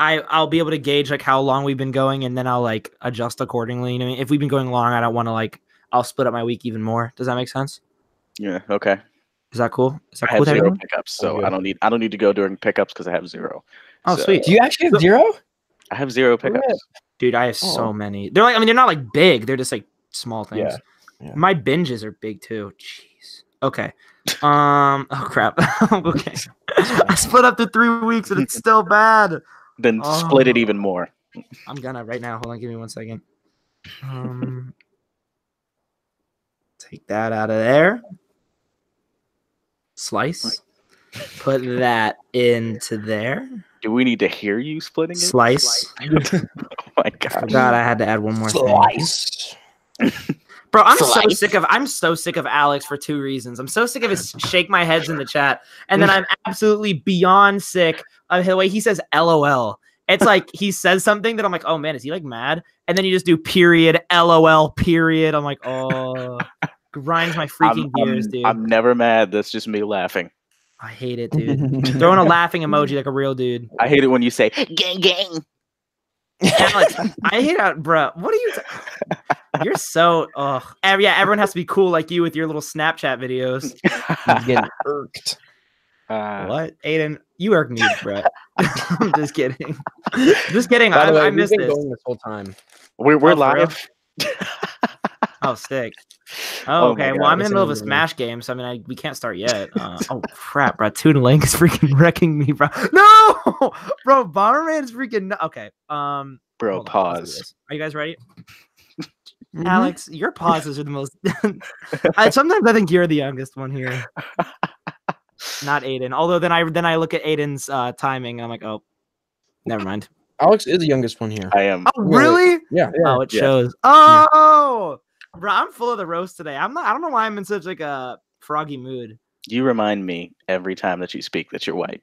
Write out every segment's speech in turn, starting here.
I'll be able to gauge like how long we've been going, and then I'll like adjust accordingly. You know, what I mean? If we've been going long, I don't want to like I'll split up my week even more. Does that make sense? Yeah. Okay. Is that cool? Is that I cool? have 0 pickups, so I don't need to go during pickups because I have 0. Oh, so, sweet. Do you actually have 0? I have 0 pickups. Dude, I have so many. They're like, I mean, they're not like big. They're just like small things. Yeah. My binges are big too. Jeez. Okay. Oh crap. Okay. I split up to 3 weeks and it's still bad. Then split it even more. I'm gonna right now. Hold on, give me 1 second. Take that out of there. Slice. Put that into there. Do we need to hear you splitting it? Slice. Oh my god. I forgot I had to add one more Slice. thing. Bro, I'm so sick of Alex for 2 reasons. I'm so sick of his shake my heads in the chat, and then I'm absolutely beyond sick of the way he says LOL. It's like he says something that I'm like, oh man, is he like mad? And then you just do period, LOL, period. I'm like, oh, grinds my freaking gears, dude. I'm never mad. That's just me laughing. I hate it, dude. Throwing a laughing emoji like a real dude. I hate it when you say gang gang. Alex, I hate it, bro. What are you? You're so. Yeah, everyone has to be cool like you with your little Snapchat videos. I'm getting irked. What, Aiden? You irk me, bro. I'm just kidding. Just kidding. By the way, I missed we've been this. going this whole time. We're live. Oh, sick. Oh, okay. God, well, I'm in the middle of a Smash game, so I mean, we can't start yet. Oh crap, bro! Toon Link is freaking wrecking me, bro. No, bro, Bomberman is freaking. Okay. Bro, pause. Are you guys ready? Alex, your pauses are the most. Sometimes I think you're the youngest one here, not Aiden. Although then I look at Aiden's timing and I'm like, oh, never mind. Alex is the youngest one here. I am. Oh, really? Yeah. Oh, it shows. Oh, bro, I'm full of the roast today. I don't know why I'm in such like a froggy mood. You remind me every time that you speak that you're white.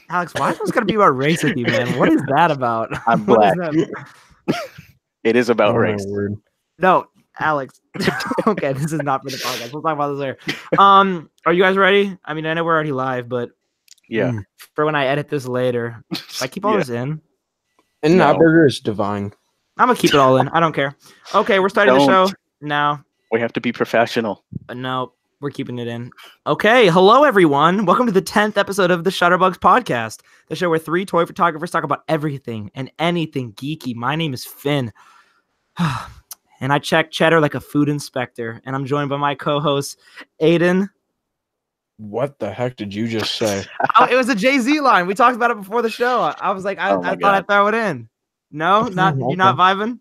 Alex, why is this gonna be about race with you, man? What is that about? I'm black. It is about race. No, Alex. Okay, this is not for the podcast. We'll talk about this later. Are you guys ready? I mean, I know we're already live, but yeah, for when I edit this later, I keep all this in. And that burger is divine. I'm gonna keep it all in. I don't care. Okay, we're starting the show now. We have to be professional. No, we're keeping it in. Okay, hello everyone. Welcome to the 10th episode of the Shutterbugs podcast, the show where 3 toy photographers talk about everything and anything geeky. My name is Finn. And I check cheddar like a food inspector, and I'm joined by my co-host, Aiden. What the heck did you just say? Oh, it was a Jay-Z line. We talked about it before the show. I was like, I thought I'd throw it in. No, not you're not vibing.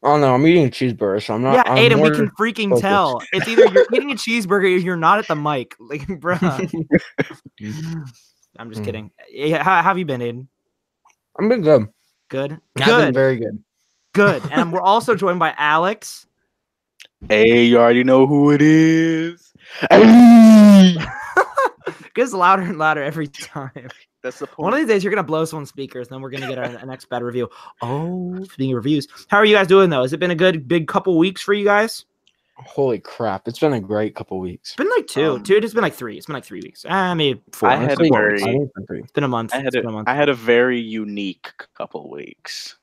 Oh no, I'm eating a cheeseburger, so I'm not. Yeah, Aiden, we can freaking tell. It's either you're eating a cheeseburger or you're not at the mic. Like, bro. I'm just kidding. How have you been, Aiden? I've been good. Good. I've been very good. Good. And we're also joined by Alex. Hey, you already know who it is. Gets louder and louder every time. That's the point. One of these days, you're going to blow someone's speakers, and then we're going to get our next bad review. Oh, speaking of reviews. How are you guys doing, though? Has it been a good, big couple weeks for you guys? Holy crap. It's been a great couple weeks. It's been like 2. It's been like 3. It's been like 3 weeks. Maybe 4. It's been a month. I had a very unique couple weeks.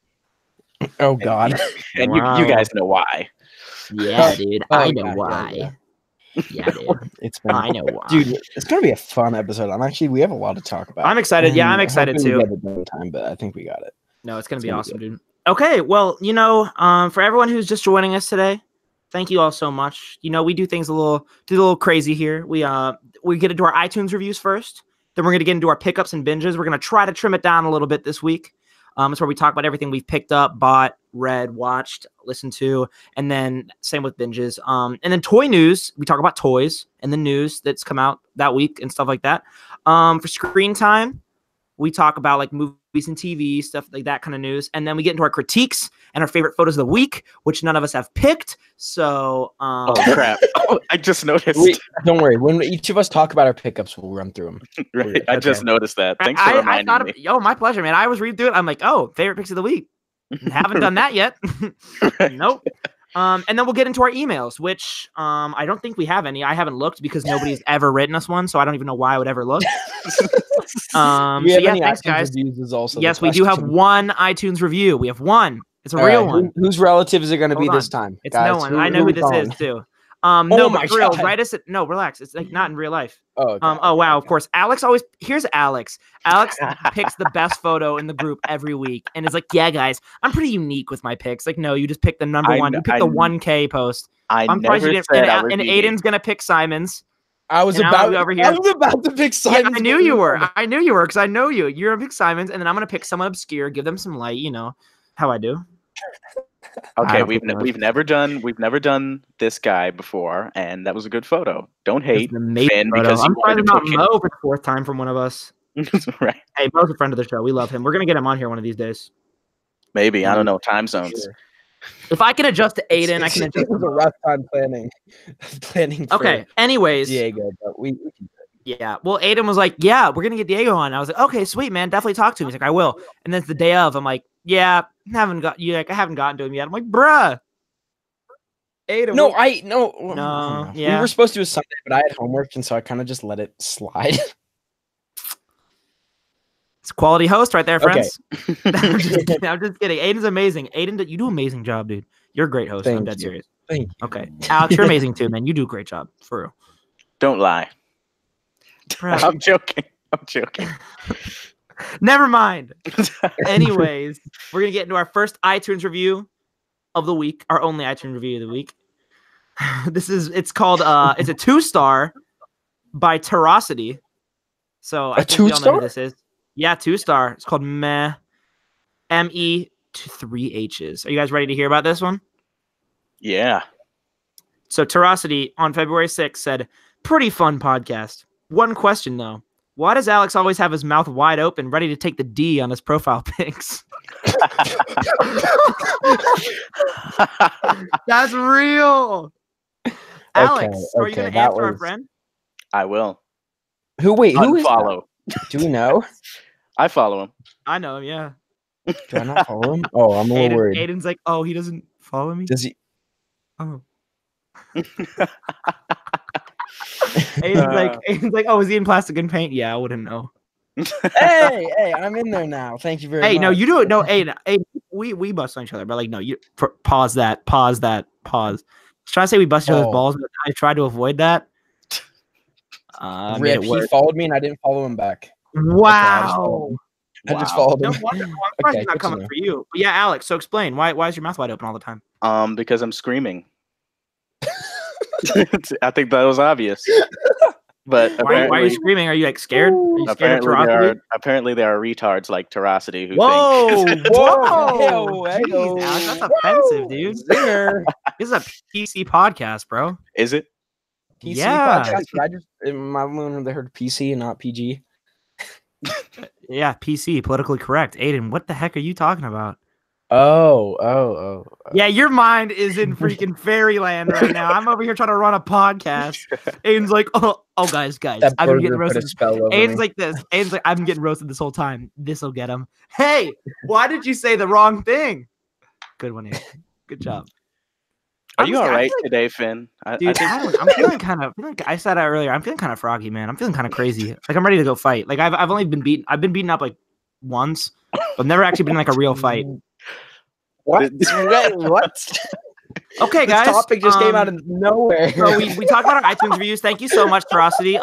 Oh, God. And you guys know why. Yeah, dude. I know why. Yeah, dude. I know why. Dude, it's going to be a fun episode. We have a lot to talk about. I'm excited. Yeah, I'm excited too. But I think we got it. No, it's going to be awesome, dude. Okay, well, for everyone who's just joining us today, thank you all so much. We do things a little crazy here. We get into our iTunes reviews first. Then we're going to get into our pickups and binges. We're going to try to trim it down a little bit this week. It's where we talk about everything we've picked up, bought, read, watched, listened to, and then same with binges. And then toy news, we talk about toys and the news that's come out that week and stuff like that. For screen time, we talk about like movies and TV, stuff like that kind of news. And then we get into our critiques and our favorite photos of the week, which none of us have picked. So, oh crap! I just noticed. Don't worry. When each of us talk about our pickups, we'll run through them. Right. I just noticed that. Thanks for reminding me. Yo, my pleasure, man. I was reading through it. I'm like, oh, favorite picks of the week. Haven't done that yet. Nope. And then we'll get into our emails, which I don't think we have any. I haven't looked because nobody's ever written us one, so I don't even know why I would ever look. Do we have any thanks, iTunes guys. reviews is also Yes, the we do have question. one iTunes review. We have one. It's a All real right, one. Whose relative is it going to be Hold this on. time? It's guys? no one. I know who who we this calling? is too. No, my but for real, God. write us. No, relax. It's like not in real life. Oh, okay, oh wow, okay. of course. Alex always here's Alex. Alex picks the best photo in the group every week and is like, yeah, guys, I'm pretty unique with my picks. Like, no, you just pick the number one. You pick the 1K post. I'm surprised you didn't. And Aiden's gonna pick Simon's. I was about over here. I was about to pick Simon's. Yeah, I knew you were. I knew you were because I know you. You're gonna pick Simon's, and then I'm gonna pick someone obscure, give them some light. You know how I do. Okay, we've never done this guy before, and that was a good photo. Don't hate Finn because I'm surprised not pick Mo for the fourth time from one of us. right. Hey, Mo's a friend of the show. We love him. We're gonna get him on here one of these days. Maybe I don't know time zones. Sure. If I can adjust to Aiden, I can adjust. It was a rough time planning. Okay. Anyways, Diego, but we can do it. Yeah. Well, Aiden was like, "Yeah, we're gonna get Diego on." I was like, "Okay, sweet, man. Definitely talk to him." He's like, "I will." And then it's the day of. I'm like, "Yeah, I haven't gotten to him yet." I'm like, "Bruh." Aiden. No, No. Yeah. We were supposed to do a Sunday, but I had homework, and so I kind of just let it slide. It's a quality host right there, friends. Okay. I'm just kidding. Aiden's amazing. Aiden, you do an amazing job, dude. You're a great host. I'm dead serious. Thank you. Okay. Alex, you're amazing too, man. You do a great job. For real. Don't lie. Bruh. I'm joking. Never mind. Anyways, we're going to get into our first iTunes review of the week, our only iTunes review of the week. It's called, it's a 2-star by Terosity. So I think we all know who this is. Yeah, 2-star. It's called Meh. M-E to 3 H's. Are you guys ready to hear about this one? Yeah. So Terosity on February 6th said, pretty fun podcast. One question though. Why does Alex always have his mouth wide open, ready to take the D on his profile pics? That's real. Alex, are you going to answer our friend? I will. Who is Unfollow. Do we know? I follow him. I know him, yeah. Do I not follow him? Oh, I'm a little worried. Aiden's like, oh, he doesn't follow me? Does he? Oh. Aiden's like, oh, is he in plastic and paint? Yeah, I wouldn't know. hey, I'm in there now. Thank you very much. Hey, no, you do it. No, Aiden, we bust on each other, but like, no, you pause that. I was trying to say we bust each other's balls, but I tried to avoid that. Rip, he followed me and I didn't follow him back. Wow. I just followed him. No wonder. I'm surprised he's not coming for you. But yeah, Alex, so explain. Why is your mouth wide open all the time? Because I'm screaming. I think that was obvious. But why are you screaming? Are you like scared? Are you scared of Terosity? Apparently there are retards like Terosity who whoa, think... Whoa! Jeez, Alex, that's offensive, dude. This is a PC podcast, bro. Is it? PC yeah. Podcast, but I just they heard PC and not PG. Yeah, PC, politically correct. Aiden, what the heck are you talking about? Oh. Yeah, your mind is in freaking fairyland right now. I'm over here trying to run a podcast. Aiden's like, oh, guys, I've been getting roasted. Aiden's like this. Aiden's like, I've been getting roasted this whole time. This'll get him. Hey, why did you say the wrong thing? Good one, Aiden. Good job. Are you all right today, Finn? Dude, I'm feeling kind of. I said that earlier. I'm feeling kind of froggy, man. I'm feeling kind of crazy. Like I'm ready to go fight. Like I've only been beaten. I've been beaten up like once, but never actually been in like a real fight. What? What? Okay, guys. This topic just came out of nowhere. So we talked about our iTunes reviews. Thank you so much, Terosity.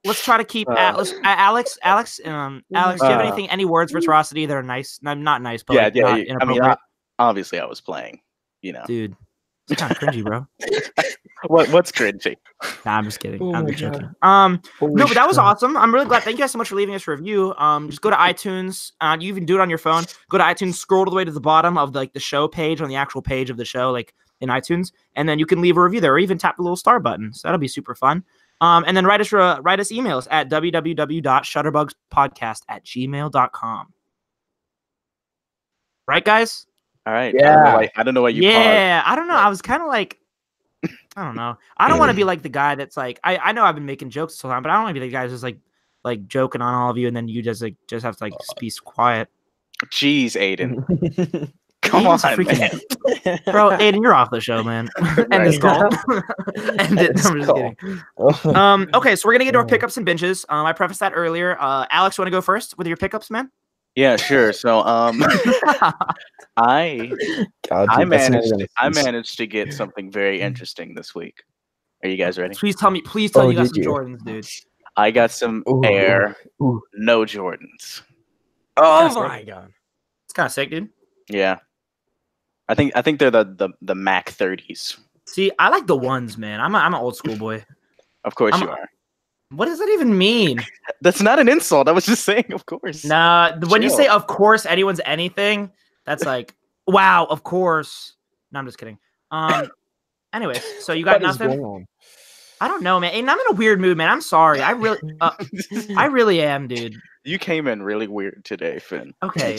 Let's try to keep Alex. Alex, do you have any words for Terosity that are nice? Not nice, but yeah. Not inappropriate? I mean, obviously, I was playing. You know, dude. It's kind of cringy, bro. What's cringy? Nah, I'm just kidding. I'm just joking. No, but that was awesome. I'm really glad. Thank you guys so much for leaving us a review. Just go to iTunes. You even do it on your phone. Go to iTunes, scroll all the way to the bottom of the show page on the actual page of the show, like in iTunes, and then you can leave a review there, or even tap the little star button. So that'll be super fun. And then write us emails at www.shutterbugspodcast@gmail.com. Right, guys? All right. Yeah. I don't know why you paused. Yeah. I don't know. I was kind of like, I don't know. I don't want to be like the guy that's like, I know I've been making jokes this whole time, but I don't want to be the guy who's just like joking on all of you, and then you just have to be quiet. Jeez, Aiden. Come on, man. Bro, Aiden, you're off the show, man. End this call. End it. I'm just kidding. Okay, so we're gonna get to our pickups and binges. I prefaced that earlier. Alex, you want to go first with your pickups, man? Yeah, sure. So, I managed to get something very interesting this week. Are you guys ready? Please tell me. Please tell me you got some Jordans, dude. I got some Air, no Jordans. Oh my god, it's kind of sick, dude. Yeah, I think they're the Mac 30s. See, I like the ones, man. I'm an old school boy. Of course you are. What does that even mean? That's not an insult. I was just saying, of course. Nah, when you say "of course," anyone's anything. That's like, wow, of course. No, I'm just kidding. Anyways, so you got nothing. I don't know, man. And I'm in a weird mood, man. I'm sorry. I really am, dude. You came in really weird today, Finn. Okay.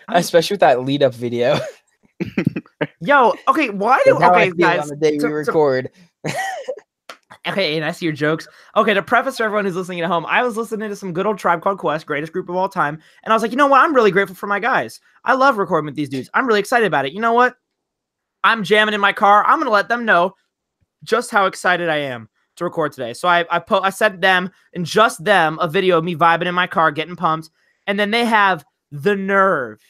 Especially with that lead-up video. Yo, okay, okay, guys. On the day we record. Okay, and I see your jokes. Okay, to preface for everyone who's listening at home, I was listening to some good old Tribe Called Quest, greatest group of all time, and I was like, you know what? I'm really grateful for my guys. I love recording with these dudes. I'm really excited about it. You know what? I'm jamming in my car. I'm gonna let them know just how excited I am to record today. So I sent them and just them a video of me vibing in my car, getting pumped, and then they have the nerve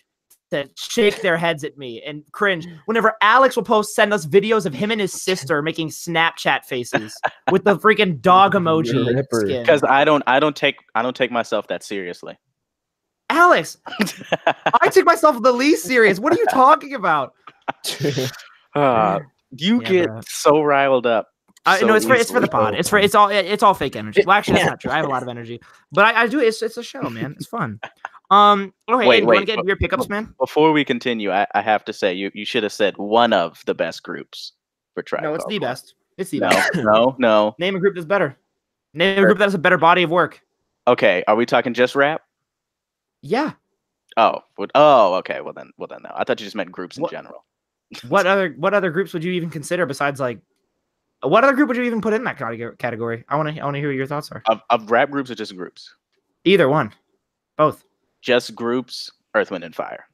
to shake their heads at me and cringe whenever Alex will send us videos of him and his sister making Snapchat faces with the freaking dog emoji skin. Because I don't take myself that seriously. Alex, I take myself the least serious. What are you talking about? You get so riled up. No, it's for the pod. It's all fake energy. Well, actually, that's not true. I have a lot of energy, but I do. It's a show, man. It's fun. Okay, wait, you want to get into your pickups, man? Before we continue, I have to say you should have said one of the best groups for Tribe. No, it's the best. It's the best. No. Name a group that's better. Name a group that has a better body of work. Okay, are we talking just rap? Yeah. Oh, okay. Well then, no. I thought you just meant groups in general. What other groups would you even consider besides like? What other group would you even put in that category? I want to hear what your thoughts are. Of rap groups or just groups? Either one, both. Just groups. Earth, Wind, and Fire.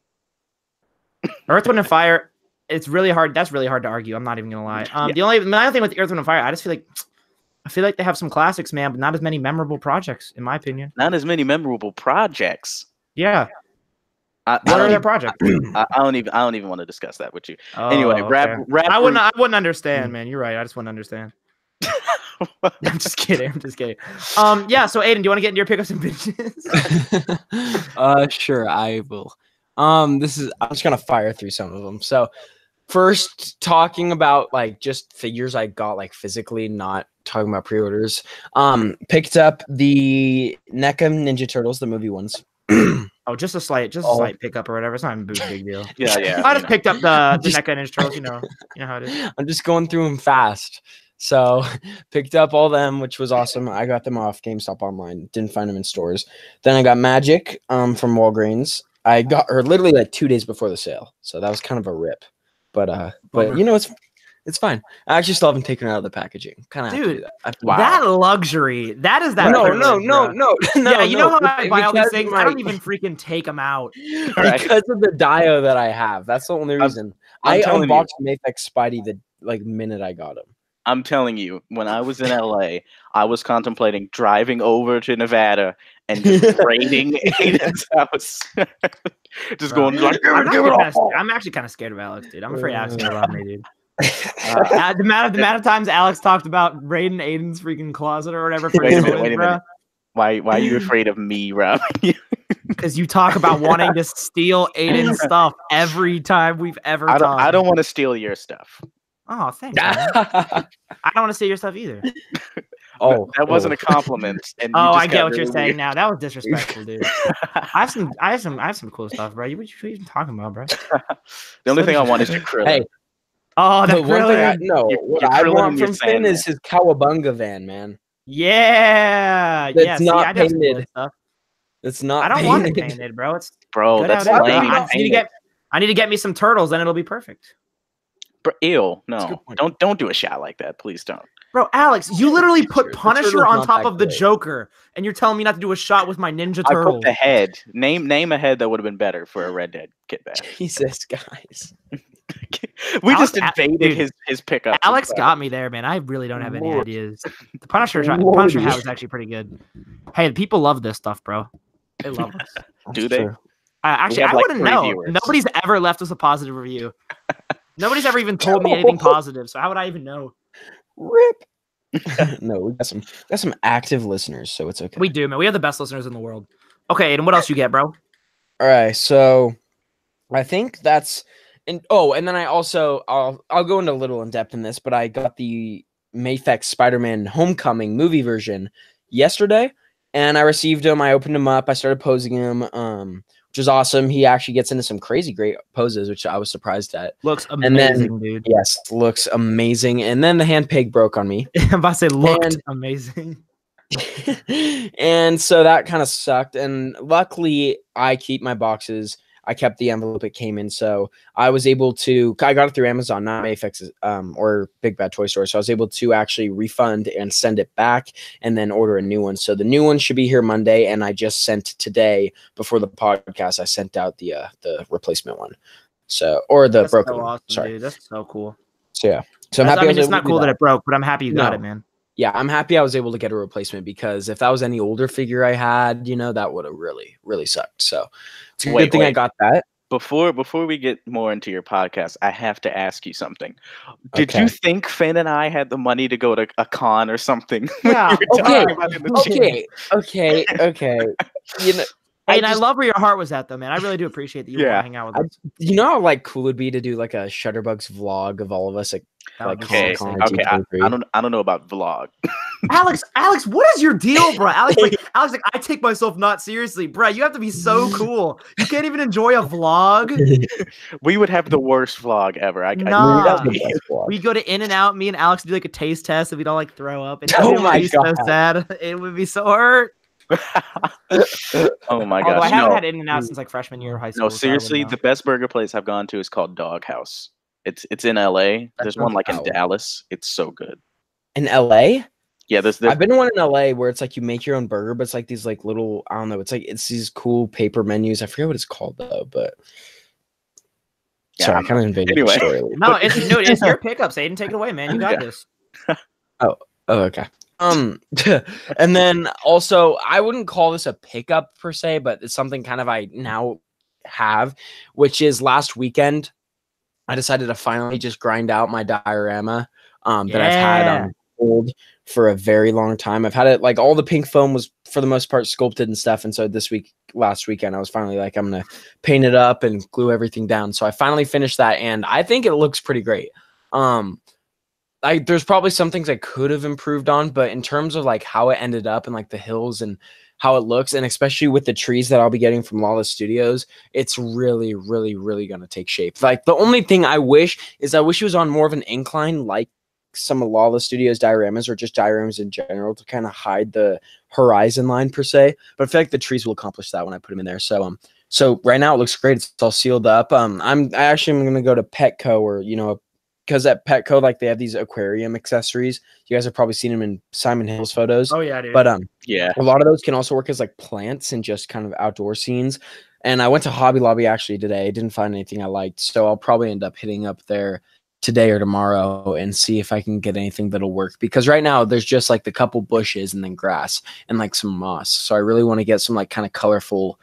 Earth, Wind, and Fire. It's really hard. That's really hard to argue. I'm not even gonna lie. The only thing with Earth, Wind, and Fire, I feel like they have some classics, man, but not as many memorable projects, in my opinion. Not as many memorable projects. Yeah. What are their projects? I don't even want to discuss that with you. Anyway, okay. rap. I wouldn't understand, man. You're right. I just wouldn't understand. I'm just kidding. Yeah. So, Aiden, do you want to get into your pickups and bitches? Sure, I will. I'm just gonna fire through some of them. So, first, talking about like just figures I got like physically, not talking about pre-orders. Picked up the NECA Ninja Turtles, the movie ones. Oh, just a slight pickup or whatever. It's not even a big deal. Yeah. I just picked up the NECA Ninja Turtles. You know how it is. I'm just going through them fast. So picked up all them, which was awesome. I got them off GameStop online. Didn't find them in stores. Then I got Magic from Walgreens. I got her literally like 2 days before the sale. So that was kind of a rip. But you know, it's fine. I actually still haven't taken it out of the packaging. Kind of, dude. That luxury. That is that. No. Yeah, you know how I buy all these things? I don't even freaking take them out because of the Dio that I have. That's the only reason. I unboxed Mayfex Spidey the minute I got him. I'm telling you, when I was in LA, I was contemplating driving over to Nevada and just raiding Aiden's house. Just going like, I'm actually kind of scared of Alex, dude. I'm afraid Alex is gonna rob me, dude. The amount of times Alex talked about raiding Aiden's freaking closet or whatever. Wait a minute. Why are you afraid of me robbing you? Because you talk about wanting to steal Aiden's stuff every time we've ever talked. I don't want to steal your stuff. Oh, thanks. I don't want to steal your stuff either. That wasn't a compliment. And I get what you're saying now. That was disrespectful, dude. I have some cool stuff, bro. What are you even talking about, bro? The only thing I want is your Krillin. Hey. Oh, the Krillin. What I want from Finn is his Cowabunga van, man. Yeah. That's not painted. It's not. I don't want it painted, bro. That's lame. I need to get me some turtles, then it'll be perfect. Ew, no. Don't do a shot like that. Please don't. Bro, Alex, you literally put The Punisher turtle's on not top that of the great. Joker, and you're telling me not to do a shot with my Ninja I Turtle. put the head. Name a head that would have been better for a Red Dead Kit Bad. Jesus, guys. We Alex- just invaded dude, his pickups. Alex got me there, man. I really don't have any Lord. ideas. The Punisher Lordy. hat was actually pretty good. Hey, people love this stuff, bro. They love us. Do That's they? true. Actually, have, I like, wouldn't 3 know. viewers. Nobody's ever left us a positive review. Nobody's ever even told me anything positive. So how would I even know? Rip. No, we got some active listeners, so it's okay. We do, man. We have the best listeners in the world. Okay, and what else you get, bro? All right, so I think that's and then I also I'll go into a little in depth in this, but I got the Mafex Spider-Man Homecoming movie version yesterday, and I received him. I opened him up. I started posing him, which is awesome. He actually gets into some crazy great poses, which I was surprised at. Looks And then- amazing, dude. Yes, looks amazing. And then the hand peg broke on me. I'm about to say looked And- amazing. And so that kind of sucked. And luckily, I keep my boxes. I kept the envelope it came in, so I was able to. I got it through Amazon, not Mafex, or Big Bad Toy Store. So I was able to actually refund and send it back, and then order a new one. So the new one should be here Monday, and I just sent today before the podcast. I sent out the replacement one, or the That's broken so one. awesome, Sorry. dude. That's so cool. So yeah. So I'm I happy. mean, was it's able not to do cool that that. it broke, but I'm happy you got No. it, man. Yeah, I'm happy I was able to get a replacement, because if that was any older figure I had, that would have really, really sucked. So it's a good thing I got that. Before we get more into your podcast, I have to ask you something. Did Okay. you think Finn and I had the money to go to a con or something? when Yeah, you were okay, talking about it in the chat? Okay. I love where your heart was at, though, man. I really do appreciate that you want Yeah. to hang out with us. You know how cool it would be to do like a Shutterbugs vlog of all of us at That would be Okay, so Comic-Con sick. or okay. D23? I don't know about vlog. Alex, what is your deal, bro? Alex, I take myself not seriously, bro. You have to be so cool. You can't even enjoy a vlog. We would have the worst vlog ever. Nah. That'd be the best vlog. We go to In-N-Out. Me and Alex do like a taste test, and we'd all like throw up. And Oh it would my be so God. sad. It would be so hurt. Oh my Although gosh! I haven't No, had In-N-Out since like freshman year of high school. no, so I wouldn't seriously, know. the best burger place I've gone to is called Doghouse. It's in LA. There's one like in Wow. Dallas. It's so good. In LA? Yeah, there's I've been to one in LA where it's like you make your own burger, but it's like these like little, I don't know, it's these cool paper menus. I forget what it's called though, but Yeah, sorry, I kind of invaded Anyway. your story a little. No, it's your pickups, Aiden. Take it away, man. You got Yeah. this. Oh, okay. And then also, I wouldn't call this a pickup per se, but it's something kind of I now have, which is last weekend, I decided to finally just grind out my diorama that I've had Yeah. on hold for a very long time. I've had it like all the pink foam was for the most part sculpted and stuff. And so last weekend, I was finally like, I'm going to paint it up and glue everything down. So I finally finished that, and I think it looks pretty great. There's probably some things I could have improved on, but in terms of like how it ended up and like the hills and how it looks, and especially with the trees that I'll be getting from Lawless Studios, it's really, really, really going to take shape. Like the only thing I wish it was on more of an incline, like some of Lawless Studios dioramas or just dioramas in general, to kind of hide the horizon line per se. But I feel like the trees will accomplish that when I put them in there. So right now it looks great. It's all sealed up. I actually am going to go to Petco, or because at Petco, like they have these aquarium accessories. You guys have probably seen them in Simon Hill's photos. Oh yeah, dude. But Yeah. a lot of those can also work as like plants and just kind of outdoor scenes. And I went to Hobby Lobby actually today. I didn't find anything I liked, so I'll probably end up hitting up there today or tomorrow and see if I can get anything that'll work. Because right now there's just like the couple bushes and then grass and like some moss. So I really want to get some like kind of colorful,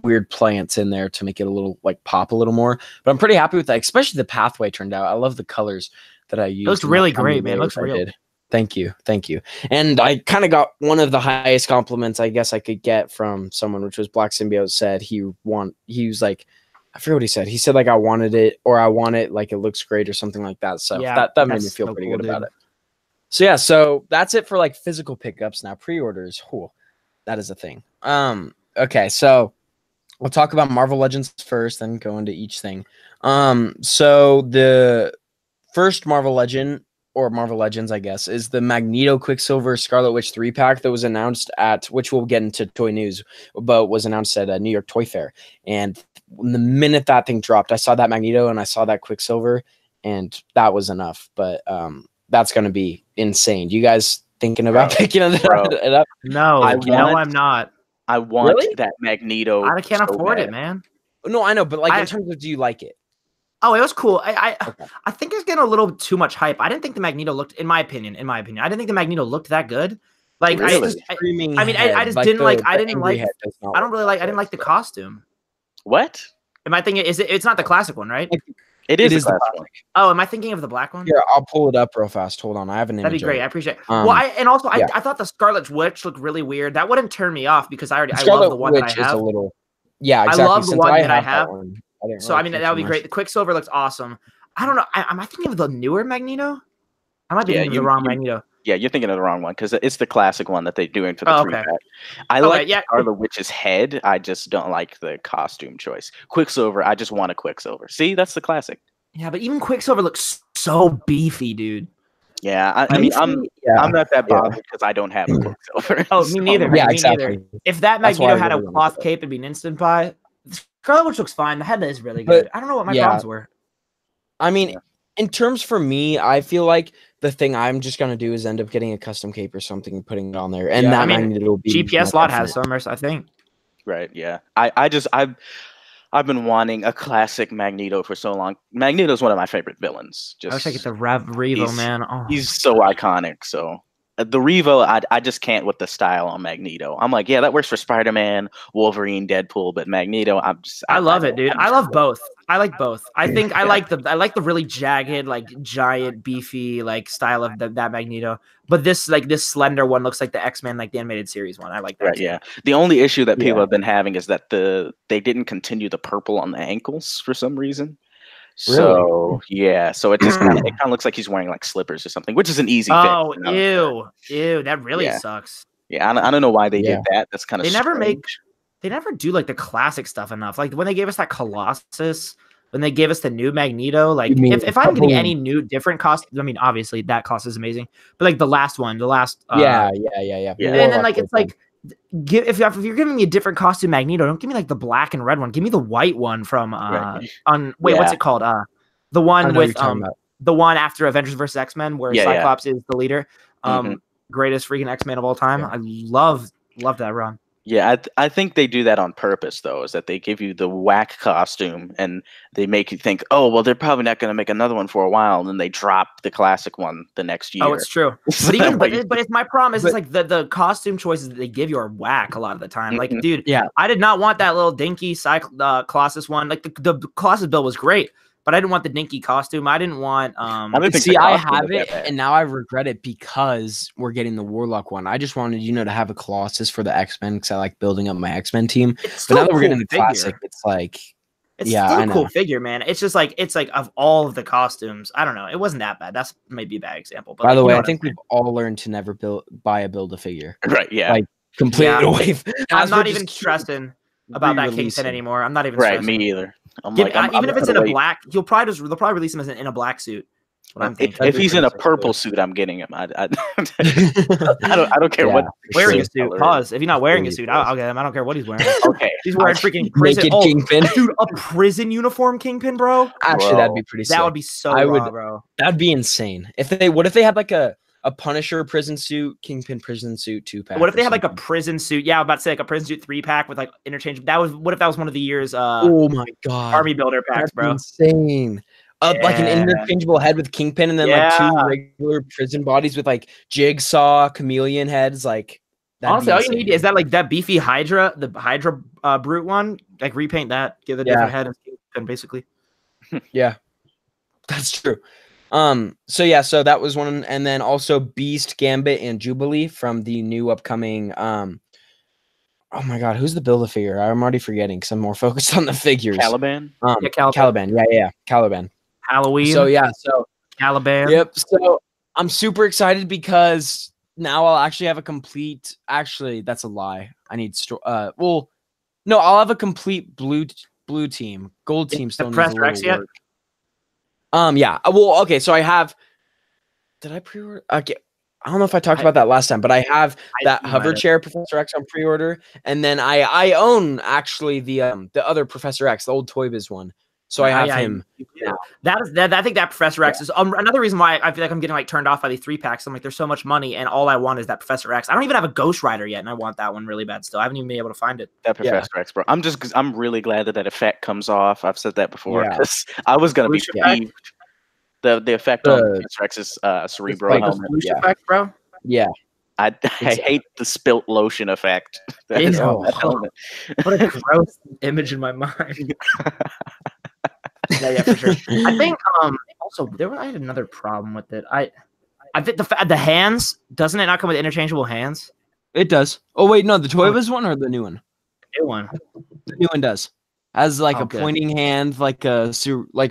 weird plants in there to make it a little like pop a little more. But I'm pretty happy with that, especially the pathway turned out. I love the colors that I used. Looks really great, man. Looks real. Thank you. And I kind of got one of the highest compliments I guess I could get from someone, which was Black Symbiote said he was like, I forget what he said. He said like I want it like it looks great or something like that. So Yeah, that made me that's feel so pretty cool, good about dude. it. So yeah, so that's it for like physical pickups. Now pre-orders, that is a thing. Okay, so we'll talk about Marvel Legends first, then go into each thing. So the first Marvel Legend, or Marvel Legends, I guess, is the Magneto Quicksilver Scarlet Witch 3-pack that was announced which we'll get into Toy News, but was announced at a New York Toy Fair. And the minute that thing dropped, I saw that Magneto and I saw that Quicksilver, and that was enough. But that's going to be insane. Do you guys thinking about picking it bro. up? No, I'm not. I want Really? that Magneto. I can't so afford bad. it, man. No, I know, but like I- in terms of, do you like it? Oh, it was cool. Okay. I think it's getting a little too much hype. I didn't think the Magneto looked, in my opinion, I didn't think the Magneto looked that good. Like, Really? I just didn't like. I didn't like. I don't really like. I didn't like the costume. costume. What? Am I thinking? It's not the classic one, right? It is the the classic classic. one. Oh, am I thinking of the black one? Here, I'll pull it up real fast. Hold on, I have an image. That'd be great. of I it. appreciate it. Um, Well, I yeah. thought the Scarlet Witch looked really weird. That wouldn't turn me off because I Scarlet love the one Witch that I have. Is a little, yeah, exactly. I love the Since one I that I that have. one, I didn't So really I mean care that would too be great. much. The Quicksilver looks awesome. I don't know. Am I thinking of the newer Magneto? I might be thinking of the wrong Magneto. Yeah, you're thinking of the wrong one because it's the classic one that they're doing for the Oh, 3-pack. okay. I Okay, like yeah. Scarlet Witch's head. I just don't like the costume choice. Quicksilver, I just want a Quicksilver. See, that's the classic. Yeah, but even Quicksilver looks so beefy, dude. Yeah, I mean, I'm not that Yeah. bothered because I don't have a Quicksilver. Oh, me neither. Yeah, Man, me exactly. neither. If that That's why Magneto I had a really wanna cloth put it. cape, it'd be an instant buy. Scarlet Witch looks fine. The head is really But, good. I don't know what my yeah. problems were. I mean, in terms for me, I feel like the thing I'm just gonna do is end up getting a custom cape or something and putting it on there, and Yeah, that I mean, Magneto will be GPS my lot has definite- some, I think. Right, yeah. I've been wanting a classic Magneto for so long. Magneto's one of my favorite villains. I wish I Just get the Revo, he's- man. Oh. he's so iconic. So the Revo, I just can't with the style on Magneto. I'm like, yeah, that works for Spider-Man, Wolverine, Deadpool, but Magneto, I love it, dude. I'm I just- love both. I like both. I think I Yeah. like the really jagged, like giant, beefy, like style of that Magneto. But this slender one looks like the X-Men, like the animated series one. I like that. Right, too. yeah. The only issue that people Yeah. have been having is that they didn't continue the purple on the ankles for some reason. Really? So yeah, so it just kind of looks like he's wearing like slippers or something, which is an easy fix. Oh, you know? ew, that really Yeah. sucks. Yeah, I don't know why they Yeah. did that. That's kind of They never do like the classic stuff enough. Like when they gave us that Colossus, when they gave us the new Magneto, like You mean if I'm getting couple- any new different costumes, I mean obviously that cost is amazing, but like the last one, Yeah. Yeah. and then like it's like if you're giving me a different costume Magneto, don't give me like the black and red one. Give me the white one from Right. what's Yeah. it called? The I one know what you're with talking about. the one after Avengers vs. X-Men where Yeah, yeah. Cyclops is the leader. Mhm. Greatest freaking X-Men of all time. Yeah. I love that run. Yeah, I think they do that on purpose, though, is that they give you the whack costume and they make you think, oh, well, they're probably not going to make another one for a while, and then they drop the classic one the next year. Oh, it's true. So But even that way- but it's my problem is But- it's like the costume choices that they give you are whack a lot of the time. Like, Mhm. dude, Yeah. I did not want that little dinky Colossus one. Like the Colossus build was great, but I didn't want the dinky costume. I didn't want didn't think See, the I costume have was that it, bad. and now I regret it because we're getting the Warlock one. I just wanted, to have a Colossus for the X-Men because I like building up my X-Men team. it's But still now a that we're cool getting the figure. classic, it's like, It's yeah, still I a cool know. figure, man. It's just like of all of the costumes. I don't know. It wasn't that bad. That's maybe a bad example. But by like, the you way, know I what I'm think we've all learned to never buy a figure. Right, yeah. Like, completely Yeah. away. I'm Hasbro not just even keeps stressing about that re-releasing. Kingpin anymore. I'm not even Right, stressing. me either. I'm Give- like, I'm even if it's in gonna a wait. black, they'll probably release him as in a black suit. That's what I'm thinking. If he's in a pretty sick, purple yeah. suit, I'm getting him. I don't care Yeah, what. Wearing a the suit. color is. Pause. If he's not wearing a Really suit, I'll get him. I don't care what he's wearing. Okay, He's wearing freaking prison. Naked Oh, Kingpin. dude, a prison uniform Kingpin, bro. Actually, that'd be Bro, pretty sick. That would be so I raw, would- bro. That'd be insane. What if they had like a Punisher prison suit, Kingpin prison suit 2-pack? What if they or had like a something? prison suit? Yeah, I'm about to say like a prison suit 3-pack with like interchange. What if that was one of the year's Oh my god, army builder packs, that'd be bro? insane. Like an Yeah. interchangeable head with Kingpin, and then Yeah. like 2 regular prison bodies with like Jigsaw, Chameleon heads. Like, that'd Honestly, be all you insane. need is that like that beefy Hydra, the Hydra brute one. Like repaint that, give it a Yeah. different head and Kingpin, basically. Yeah, that's true. So yeah, so that was one, and then also Beast, Gambit, and Jubilee from the new upcoming. Oh my god, who's the Build-A-Figure? I'm already forgetting because I'm more focused on the figures. Caliban. Yeah, Caliban. Caliban. Yeah, Caliban. Halloween. So yeah, so Caliban. yep. So I'm super excited because now I'll actually have a complete. Actually, that's a lie. I need well, no, I'll have a complete blue team. Gold team still needs a Professor X little yet? work. Yeah. Well, okay. So I have. Did I pre-order? Okay. I don't know if I talked about that last time, but I have that you hover might have. chair Professor X on pre-order, and then I own actually the other Professor X, the old Toy Biz one. So I have him. Yeah, that. I think that Professor X is another reason why I feel like I'm getting like turned off by these 3-packs. I'm like, there's so much money, and all I want is that Professor X. I don't even have a Ghost Rider yet, and I want that one really bad still. I haven't even been able to find it. That Professor X, bro. I'm really glad that effect comes off. I've said that before. Because I was gonna be peeved. The effect on Professor X's cerebral helmet. Effect, bro. Yeah. I hate the spilt lotion effect. That is on that helmet. What a gross image in my mind. Yeah, for sure. I think also I had another problem with it. I think the hands, doesn't it not come with interchangeable hands? It does. Oh wait, no, the Toyba's one or the new one? New one. The new one does. Has like a pointing hand, like a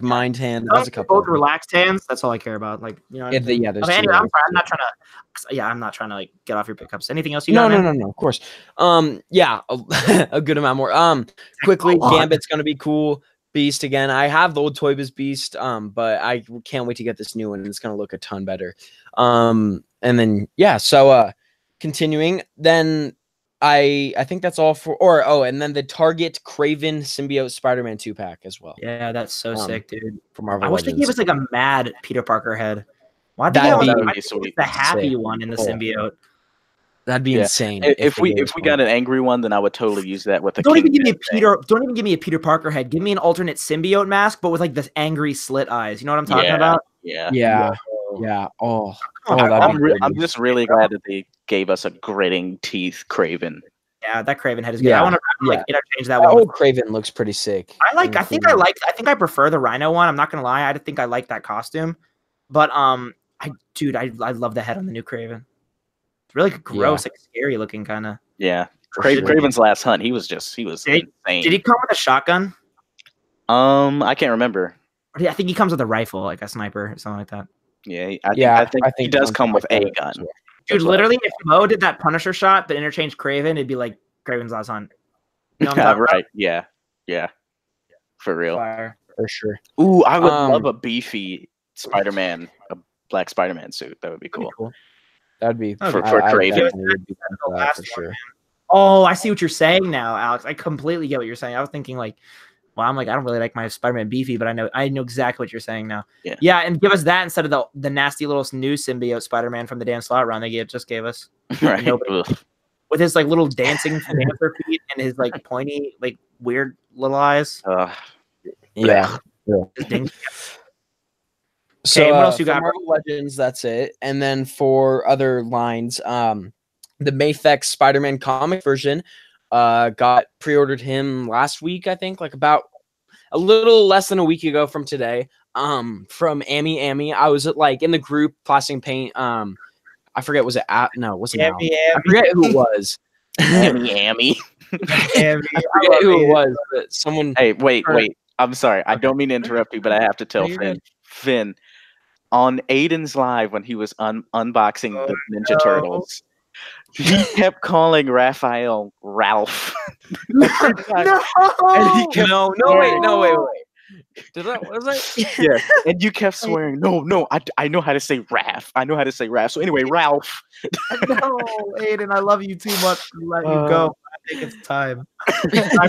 mind hand. Has a couple both relaxed hands. That's all I care about. Like, you know. Yeah, there's anyway, I'm not trying to. Yeah, I'm not trying to like get off your pickups. Anything else you got? No. Of course. Yeah, a good amount more. Quickly, Gambit's gonna be cool. Beast again. I have the old Toyba's Beast, but I can't wait to get this new one. It's gonna look a ton better. And then so continuing, then I think that's all for and then the Target Kraven Symbiote Spider-Man 2-pack as well. Yeah, that's so sick, dude. For Marvel I wish Legends. they gave us like a mad Peter Parker head. Why that'd be sweet. The happy one in the symbiote. That'd be insane. If we got an angry one, then I would totally use that with the. Don't even give me a Peter Parker head. Give me an alternate symbiote mask, but with like this angry slit eyes. You know what I'm talking about? Yeah. Oh, I'm just really glad that they gave us a gritting teeth Kraven. Yeah, that Kraven head is good. I want to interchange that one. Old Kraven looks pretty sick. I think I prefer the Rhino one. I'm not gonna lie. I think I like that costume, but I love the head on the new Kraven. It's really gross, like scary looking kind of. Yeah, Kraven's last hunt. He was insane. Did he come with a shotgun? I can't remember. I think he comes with a rifle, like a sniper or something like that. Yeah, I think he does come with a gun. Dude, literally, if Mo did that Punisher shot that interchanged Kraven, it'd be like Kraven's last hunt. You know right? Yeah, for real, Fire. For sure. Ooh, I would love a beefy Spider-Man, a black Spider-Man suit. That would be cool. That'd be for Kraven. For sure. Oh, I see what you're saying now, Alex. I completely get what you're saying. I was thinking like, well, I'm like, I don't really like my Spider-Man beefy, but I know exactly what you're saying now. Yeah, and give us that instead of the nasty little new symbiote Spider-Man from the damn slot run they just gave us. Right. With his like little dancing dancer feet and his like pointy, like weird little eyes. Yeah. So what else you got? Marvel Legends, that's it. And then for other lines, the Mayfex Spider-Man comic version got pre-ordered him last week, I think, like about a little less than a week ago from today. From Amy. I was like in the group Plastic Paint. I forget, was it wasn't Amy. I forget who it was. Amy. I forget who it was, but someone. Hey, wait. I'm sorry. I don't mean to interrupt you, but I have to tell Finn. On Aiden's live when he was unboxing the Ninja Turtles, he kept calling Raphael Ralph. No! And he kept wait. Was I? Yeah, and you kept swearing, no, I know how to say Raph. So anyway, Ralph. No, Aiden, I love you too much to let you go. I think it's time. It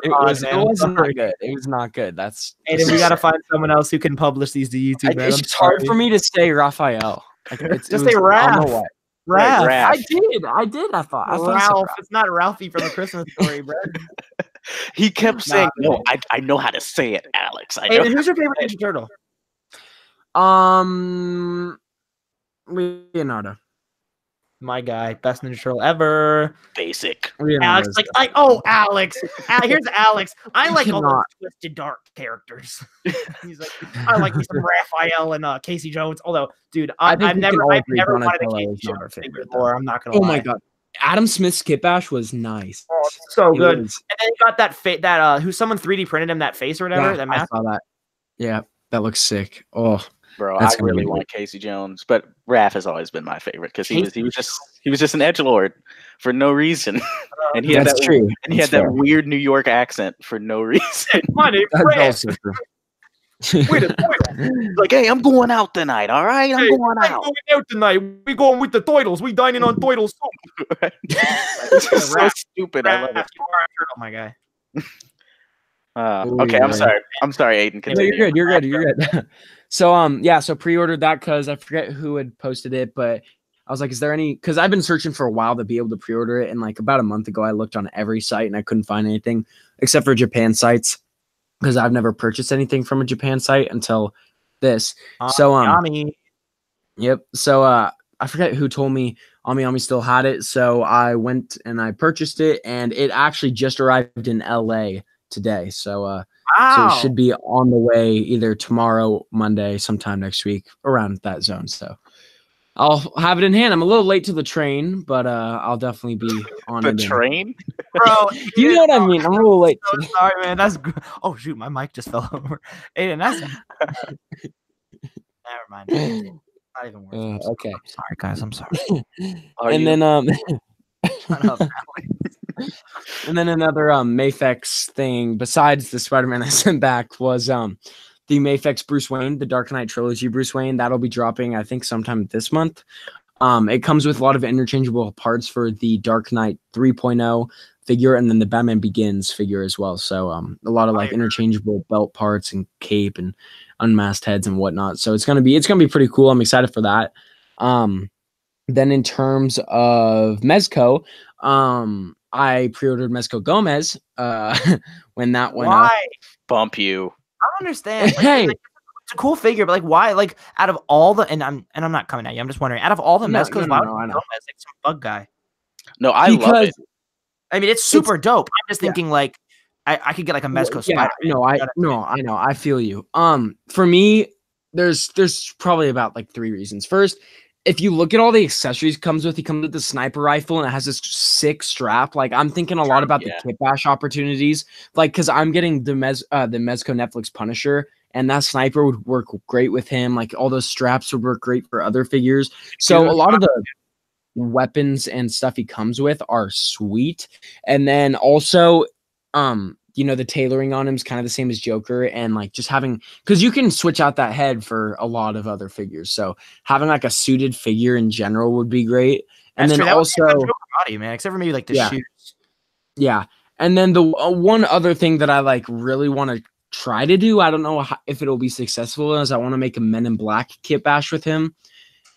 was not good. It was not good. Aiden, we gotta find someone else who can publish these to YouTube. Man. It's hard for me to say Raphael. Just say Raph. Raph. Raph. I did. I thought Ralph. It's not Ralphie from A Christmas Story, bro. He kept saying, "No, I know how to say it, Alex." I know. Hey, who's your favorite Ninja Turtle? Leonardo. My guy, best Ninja Turtle ever. Basic. Alex, Alex. Here's Alex. I like all those twisted dark characters. He's like, I like me some Raphael and Casey Jones. Although, dude, I've never wanted a Casey Jones figure before. I'm not gonna lie. Oh my god. Adam Smith's Kit Bash was nice. Oh, so good. And then he got that who someone 3D printed him that face or whatever. Yeah, I saw that. Yeah, that looks sick. Oh, bro, I really want Casey Jones, but Raph has always been my favorite because he was just an edgelord for no reason, and he had that weird New York accent for no reason. My name's Raph. Wait a minute. Like, hey, I'm going out tonight, all right? I'm going out tonight. We going with the Doidles. We dining on Doidles soup. It's so stupid. I love it. You are a turtle, my guy. Okay, I'm sorry. I'm sorry, Aiden. No, Continue. you're good. So yeah, so pre-ordered that because I forget who had posted it, but I was like, is there any? Because I've been searching for a while to be able to pre-order it, and like about a month ago, I looked on every site and I couldn't find anything except for Japan sites because I've never purchased anything from a Japan site until this. So Yummy. yep. So I forget who told me Ami still had it, so I went and I purchased it, and it actually just arrived in LA today. So so it should be on the way either tomorrow, Monday, sometime next week, around that zone. So I'll have it in hand. I'm a little late to the train, but I'll definitely be on The it. train? Bro, You know what I mean? I'm a little late. So sorry, man. Oh shoot, my mic just fell over. Aiden, that's never mind. Not even worth it. Okay. I'm sorry, guys. I'm sorry. And then Shut up, and then another Mafex thing besides the Spider-Man I sent back was the Mafex Bruce Wayne, the Dark Knight trilogy Bruce Wayne. That'll be dropping, I think, sometime this month. It comes with a lot of interchangeable parts for the Dark Knight 3.0 figure and then the Batman Begins figure as well. So a lot of like interchangeable belt parts and cape and unmasked heads and whatnot. So it's gonna be pretty cool. I'm excited for that. Then in terms of Mezco, I pre-ordered Mezco Gomez when that went up. Why? Bump you. I don't understand. Like, Hey. it's a cool figure, but like, why? Like, out of all the and I'm not coming at you. I'm just wondering. Out of all the Mezcos, why would I know. Gomez like some bug guy? No, I love it. I mean, it's super dope. I'm just thinking like I could get like a Mezco Spider. I know. I feel you. For me, there's probably about like 3 reasons. First, if you look at all the accessories he comes with the sniper rifle and it has this sick strap. Like I'm thinking a lot about the kit bash opportunities. Like because I'm getting the Mezco Netflix Punisher, and that sniper would work great with him. Like all those straps would work great for other figures. So a lot of the weapons and stuff he comes with are sweet. And then also, the tailoring on him is kind of the same as Joker, and like just having, because you can switch out that head for a lot of other figures. So having like a suited figure in general would be great. And then also, body, man, except for maybe like the shoes. Yeah. And then the one other thing that I like really want to try to do, I don't know if it'll be successful, is I want to make a Men in Black kit bash with him,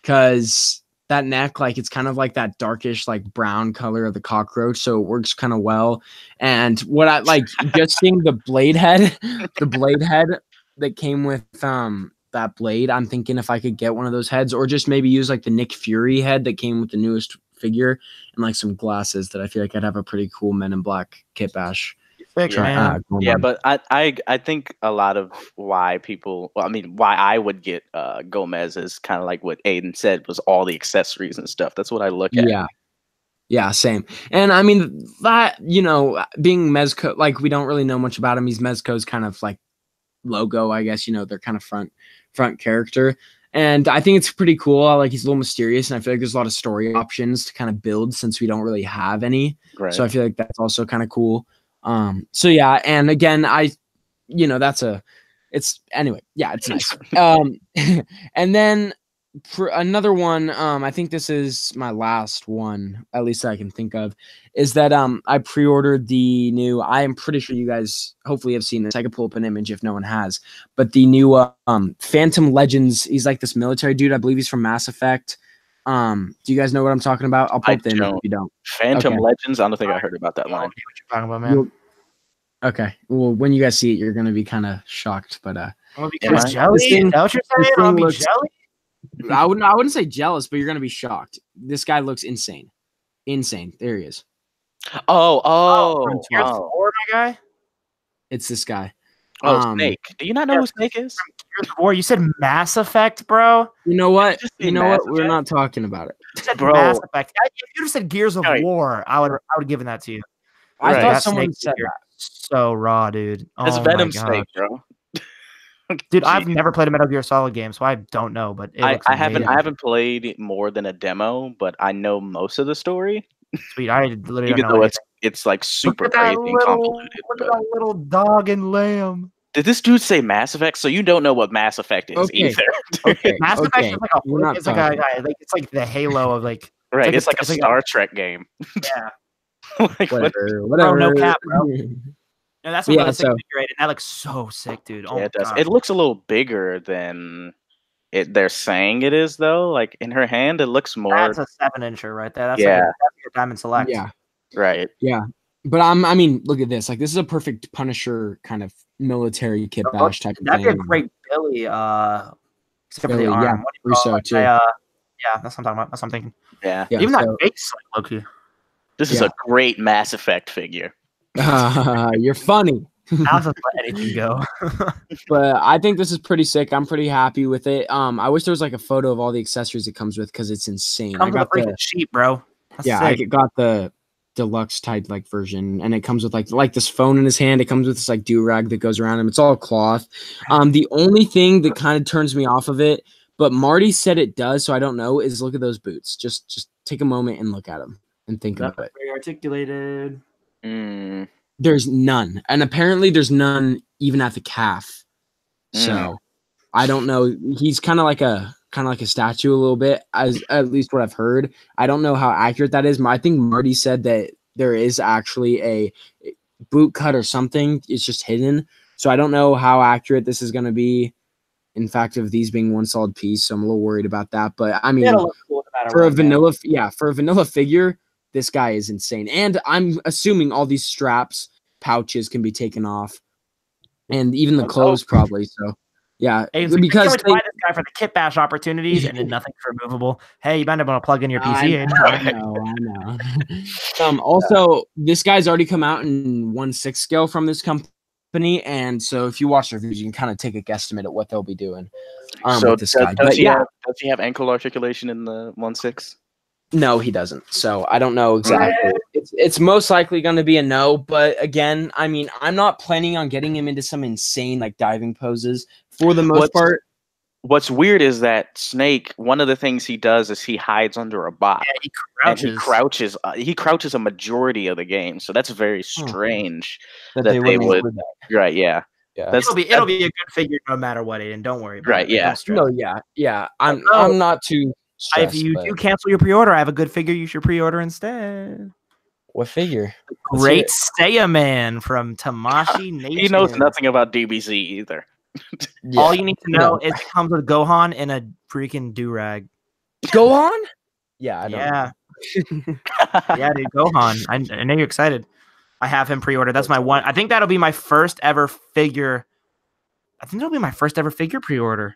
because that neck, like it's kind of like that darkish, like brown color of the cockroach, so it works kind of well. And what I like, just seeing the blade head that came with that blade, I'm thinking if I could get one of those heads, or just maybe use like the Nick Fury head that came with the newest figure, and like some glasses, that I feel like I'd have a pretty cool Men in Black kit bash. Yeah, but I think a lot of why I would get Gomez is kind of like what Aiden said, was all the accessories and stuff. That's what I look at. Yeah, same. And I mean that, being Mezco, like we don't really know much about him. He's Mezco's kind of like logo, I guess, they're kind of front character. And I think it's pretty cool. Like he's a little mysterious, and I feel like there's a lot of story options to kind of build since we don't really have any. Right. So I feel like that's also kind of cool. So yeah, and again, it's nice. And then for another one, I think this is my last one, at least I can think of, is that I pre-ordered the new, I am pretty sure you guys hopefully have seen this. I could pull up an image if no one has, but the new Phantom Legends. He's like this military dude. I believe he's from Mass Effect. Do you guys know what I'm talking about? I'll pull up the image if you don't. Phantom Legends? I don't think I heard about that line. What you're talking about, man? Okay. Well, when you guys see it, you're gonna be kind of shocked, but I'm gonna be jelly. Is that what you're saying? I'm gonna be jelly. I wouldn't say jealous, but you're gonna be shocked. This guy looks insane. There he is. Oh, my guy. It's this guy. Snake. Do you not know who Snake is? War. You said Mass Effect, bro. You know what? We're not talking about it. You said Mass Effect. If you just said Gears of War, I would have given that to you. I thought someone said that. So raw, dude. That's Venom Snake, bro. Dude, I've never played a Metal Gear Solid game, so I don't know. But I haven't played more than a demo, but I know most of the story. Sweet, I literally even though it's like super crazy and convoluted. Look at that little dog and lamb. Did this dude say Mass Effect? So you don't know what Mass Effect is either. Okay. Mass Effect is it's like the Halo of like. Right, it's like a Star Trek game. Yeah. Whatever. Oh, no cap, bro. And that's a really sick figure eight, and that looks so sick, dude. Oh Yeah, my it does. gosh. It looks a little bigger than they're saying it is, though. Like in her hand, it looks more. That's a 7-incher right there. That's Yeah. like a Diamond Select. Yeah. Right. Yeah. But I mean, look at this. Like, this is a perfect Punisher kind of military kit bash type of That'd thing. be a great Billy, except Billy, for the arm. yeah, What do you call it? too. Yeah, that's what I'm talking about. That's what I'm thinking. Yeah. Even that face, like Loki. This is a great Mass Effect figure. You're funny. Alex doesn't let anything go. But I think this is pretty sick. I'm pretty happy with it. I wish there was like a photo of all the accessories it comes with because it's insane. Comes with a freaking sheet, bro. That's sick. I got the deluxe type like version, and it comes with like this phone in his hand. It comes with this like do-rag that goes around him. It's all cloth. The only thing that kind of turns me off of it, but Marty said it does, so I don't know, is look at those boots. Just take a moment and look at them and think about it. Very articulated. There's none, and apparently there's none even at the calf. So I don't know. He's kind of like a statue a little bit, as at least what I've heard. I don't know how accurate that is. I think Marty said that there is actually a boot cut or something. It's just hidden. So I don't know how accurate this is going to be. In fact, of these being one solid piece, so I'm a little worried about that. But I mean, cool for a vanilla figure, this guy is insane. And I'm assuming all these straps, pouches can be taken off, and even the clothes probably. So yeah, because buy this guy for the kit bash opportunities and then nothing for movable. Hey, you might have want to plug in your PC. I know. Also, this guy's already come out in 1/6 scale from this company, and so if you watch the reviews, you can kind of take a guesstimate at what they'll be doing. So with this guy. Does he have ankle articulation in the 1/6? No, he doesn't. So I don't know exactly. It's most likely going to be a no. But again, I mean, I'm not planning on getting him into some insane like diving poses for the most part. What's weird is that Snake, one of the things he does is he hides under a box. Yeah, he crouches. And he crouches a majority of the game. So that's very strange that they would. Right, yeah. Yeah. It'll be a good figure no matter what, Aiden. Don't worry about it. Right, yeah. No, yeah. I'm not too stressed, if you do cancel your pre-order, I have a good figure you should pre-order instead. What figure? Great Staya Man from Tamashi Nation. He knows nothing about DBZ either. All you need to know is it comes with Gohan in a freaking do-rag. Gohan? Yeah, I don't know. Yeah, dude, Gohan. I know you're excited. I have him pre-ordered. That's my one. I think that'll be my first ever figure. I think that'll be my first ever figure pre-order.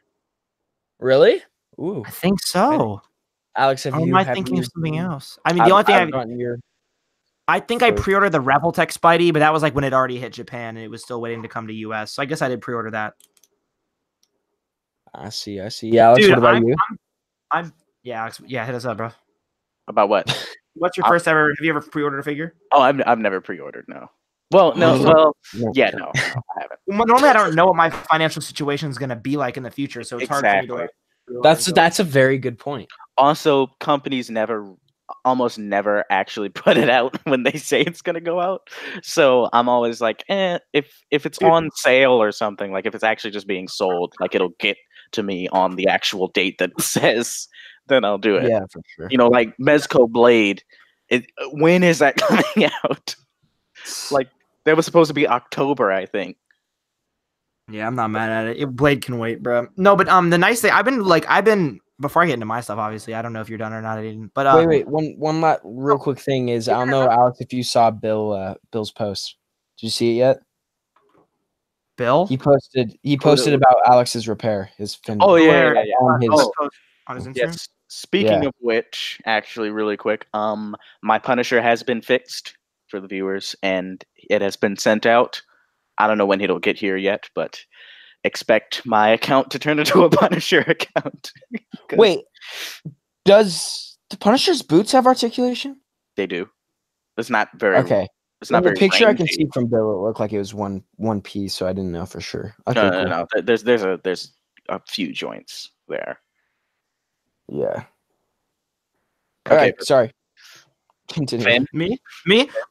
Really? Ooh. I think so. Alex, am I thinking of something else? I mean, the only thing I think I pre-ordered the Revoltech Spidey, but that was like when it already hit Japan and it was still waiting to come to US. So I guess I did pre-order that. I see. Yeah, Alex, dude, what about you? Alex, hit us up, bro. About what? What's your first ever? Have you ever pre-ordered a figure? Oh, I've never pre-ordered. No. Well, no. No, I haven't. Well, normally, I don't know what my financial situation is going to be like in the future, so it's hard for me to. That's a very good point. Also, companies almost never actually put it out when they say it's going to go out. So I'm always like, if it's on sale or something, like if it's actually just being sold, like it'll get to me on the actual date that it says, then I'll do it. Yeah, for sure. You know, like Mezco Blade. When is that coming out? Like that was supposed to be October, I think. Yeah, I'm not mad at it. Blade can wait, bro. No, but the nice thing I've been before I get into my stuff, obviously, I don't know if you're done or not, Aiden. But wait, one last real quick thing is I don't know, Alex, if you saw Bill's post. Did you see it yet? Bill? He posted about Alex's repair, his fin. Oh yeah. On his Instagram? Yes. Speaking of which, actually, really quick, my Punisher has been fixed for the viewers, and it has been sent out. I don't know when it'll get here yet, but expect my account to turn into a Punisher account. Wait, does the Punisher's boots have articulation? They do. It's not very okay. It's not very. The picture rangy. I can see from Bill, it looked like it was one piece, so I didn't know for sure. Okay, no. There's a few joints there. Yeah. All right. Sorry. Continue. Me?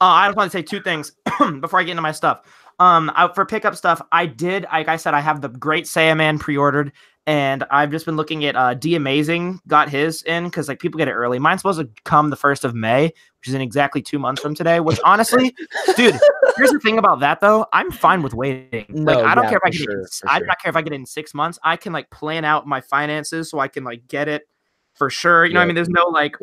I just want to say two things before I get into my stuff. For pickup stuff, I did, like I said, I have the Great Saiyaman pre-ordered, and I've just been looking at D Amazing got his in because like people get it early. Mine's supposed to come the 1st of May, which is in exactly 2 months from today. Which honestly, dude, here's the thing about that though. I'm fine with waiting. Like I don't care if I get it. I do not care if I get it in 6 months. I can like plan out my finances so I can like get it for sure. You know what I mean? There's no like.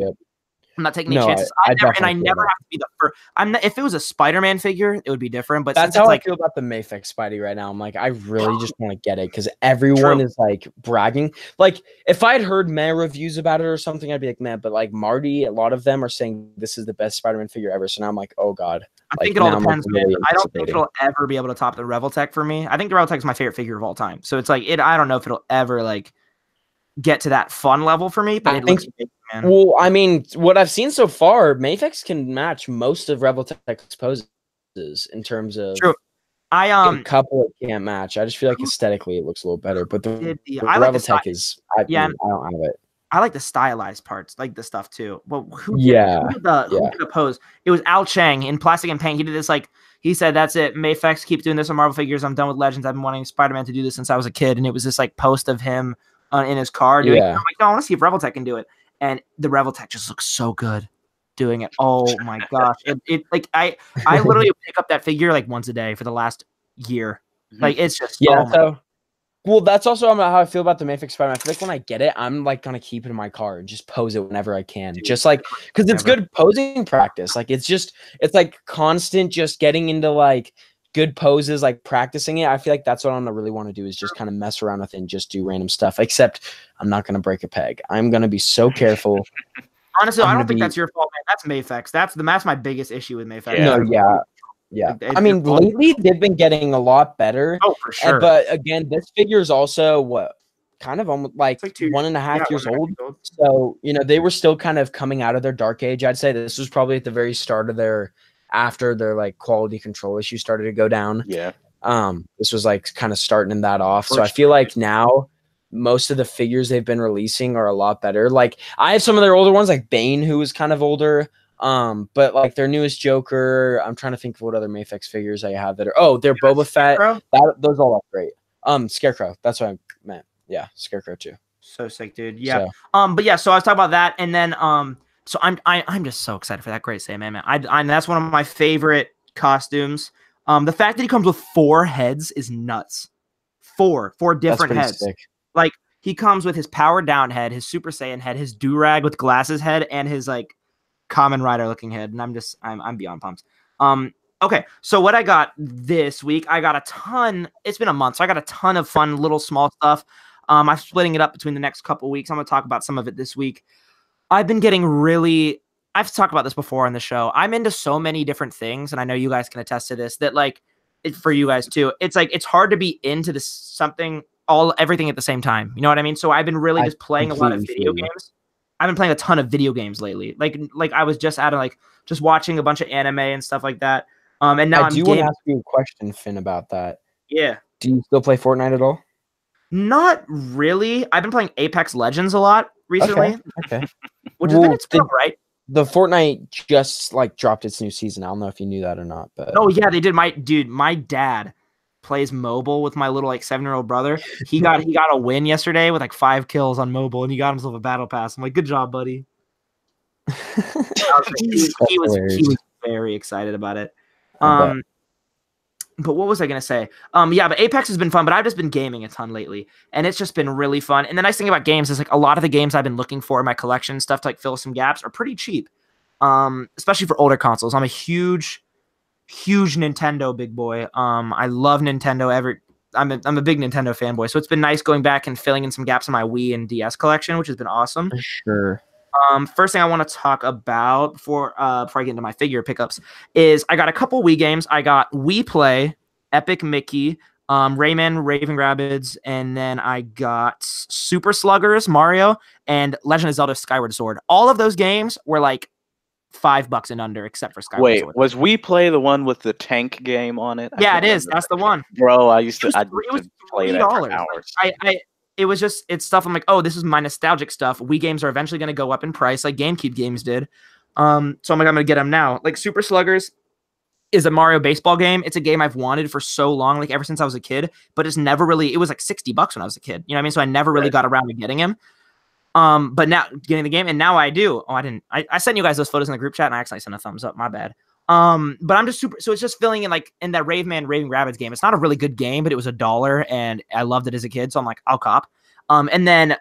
I'm not taking any chances. I never have to be the first. I'm not, if it was a Spider-Man figure, it would be different. But that's how I feel about the Mayfix Spidey right now. I'm like, I really just want to get it because everyone is like bragging. Like, if I'd heard meh reviews about it or something, I'd be like, man. But like Marty, a lot of them are saying this is the best Spider-Man figure ever. So now I'm like, oh god. I think it all depends, man. I don't think it'll ever be able to top the Revoltech for me. I think the Revoltech is my favorite figure of all time. So it's like I don't know if it'll ever like get to that fun level for me, but man. Well, I mean, what I've seen so far, Mayfix can match most of Revoltech's poses in terms of true. A couple it can't match. I just feel like aesthetically it looks a little better, but the Revoltech is I don't have it. I like the stylized parts, like the stuff too. Well, who did the pose? It was Al Chang in Plastic and Paint. He did this like he said, "That's it. Mayfix keep doing this on Marvel figures. I'm done with Legends. I've been wanting Spider-Man to do this since I was a kid." And it was this like post of him in his car doing it. I'm like, no, I want to see if Revoltech can do it. And the Revoltech just looks so good doing it. Oh my gosh. It like I literally pick up that figure like once a day for the last year. Like it's just well, that's also how I feel about the Mayfix Spider-Man. I feel like when I get it, I'm like gonna keep it in my car and just pose it whenever I can. Dude, just like because it's good posing practice. Like it's like constant just getting into like good poses, like practicing it. I feel like that's what I'm gonna really want to do is just kind of mess around with it and just do random stuff. Except I'm not gonna break a peg. I'm gonna be so careful. Honestly, I don't think that's your fault, man. That's Mayfix. That's my biggest issue with Mayfix. Yeah. I mean, lately they've been getting a lot better. Oh, for sure. But again, this figure is also kind of almost like 1.5 years old. So, they were still kind of coming out of their dark age. I'd say this was probably at the very start of after their like quality control issues started to go down. Yeah. This was like kind of starting that off. So I feel like now most of the figures they've been releasing are a lot better. Like I have some of their older ones, like Bane, who is kind of older. But like their newest Joker, I'm trying to think of what other Mayfix figures I have that are they're Boba Fett. Those all look great. Scarecrow. That's what I meant. Yeah, Scarecrow too. So sick, dude. Yeah. But yeah, so I was talking about that, and then so I'm just so excited for that Great Saiyaman, man. I that's one of my favorite costumes. The fact that he comes with 4 heads is nuts. 4 different heads. Sick. Like he comes with his powered down head, his Super Saiyan head, his do-rag with glasses head, and his like Common Rider looking head, and I'm beyond pumped. Okay, so what I got this week, I got a ton. It's been a month, so I got a ton of fun little small stuff. I'm splitting it up between the next couple weeks. I'm gonna talk about some of it this week. I've been getting I've talked about this before on the show. I'm into so many different things, and I know you guys can attest to this. That like, for you guys too, it's like it's hard to be into this everything at the same time. You know what I mean? So I've been really just playing a lot of video games. I've been playing a ton of video games lately. Like I was just out of just watching a bunch of anime and stuff like that. And now I do want to ask you a question, Finn, about that. Yeah. Do you still play Fortnite at all? Not really. I've been playing Apex Legends a lot recently. Okay. Which has been its fun, right? The Fortnite just dropped its new season. I don't know if you knew that or not, but yeah, they did. My dad plays mobile with my little 7-year-old brother. He got a win yesterday with 5 kills on mobile, and he got himself a battle pass. I'm like, good job, buddy. He was very excited about it. But what was I gonna say? But Apex has been fun, but I've just been gaming a ton lately, and it's just been really fun. And the nice thing about games is a lot of the games I've been looking for in my collection, stuff to fill some gaps, are pretty cheap. Especially for older consoles. I'm a huge Nintendo big boy. I love Nintendo. I'm a big Nintendo fanboy, so it's been nice going back and filling in some gaps in my Wii and DS collection, which has been awesome. For sure. First thing I want to talk about before I get into my figure pickups is I got a couple Wii games. I got Wii Play, Epic Mickey, Rayman, Raving Rabbids, and then I got Super Sluggers, Mario, and Legend of Zelda Skyward Sword. All of those games were $5 and under, except for Skyward Sword. Wait, was Wii Play the one with the tank game on it? Yeah, it is. That's the one. Bro, I used to play that for hours. It's stuff I'm like, oh, this is my nostalgic stuff. Wii games are eventually going to go up in price like GameCube games did. So I'm like, I'm going to get them now. Like Super Sluggers, is a Mario baseball game. It's a game I've wanted for so long, like ever since I was a kid, but it's never really, it was like $60 when I was a kid. You know what I mean? So I never really got around to getting him. But now getting the game, and now I do. Oh, I sent you guys those photos in the group chat and I actually sent a thumbs up. My bad. But I'm just super, so it's just filling in like in that Raving Rabbids game. It's not a really good game, but it was $1 and I loved it as a kid. So I'm like, I'll cop. And then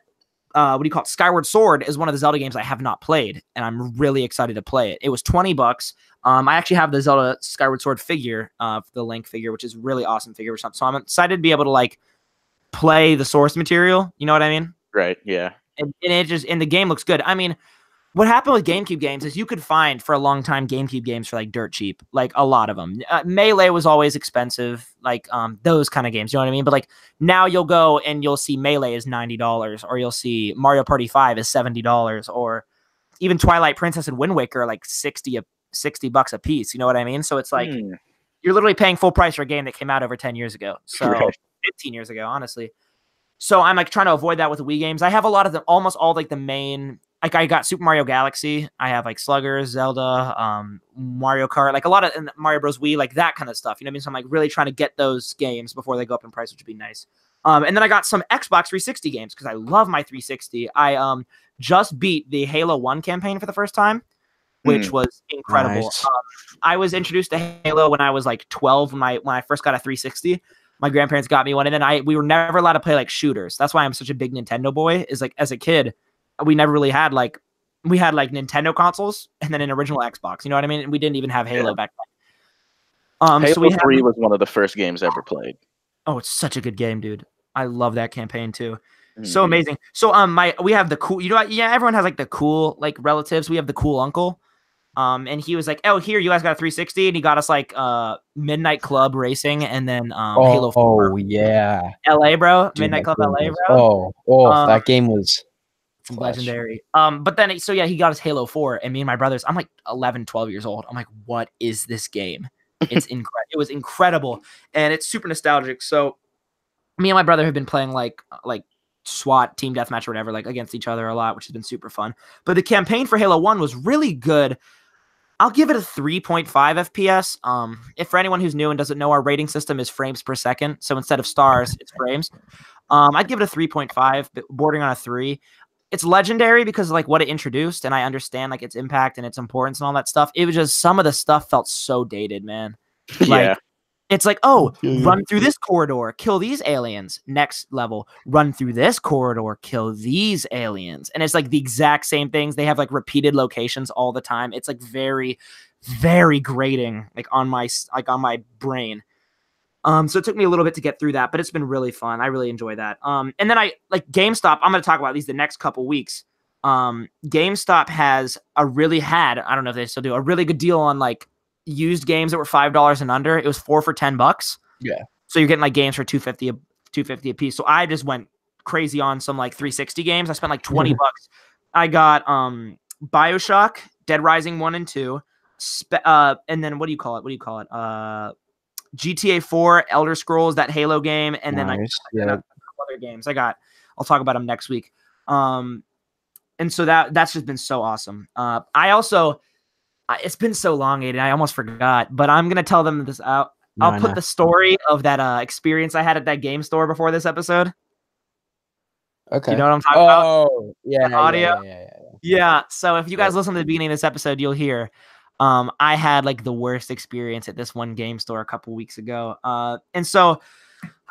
what do you call it? Skyward Sword is one of the Zelda games I have not played, and I'm really excited to play it. It was $20. I actually have the Zelda Skyward Sword figure, the Link figure, which is a really awesome figure or something. So I'm excited to be able to like play the source material. You know what I mean? Right. Yeah. And the game looks good. I mean, what happened with GameCube games is you could find for a long time GameCube games for like dirt cheap, like a lot of them. Melee was always expensive, like those kind of games. You know what I mean? But like now you'll go and you'll see Melee is $90, or you'll see Mario Party 5 is $70, or even Twilight Princess and Wind Waker are like $60 a piece. You know what I mean? So it's like you're literally paying full price for a game that came out over 10 years ago. So 15 years ago, honestly. So I'm like trying to avoid that with the Wii games. I have a lot of them, almost all like the main. Like I got Super Mario Galaxy. I have like Sluggers, Zelda, Mario Kart, like a lot of Mario Bros. Wii, like that kind of stuff. You know what I mean? So I'm like really trying to get those games before they go up in price, which would be nice. And then I got some Xbox 360 games because I love my 360. I just beat the Halo 1 campaign for the first time, which was incredible. Nice. I was introduced to Halo when I was like 12 when I first got a 360. My grandparents got me one, and then we were never allowed to play like shooters. That's why I'm such a big Nintendo boy. Is like as a kid, we never really had we had Nintendo consoles and then an original Xbox. You know what I mean? And we didn't even have Halo back then. Halo so we 3 was one of the first games ever played. Oh, it's such a good game, dude. I love that campaign too. So amazing. So we have the cool. You know what? Yeah, everyone has like the cool like relatives. We have the cool uncle. And he was like, "Oh, here, you guys got a 360," and he got us like Midnight Club Racing, and then Halo 4. Oh yeah, LA, bro. Dude, Midnight Club LA, bro. That game was legendary. But then so yeah, he got us Halo 4, and me and my brothers, I'm like 11, 12 years old. I'm like, what is this game? It's incredible. It was incredible, and it's super nostalgic. So me and my brother have been playing like SWAT, team deathmatch, or whatever, like against each other a lot, which has been super fun. But the campaign for Halo 1 was really good. I'll give it a 3.5 FPS. If for anyone who's new and doesn't know, our rating system is frames per second. So instead of stars, it's frames. I'd give it a 3.5, bordering on a 3. It's legendary because of like what it introduced, and I understand like its impact and its importance and all that stuff. It was just some of the stuff felt so dated, man. Like, it's like, oh, run through this corridor, kill these aliens. Next level, run through this corridor, kill these aliens. And it's like the exact same things. They have like repeated locations all the time. It's like very, very grating, like on my brain. So it took me a little bit to get through that, but it's been really fun. I really enjoy that. And then I like GameStop. I'm going to talk about these the next couple weeks. GameStop has I don't know if they still do, a really good deal on like used games that were $5 and under. It was 4 for $10. Yeah. So you're getting like games for $250 a piece. So I just went crazy on some like 360 games. I spent like $20. I got BioShock, Dead Rising 1 and 2, and then what do you call it? GTA 4, Elder Scrolls, that Halo game, and then a couple other games. I'll talk about them next week. And so that's just been so awesome. I also it's been so long, Aiden. I almost forgot, but I'm gonna tell them this out. I'll put the story of that experience I had at that game store before this episode. Okay. You know what I'm talking about? Oh, yeah. Audio. Yeah. So if you guys listen to the beginning of this episode, you'll hear I had like the worst experience at this one game store a couple weeks ago. And so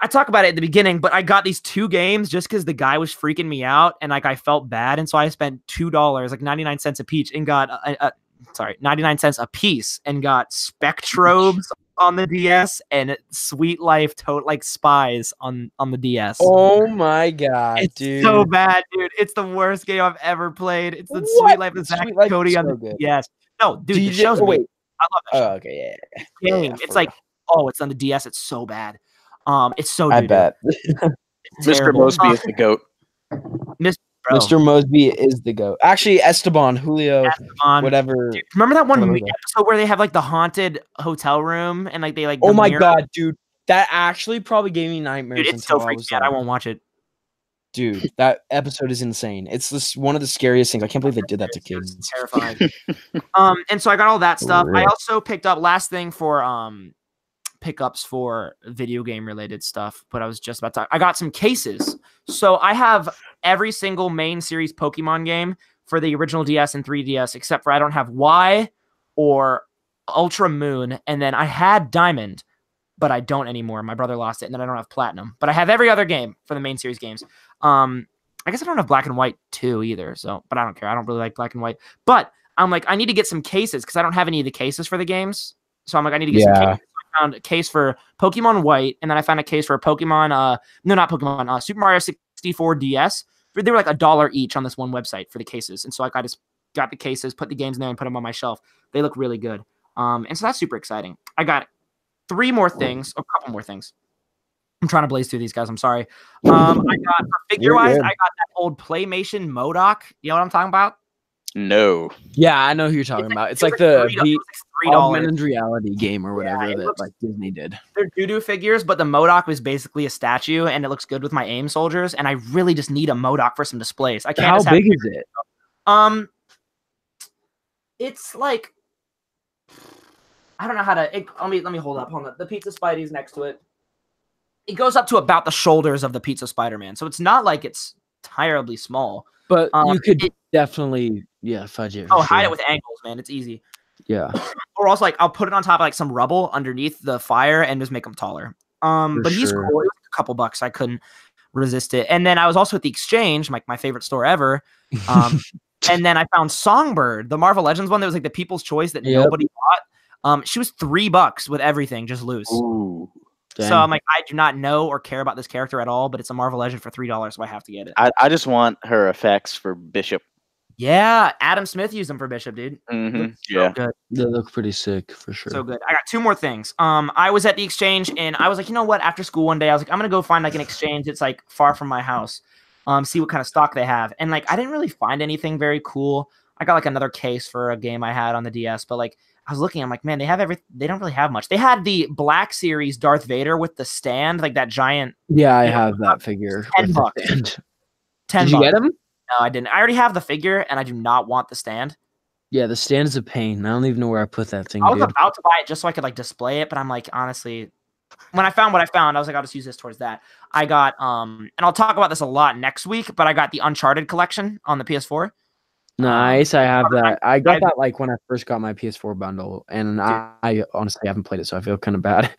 I talk about it at the beginning, but I got these 2 games just because the guy was freaking me out, and like I felt bad, and so I spent $2, like 99 cents a piece, and got 99 cents a piece, and got Spectrobes on the DS and Sweet Life like Spies on the DS. Oh my god, it's dude. So bad, dude. It's the worst game I've ever played. It's the Sweet Life of Zach Cody on the DS. No, dude, the show's wait. I love that show. Okay, yeah. It's like, it's on the DS. It's so bad. It's so. I bet. Mr. Mosby is the GOAT. Mr. Mosby is the GOAT. Actually, Julio, whatever. Dude, remember that one episode where they have like the haunted hotel room and like they like. Oh my god, dude! That actually probably gave me nightmares. Dude, it's so freaky. I won't watch it. Dude, that episode is insane. It's one of the scariest things. I can't believe they did that to kids. It's terrifying. And so I got all that stuff. I also picked up last thing for pickups for video game related stuff, but I was just about to. I got some cases. So I have every single main series Pokemon game for the original DS and 3DS, except for I don't have Y or Ultra Moon, and then I had Diamond, but I don't anymore. My brother lost it, and then I don't have Platinum. But I have every other game for the main series games. I guess I don't have Black and White 2 either, so but I don't care. I don't really like Black and White. But I'm like, I need to get some cases because I don't have any of the cases for the games. So I'm like, I need to get some cases. I found a case for Pokemon White, and then I found a case for Pokemon, Super Mario 64 DS. They were like $1 each on this one website for the cases. And so like I just got the cases, put the games in there, and put them on my shelf. They look really good. And so that's super exciting. I got a couple more things. I'm trying to blaze through these guys. I'm sorry. I got for figure-wise, I got that old Playmation MODOK. You know what I'm talking about? No. Yeah, I know who you're talking about. It's like the augmented reality game or whatever that like Disney did. They're doo-doo figures, but the MODOK was basically a statue, and it looks good with my AIM soldiers. And I really just need a MODOK for some displays. I can't. How big is it? It's like I don't know how to. Let me hold up. Hold on. The Pizza Spidey's next to it. It goes up to about the shoulders of the Pizza Spider-Man, so it's not like it's terribly small. But you could definitely, fudge it. Hide it with angles, man. It's easy. Yeah. Or also, like, I'll put it on top of like some rubble underneath the fire and just make them taller. But he's cool. It was a couple bucks. I couldn't resist it. And then I was also at the Exchange, like my favorite store ever. And then I found Songbird, the Marvel Legends one that was like the People's Choice that nobody bought. She was $3 with everything, just loose. Ooh. So I'm like, I do not know or care about this character at all, but it's a Marvel Legend for $3, so I have to get it. I just want her effects for Bishop. Yeah, Adam Smith used them for Bishop, dude. Mm-hmm. So good. They look pretty sick for sure. So good. I got 2 more things. I was at the Exchange, and I was like, you know what? After school one day, I was like, I'm gonna go find like an Exchange that's like far from my house. See what kind of stock they have. And like, I didn't really find anything very cool. I got like another case for a game I had on the DS, but like, I was looking, I'm like, man, they don't really have much. They had the Black Series Darth Vader with the stand, like that giant. Yeah, I have that figure. $10. $10. Did you get him? No, I didn't. I already have the figure, and I do not want the stand. Yeah, the stand is a pain. I don't even know where I put that thing. I was about to buy it just so I could like display it, but I'm like, honestly, when I found what I found, I was like, I'll just use this towards that. I got and I'll talk about this a lot next week, but I got the Uncharted collection on the PS4. Nice, I have that. I got that like when I first got my PS4 bundle, and I honestly haven't played it, so I feel kind of bad.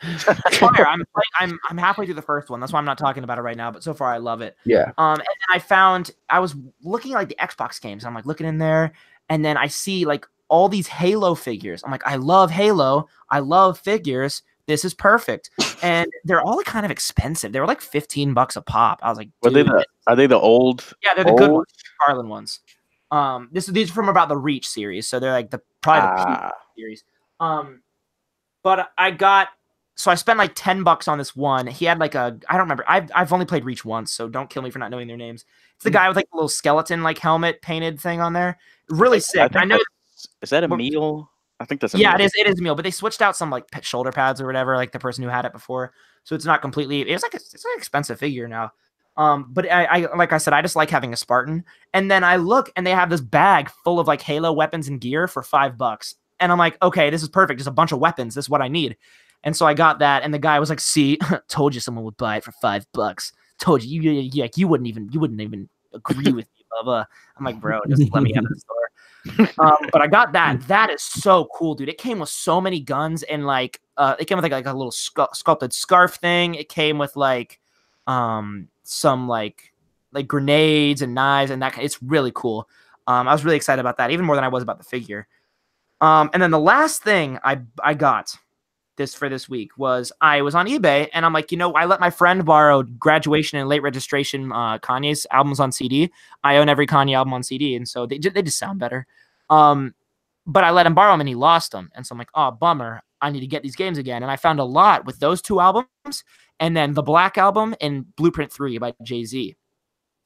I'm halfway through the first one. That's why I'm not talking about it right now. But so far, I love it. Yeah. And then I was looking at like the Xbox games. I'm like looking in there, and then I see like all these Halo figures. I'm like, I love Halo. I love figures. This is perfect. And they're all like kind of expensive. They were like $15 a pop. I was like, are they the old? Yeah, they're the good ones, Carlin ones. These are from about the Reach series, so they're like probably the peak series. But I spent like $10 on this one. He had like I don't remember. I've only played Reach once, so don't kill me for not knowing their names. It's the guy with like a little skeleton like helmet painted thing on there. Really sick. I know. Is that a meal? I think that's meal. It is a meal, but they switched out some like shoulder pads or whatever, like the person who had it before. So it's not completely. It's an expensive figure now. But I like I said, I just like having a Spartan. And then I look and they have this bag full of like Halo weapons and gear for $5. And I'm like, okay, this is perfect. There's a bunch of weapons. This is what I need. And so I got that. And the guy was like, see, told you someone would buy it for $5. Told you, you wouldn't even agree with me, blah, blah. I'm like, bro, just let me have the store. But I got that. That is so cool, dude. It came with so many guns and like, it came with like a little sculpted scarf thing. It came with like, some like grenades and knives and that. It's really cool. I was really excited about that, even more than I was about the figure. And then the last thing I got this week was I was on eBay and I'm like, I let my friend borrow Graduation and Late Registration Kanye's albums on CD. I own every Kanye album on CD, and so they just sound better. But I let him borrow them and he lost them, and so I'm like, oh, bummer. I need to get these games again. And I found a lot with those 2 albums. And then the Black Album and Blueprint 3 by Jay-Z.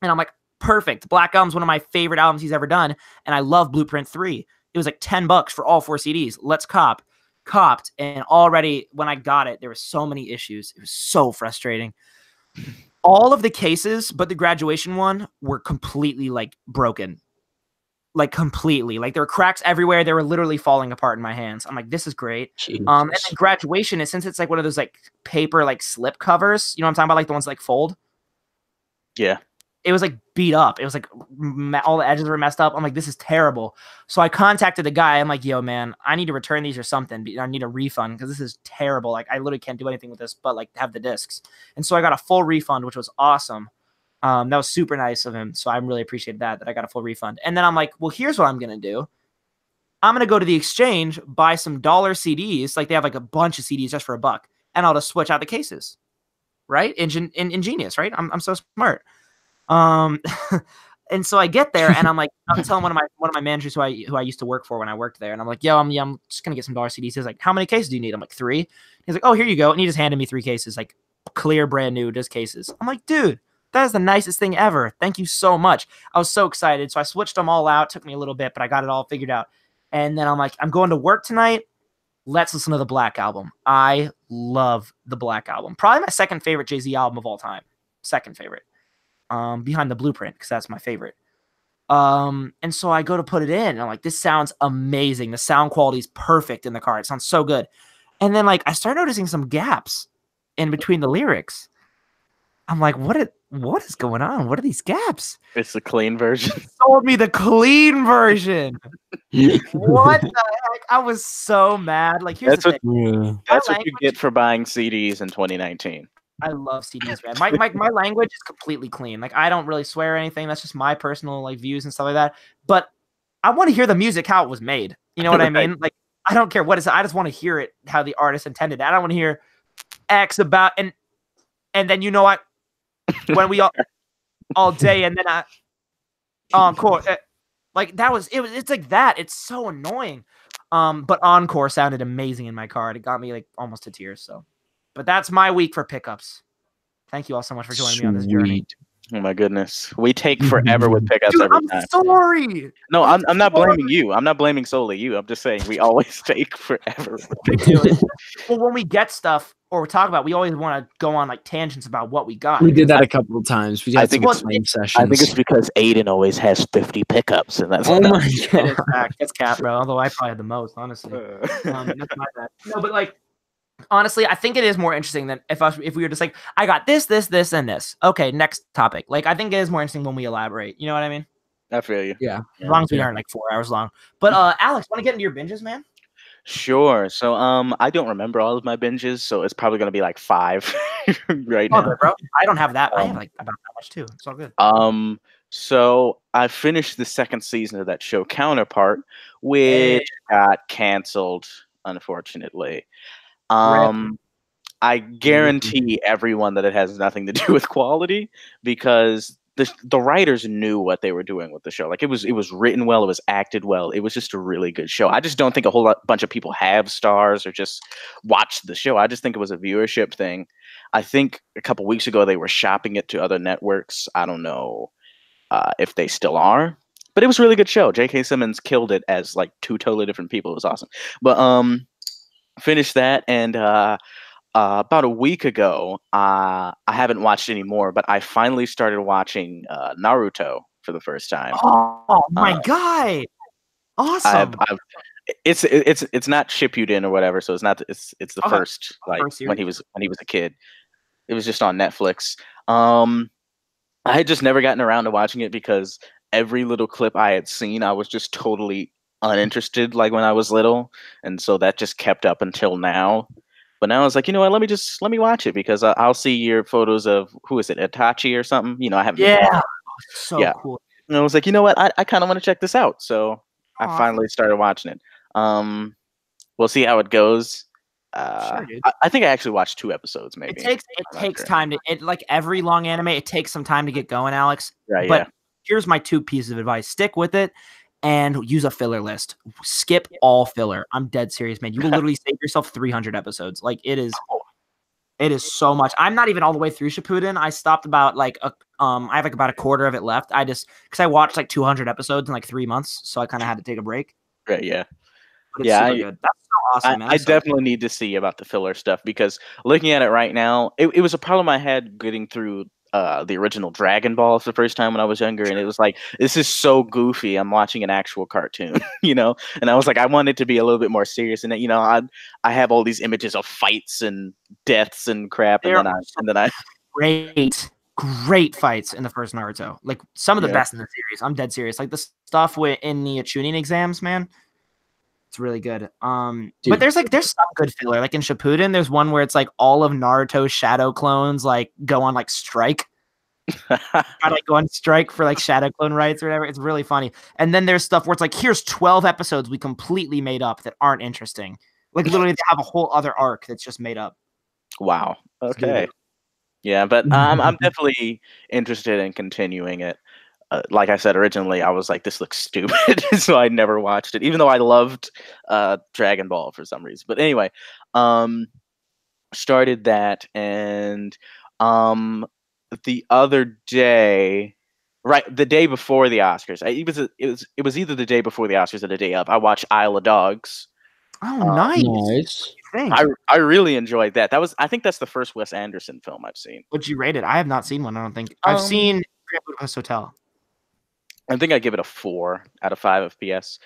And I'm like, perfect. Black Album's one of my favorite albums he's ever done. And I love Blueprint 3. It was like $10 for all 4 CDs. Let's cop. Copped. And already when I got it, there were so many issues. It was so frustrating. all of the cases, but the graduation one were completely like broken. Like completely, like there were cracks everywhere. They were literally falling apart in my hands. I'm like, this is great. And then graduation is, since it's like one of those like paper like slip covers. You know what I'm talking about? Like the ones that, like fold. Yeah. It was like beat up. It was like all the edges were messed up. I'm like, this is terrible. So I contacted the guy. I'm like, yo, man, I need to return these or something. I need a refund because this is terrible. Like I literally can't do anything with this, but like have the discs. And so I got a full refund, which was awesome. That was super nice of him. So I really appreciate that I got a full refund. And then I'm like, well, here's what I'm going to do. I'm going to go to the exchange, buy some dollar CDs. Like they have like a bunch of CDs just for $1. And I'll just switch out the cases. Right? Ingenious, right? I'm so smart. And so I get there and I'm like, I'm telling one of my managers who I used to work for when I worked there. And I'm like, yo, I'm just going to get some dollar CDs. He's like, how many cases do you need? I'm like, 3. He's like, oh, here you go. And he just handed me 3 cases, like clear, brand new, just cases. I'm like, dude, that is the nicest thing ever. Thank you so much. I was so excited. So I switched them all out. It took me a little bit, but I got it all figured out. And then I'm like, I'm going to work tonight. Let's listen to the Black Album. I love the Black Album. Probably my second favorite Jay-Z album of all time. Second favorite. Behind the Blueprint, because that's my favorite. And so I go to put it in. And I'm like, this sounds amazing. The sound quality is perfect in the car. It sounds so good. And then like I start noticing some gaps in between the lyrics. I'm like, what is going on? What are these gaps? It's the clean version. Sold me the clean version. What the heck? I was so mad. Like, here's the thing. That's what you get for buying CDs in 2019. I love CDs, man. My language is completely clean. Like, I don't really swear or anything. That's just my personal like views and stuff like that. But I want to hear the music how it was made. You know what I mean? Like, I don't care what it's. I just want to hear it how the artist intended. I don't want to hear X about and then you know what. When we all day and then encore, like that was it. It's like that. It's so annoying. But encore sounded amazing in my car. It got me like almost to tears. So, but that's my week for pickups. Thank you all so much for joining me on this journey. Oh my goodness, we take forever with pickups. Dude, every I'm time. Sorry. No, I'm not blaming you. I'm not blaming solely you. I'm just saying we always take forever. Well, when we get stuff or we talk about, we always want to go on like tangents about what we got. We did that a couple of times. We had some sessions. I think it's because Aiden always has 50 pickups, and that's oh my god, it's cat, bro. Although I probably had the most, honestly. That's my bad. No, but like. Honestly, I think it is more interesting than if we were just like, I got this, and this. Okay, next topic. Like, I think it is more interesting when we elaborate. You know what I mean? I feel you. Yeah. As long as we aren't like 4 hours long. But Alex, want to get into your binges, man? Sure. So I don't remember all of my binges, so it's probably gonna be like 5 right now. Good, bro. I don't have that. I have like about that much too. It's all good. So I finished the 2nd season of that show Counterpart, which got canceled, unfortunately. I guarantee everyone that it has nothing to do with quality because the writers knew what they were doing with the show. Like it was written well, it was acted well. It was just a really good show. I just don't think a bunch of people have stars or just watched the show. I just think it was a viewership thing. I think a couple weeks ago they were shopping it to other networks. I don't know if they still are, but it was a really good show. J.K. Simmons killed it as like 2 totally different people. It was awesome. But finished that, and about a week ago, I haven't watched any more, but I finally started watching Naruto for the first time. Oh my god! Awesome. It's not Shippuden or whatever, so it's not. It's the first, like first when he was a kid. It was just on Netflix. I had just never gotten around to watching it because every little clip I had seen, I was just totally uninterested, like when I was little, and so that just kept up until now. But now I was like, you know what? Let me watch it because I'll see your photos of who is it, Itachi or something. You know, I haven't. Yeah, so cool. And I was like, you know what? I kind of want to check this out. So I finally started watching it. We'll see how it goes. Sure, I think I actually watched 2 episodes. Maybe it takes time to like every long anime. It takes some time to get going, Alex. Right. But here's my 2 pieces of advice: stick with it. And use a filler list. Skip all filler. I'm dead serious, man. You will literally save yourself 300 episodes. Like it is so much. I'm not even all the way through Shippuden. I stopped about like I have like about a quarter of it left. Because I watched like 200 episodes in like 3 months, so I kind of had to take a break. Right. Yeah. But it's super good. That's so awesome, man. I definitely need to see about the filler stuff because looking at it right now, it was a problem I had getting through the original Dragon Ball for the first time when I was younger, and it was like, this is so goofy. I'm watching an actual cartoon, you know. And I was like, I want it to be a little bit more serious. And you know, I have all these images of fights and deaths and crap, and then I great fights in the first Naruto. Like some of the Yeah. best in the series. I'm dead serious. Like the stuff in the Chunin exams, man. It's really good. But there's some good filler. Like in Shippuden, there's one where it's like all of Naruto's shadow clones like go on like strike. I like go on strike for like shadow clone rights or whatever. It's really funny. And then there's stuff where it's like, here's 12 episodes we completely made up that aren't interesting. Like literally they have a whole other arc that's just made up. Wow. Okay. Yeah, but I'm definitely interested in continuing it. Like I said originally, I was like, this looks stupid, so I never watched it, even though I loved Dragon Ball for some reason. But anyway, started that, and the other day, right, the day before the Oscars, it was either the day before the Oscars or the day of. I watched Isle of Dogs. Oh, nice. I really enjoyed that. I think that's the first Wes Anderson film I've seen. Would you rate it? I have not seen one. I don't think I've seen Grand Budapest Hotel. I think I give it a 4 out of 5 FPS.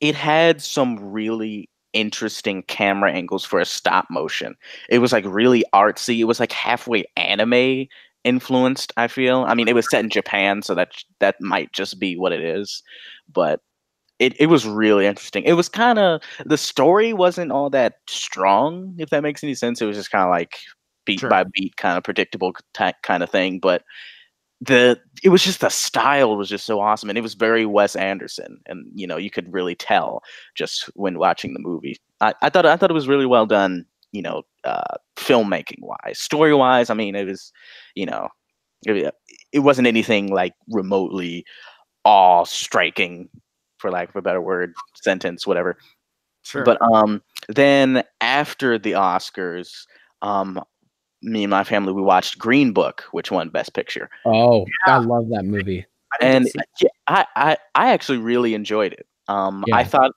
It had some really interesting camera angles for a stop motion. It was like really artsy. It was like halfway anime influenced, I feel. I mean, it was set in Japan, so that might just be what it is. But it was really interesting. It was kind of, the story wasn't all that strong, if that makes any sense. It was just kind of like beat by beat, kind of predictable kind of thing. But it was just, the style was just so awesome, and it was very Wes Anderson, and you know, you could really tell just when watching the movie. I thought it was really well done, you know, filmmaking wise. Story wise, I mean, it was, you know, it wasn't anything like remotely awe striking, for lack of a better word, sentence, whatever. Sure. But then after the Oscars, me and my family, we watched Green Book, which won Best Picture. Oh, yeah. I love that movie. And I actually really enjoyed it. I thought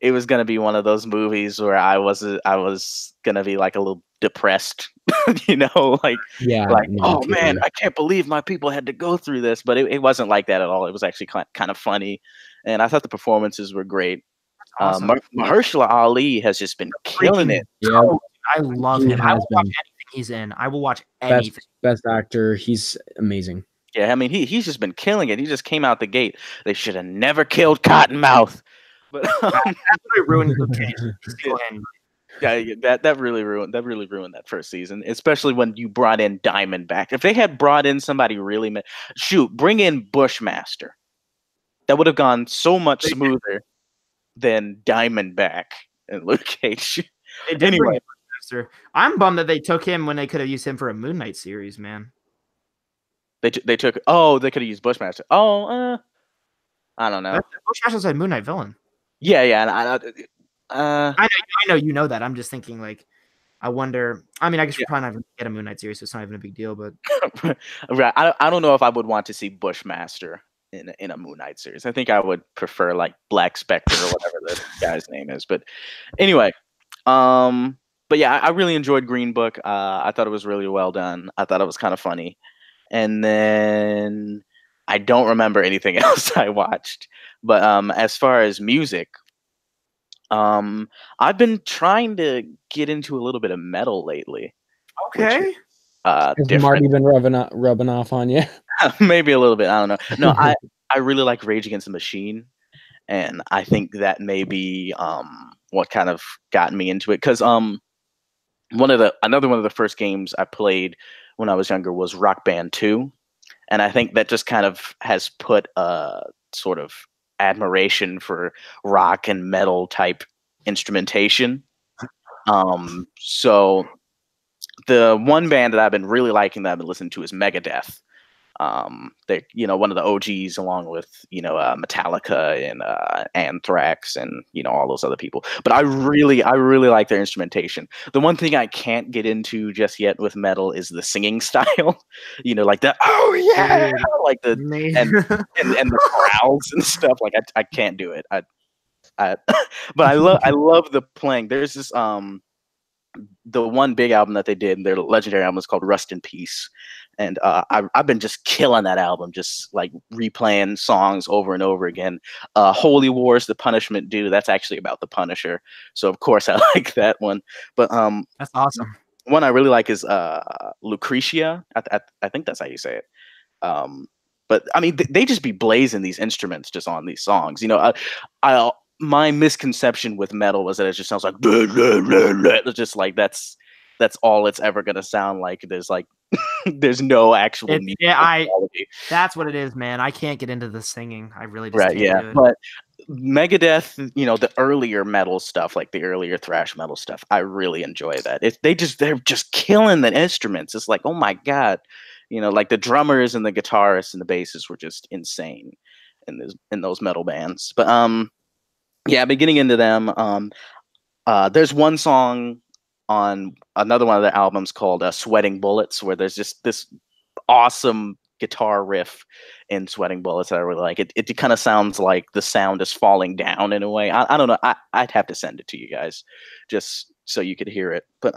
it was gonna be one of those movies where I was gonna be like a little depressed, you know, like oh man, I can't believe my people had to go through this. But it wasn't like that at all. It was actually kind of funny, and I thought the performances were great. Awesome. Mahershala Ali has just been killing it. Yeah, I love him. I will watch anything he's in. I will watch anything. Best actor. He's amazing. Yeah, I mean, he's just been killing it. He just came out the gate. They should have never killed Cottonmouth. But that's what ruined Luke Cage. Yeah, that really ruined that first season, especially when you brought in Diamondback. If they had brought in somebody really, bring in Bushmaster. That would have gone so much smoother than Diamondback and Luke Cage. Anyway, I'm bummed that they took him when they could have used him for a Moon Knight series, man. They could have used Bushmaster. I don't know. Bushmaster's a Moon Knight villain. Yeah, and I know you know that. I'm just thinking, like, I wonder. I mean, I guess we're probably not going to get a Moon Knight series, so it's not even a big deal. But right, I don't know if I would want to see Bushmaster in a Moon Knight series. I think I would prefer like Black Spectre or whatever the guy's name is. But anyway, but yeah, I really enjoyed Green Book. I thought it was really well done. I thought it was kind of funny. And then I don't remember anything else I watched. But as far as music, I've been trying to get into a little bit of metal lately. Okay. Has Marty been rubbing off on you? Maybe a little bit. I don't know. No, I really like Rage Against the Machine, and I think that may be what kind of got me into it. Because another one of the first games I played when I was younger was Rock Band 2, and I think that just kind of has put a sort of admiration for rock and metal type instrumentation. So the one band that I've been really liking that I've been listening to is Megadeth. They're, you know, one of the OGs, along with, you know, Metallica and Anthrax and, you know, all those other people. But I really like their instrumentation. The one thing I can't get into just yet with metal is the singing style. You know, like the like the and the growls and stuff. Like I can't do it. But I love the playing. There's this the one big album that they did, their legendary album, is called Rust in Peace. And I've been just killing that album, just like replaying songs over and over again. Holy Wars, The Punishment Due, that's actually about the Punisher. So of course I like that one. But That's awesome. one I really like is Lucretia. I think that's how you say it. But I mean, they just be blazing these instruments just on these songs. You know, my misconception with metal was that it just sounds like blah, blah, blah, blah. It's just like that's all it's ever gonna sound like. There's like there's no actual quality. That's what it is, man. I can't get into the singing. I really just Right, can't yeah. do it. But Megadeth, you know, the earlier metal stuff, like the earlier thrash metal stuff, I really enjoy that. They're just killing the instruments. It's like, oh my god, you know, like the drummers and the guitarists and the bassists were just insane in those metal bands. But yeah, I've been getting into them. There's one song on another one of the albums called Sweating Bullets, where there's just this awesome guitar riff in Sweating Bullets that I really like. It kind of sounds like the sound is falling down in a way. I don't know. I'd have to send it to you guys just so you could hear it. But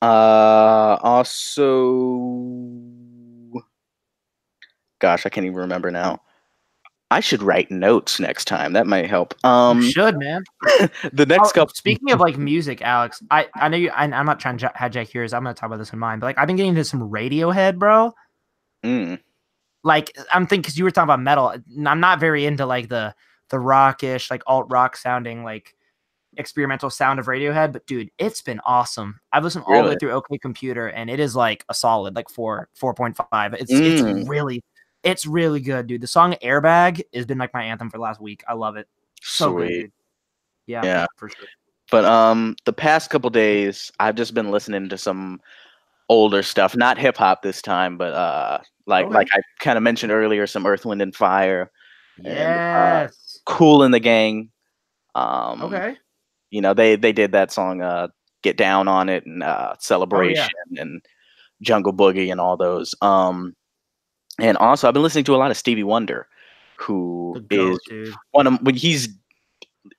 also, gosh, I can't even remember now. I should write notes next time. That might help. You should, man. The next couple. Speaking of like music, Alex, I know you. I'm not trying to hijack yours. I'm gonna talk about this in mine. But like, I've been getting into some Radiohead, bro. Like, I'm thinking because you were talking about metal. I'm not very into like the rockish, like alt rock sounding, like experimental sound of Radiohead. But dude, it's been awesome. I've listened all the way through OK Computer, and it is like a solid like 4.5. It's really good, dude. The song Airbag has been like my anthem for the last week. I love it. So good, dude. Yeah, for sure. But the past couple days, I've just been listening to some older stuff, not hip hop this time, but like I kind of mentioned earlier, some Earth, Wind and Fire. Yes. And, Kool and the Gang. You know, they did that song Get Down on It and Celebration and Jungle Boogie and all those. And also, I've been listening to a lot of Stevie Wonder, who is he's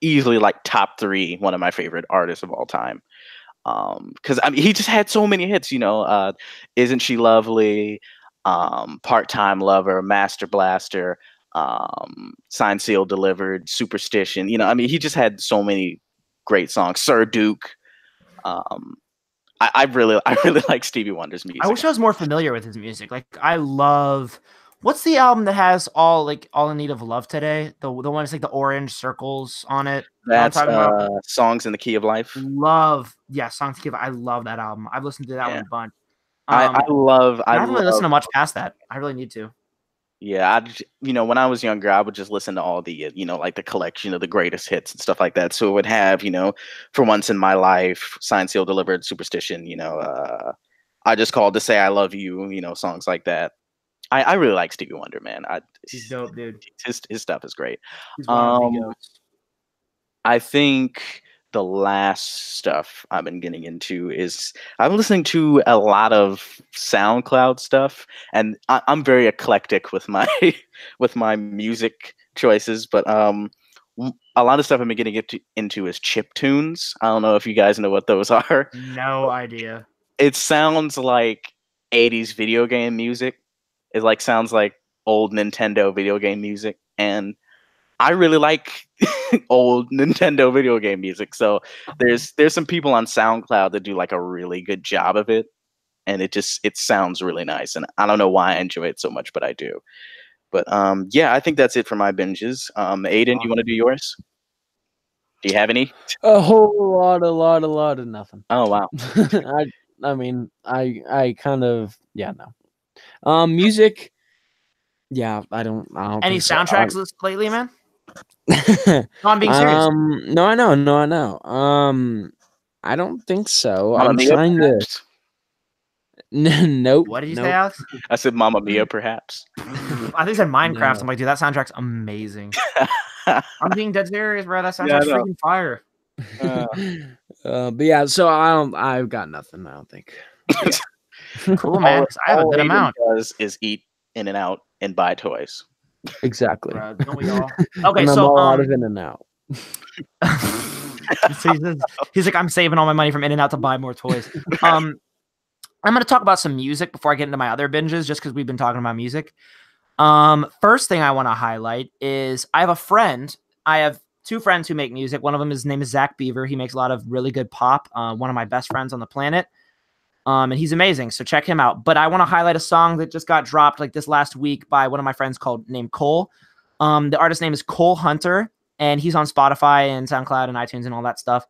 easily like top 3, one of my favorite artists of all time. Because I mean, he just had so many hits, you know. Isn't She Lovely? Part-Time Lover, Master Blaster, Signed, Sealed, Delivered, Superstition. You know, I mean, he just had so many great songs. Sir Duke. I really like Stevie Wonder's music. I wish I was more familiar with his music. Like, I love. What's the album that has all in Need of Love Today? The one that's like the orange circles on it. That's Songs in the Key of Life. Songs in the Key of Life. I love that album. I've listened to that one a bunch. I haven't really listened to much past that. I really need to. Yeah, you know, when I was younger, I would just listen to all the, you know, like the collection of the greatest hits and stuff like that. So it would have, you know, For Once in My Life, Signed, Sealed, Delivered, Superstition, you know, I Just Called to Say I Love You, you know, songs like that. I really like Stevie Wonder, man. He's dope, dude. His stuff is great. He's one of the goats. I think the last stuff I've been getting into is I'm listening to a lot of SoundCloud stuff, and I'm very eclectic with my with my music choices. But a lot of stuff I've been getting into is chip tunes. I don't know if you guys know what those are. No idea. It sounds like 80s video game music. It like sounds like old Nintendo video game music, and I really like old Nintendo video game music. So there's some people on SoundCloud that do like a really good job of it, and it sounds really nice. And I don't know why I enjoy it so much, but I do. But yeah, I think that's it for my binges. Aiden, you want to do yours? Do you have any? A whole lot of nothing. Oh wow. I mean, I kind of no. Music. Yeah, I don't any think so. soundtracks lately, man? No, I'm being serious. No, I know. I don't think so. Mamma I'm Mia, trying perhaps? to. Nope. What did you say, Alex? I said Mamma Mia, perhaps. I think you said Minecraft. I'm like, dude, that soundtrack's amazing. I'm being dead serious, bro. That soundtrack's freaking fire. But yeah, so I've got nothing. I don't think. Cool, man. I have a good amount. Does is eat In and Out and buy toys. Exactly. Don't we all? Okay, and so I'm all out of In and Out. So he's like, I'm saving all my money from In-N-Out to buy more toys. I'm going to talk about some music before I get into my other binges, just because we've been talking about music. First thing I want to highlight is I have a friend. I have two friends who make music. One of them, his name is Zach Beaver. He makes a lot of really good pop. One of my best friends on the planet. And he's amazing. So check him out. But I want to highlight a song that just got dropped like this last week by one of my friends named Cole. The artist's name is Cole Hunter, and he's on Spotify and SoundCloud and iTunes and all that stuff.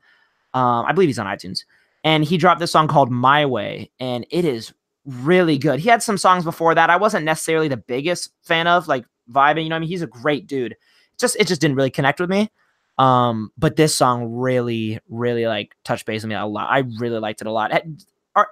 I believe he's on iTunes. And he dropped this song called My Way, and it is really good. He had some songs before that I wasn't necessarily the biggest fan of, like vibing. You know what I mean? He's a great dude. It just didn't really connect with me. But this song really, really like touched base with me a lot. I really liked it a lot.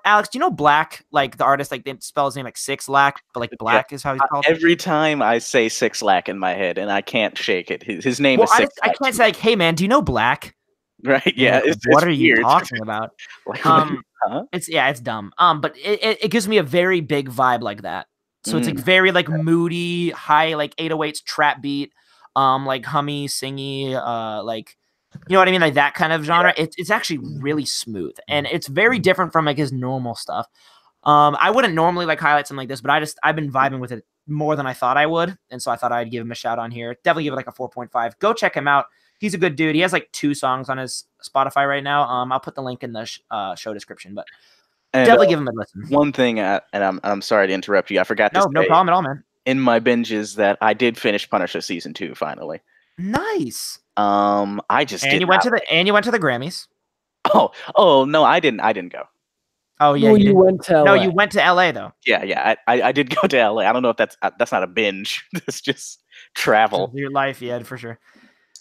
Alex, do you know Black? Like the artist, like they spell his name like Six Lack, but like Black is how he's called. Every time I say Six Lack in my head, and I can't shake it. His name is Six Lack. I can't say like, hey man, do you know Black? Right? Yeah. Like, what are you talking about? Like, It's dumb. But it gives me a very big vibe like that. So it's like very like moody, high like 808s trap beat, like hummy, singy, like. You know what I mean? Like that kind of genre. Yeah. It's actually really smooth, and it's very different from like his normal stuff. I wouldn't normally like highlight something like this, but I've been vibing with it more than I thought I would, and so I thought I'd give him a shout on here. Definitely give it like a 4.5. Go check him out. He's a good dude. He has like 2 songs on his Spotify right now. I'll put the link in the show description, but definitely give him a listen. One thing, and I'm sorry to interrupt you. I forgot to say, no problem at all, man. In my binges that I did finish Punisher season 2 finally. Nice. I just you went to the Grammys. Oh no, I didn't go. Oh yeah, you went to LA. No, you went to LA though. Yeah, I did go to LA. I don't know if that's not a binge. That's just travel. Your life, yeah, for sure.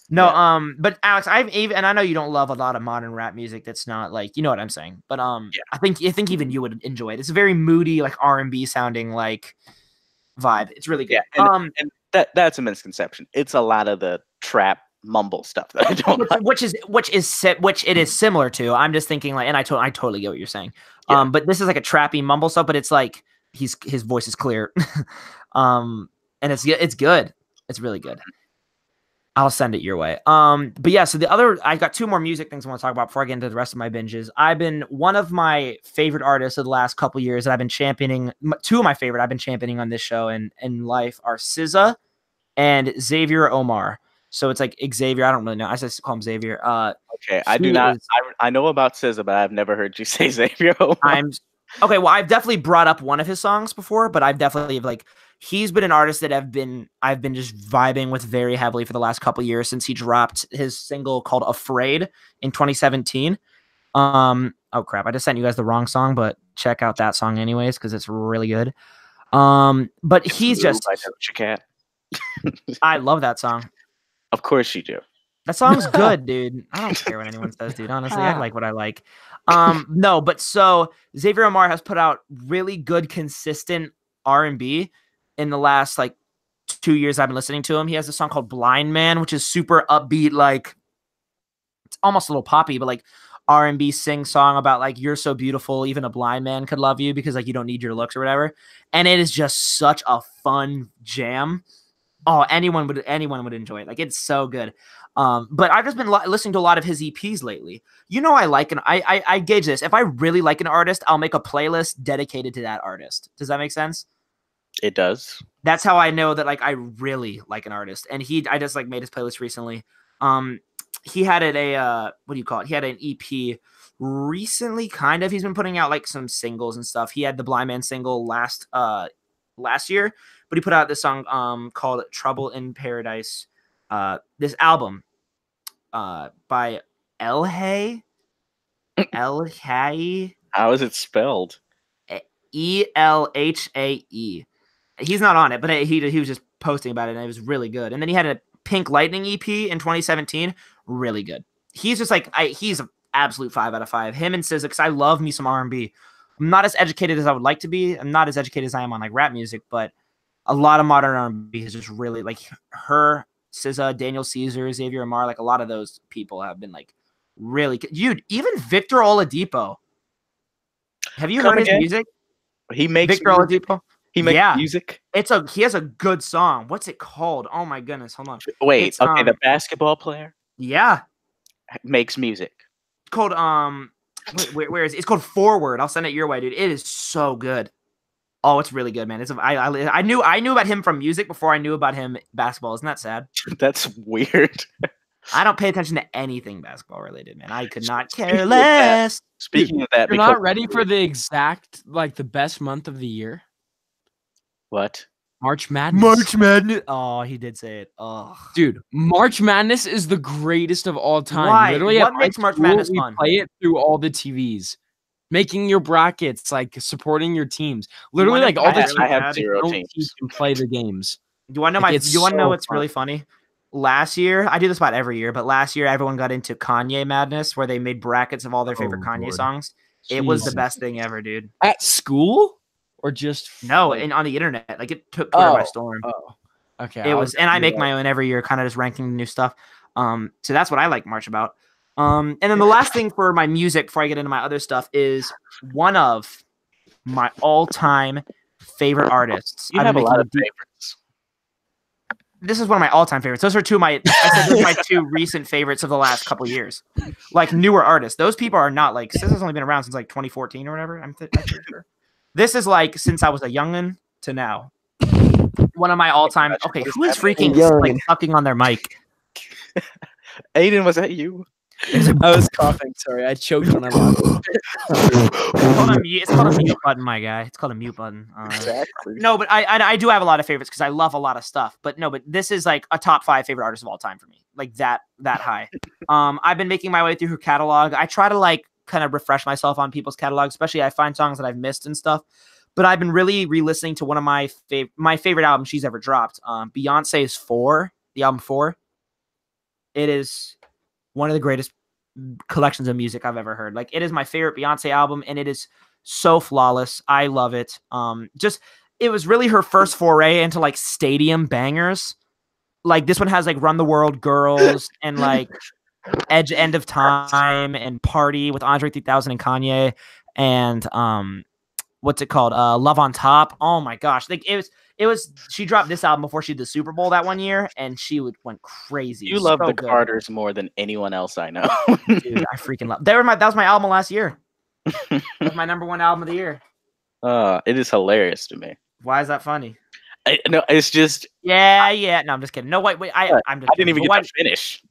No, yeah. But Alex, and I know you don't love a lot of modern rap music. That's not like, you know what I'm saying. But yeah. I think even you would enjoy it. It's a very moody, like R&B sounding like vibe. It's really good. Yeah, and that's a misconception. It's a lot of the trap mumble stuff that I don't like. Which it is similar to. I'm just thinking like, and I totally get what you're saying. Yeah. But this is like a trappy mumble stuff, but it's like his voice is clear. And it's good. It's really good. I'll send it your way. But yeah, so I got 2 more music things I want to talk about before I get into the rest of my binges. One of my favorite artists of the last couple years that I've been championing, 2 of my favorite I've been championing on this show and in life are SZA and Xavier Omar. So it's like Xavier. I don't really know. I just call him Xavier. Okay, I do not. I know about SZA, but I've never heard you say Xavier Omar. Okay. Well, I've definitely brought up one of his songs before, but I've definitely like he's been an artist that I've been just vibing with very heavily for the last couple of years since he dropped his single called "Afraid" in 2017. Oh crap! I just sent you guys the wrong song, but check out that song anyways because it's really good. But he's just. I love that song. Of course you do. That song's good, dude. I don't care what anyone says, dude. Honestly, I like what I like. No, but so Xavier Omar has put out really good, consistent R&B in the last like 2 years I've been listening to him. He has a song called Blind Man, which is super upbeat, like it's almost a little poppy, but like R&B sing song about like you're so beautiful, even a blind man could love you because like you don't need your looks or whatever. And it is just such a fun jam. Oh, anyone would enjoy it. Like it's so good. But I've just been listening to a lot of his EPs lately. You know, I gauge this. If I really like an artist, I'll make a playlist dedicated to that artist. Does that make sense? It does. That's how I know that like I really like an artist. And I just like made his playlist recently. He had what do you call it? He had an EP recently, kind of. He's been putting out like some singles and stuff. He had the Blind Man single last year, but he put out this song called Trouble in Paradise. This album by Elhae. How is it spelled? Elhae. He's not on it, but he was just posting about it, and it was really good. And then he had a Pink Lightning EP in 2017, really good. He's just like he's an absolute 5 out of 5. Him and SZA, because I love me some R&B. I'm not as educated as I would like to be. I'm not as educated as I am on like rap music, but a lot of modern R&B is just really like her, SZA, Daniel Caesar, Xavier Omar, like a lot of those people have been like really good. Dude, even Victor Oladipo. Have you heard his music? He makes Victor Oladipo. He makes music. He has a good song. What's it called? Oh my goodness, hold on. Wait, okay, the basketball player? Yeah. makes music? It's called where is it? It's called Forward. I'll send it your way, dude. It is so good. Oh, it's really good, man. I knew about him from music before I knew about him basketball. Isn't that sad? That's weird. I don't pay attention to anything basketball related, man. I could not care less. Speaking of that, You're not ready for the exact the best month of the year. What? March Madness. March Madness. Oh, he did say it. Oh, dude, March Madness is the greatest of all time. Why? Literally, what makes March Madness fun? Play it through all the TVs, making your brackets, supporting your teams. Literally, all the teams. I have 0 teams. Can play the games. Do I know you want to know what's really funny? Last year, I do this about every year, but last year everyone got into Kanye Madness, where they made brackets of all their favorite Kanye songs. It was the best thing ever, dude. At school, or just no, and on the internet, it took Twitter by storm. Oh, okay. It was, and I make my own every year, kind of just ranking new stuff. So that's what I like March about. And then the last thing for my music before I get into my other stuff is one of my all-time favorite artists. You have a lot of favorites. This is one of my all-time favorites. Those are two of my. I said those are my two recent favorites of the last couple of years, newer artists. Those people are not SZA's only been around since 2014 or whatever. I'm pretty sure. This is since I was a youngin' to now. One of my all-time. Okay, who is freaking sucking on their mic? Aiden, was that you? I was coughing. Sorry, I choked when I laughed. It's called a mute button, my guy. It's called a mute button. Exactly. No, but I do have a lot of favorites because I love a lot of stuff. But this is a top 5 favorite artist of all time for me. That high. I've been making my way through her catalog. I try to kind of refresh myself on people's catalog, especially I find songs that I've missed and stuff. But I've been really re-listening to one of my favorite albums she's ever dropped. Beyonce's 4, the album 4. It is one of the greatest collections of music I've ever heard. It is my favorite Beyonce album, and it is so flawless. I love it. It was really her first foray into stadium bangers. This one has Run the World Girls and End of Time and Party with Andre 3000 and Kanye and what's it called? Love on Top. Oh my gosh. It was she dropped this album before she did the Super Bowl that one year, and she went crazy. You love the Carters more than anyone else I know. Dude, I freaking love that was my album last year. That was my #1 album of the year. It is hilarious to me. Why is that funny? No, it's just yeah. No, I'm just kidding. No, wait. I didn't even get to finish.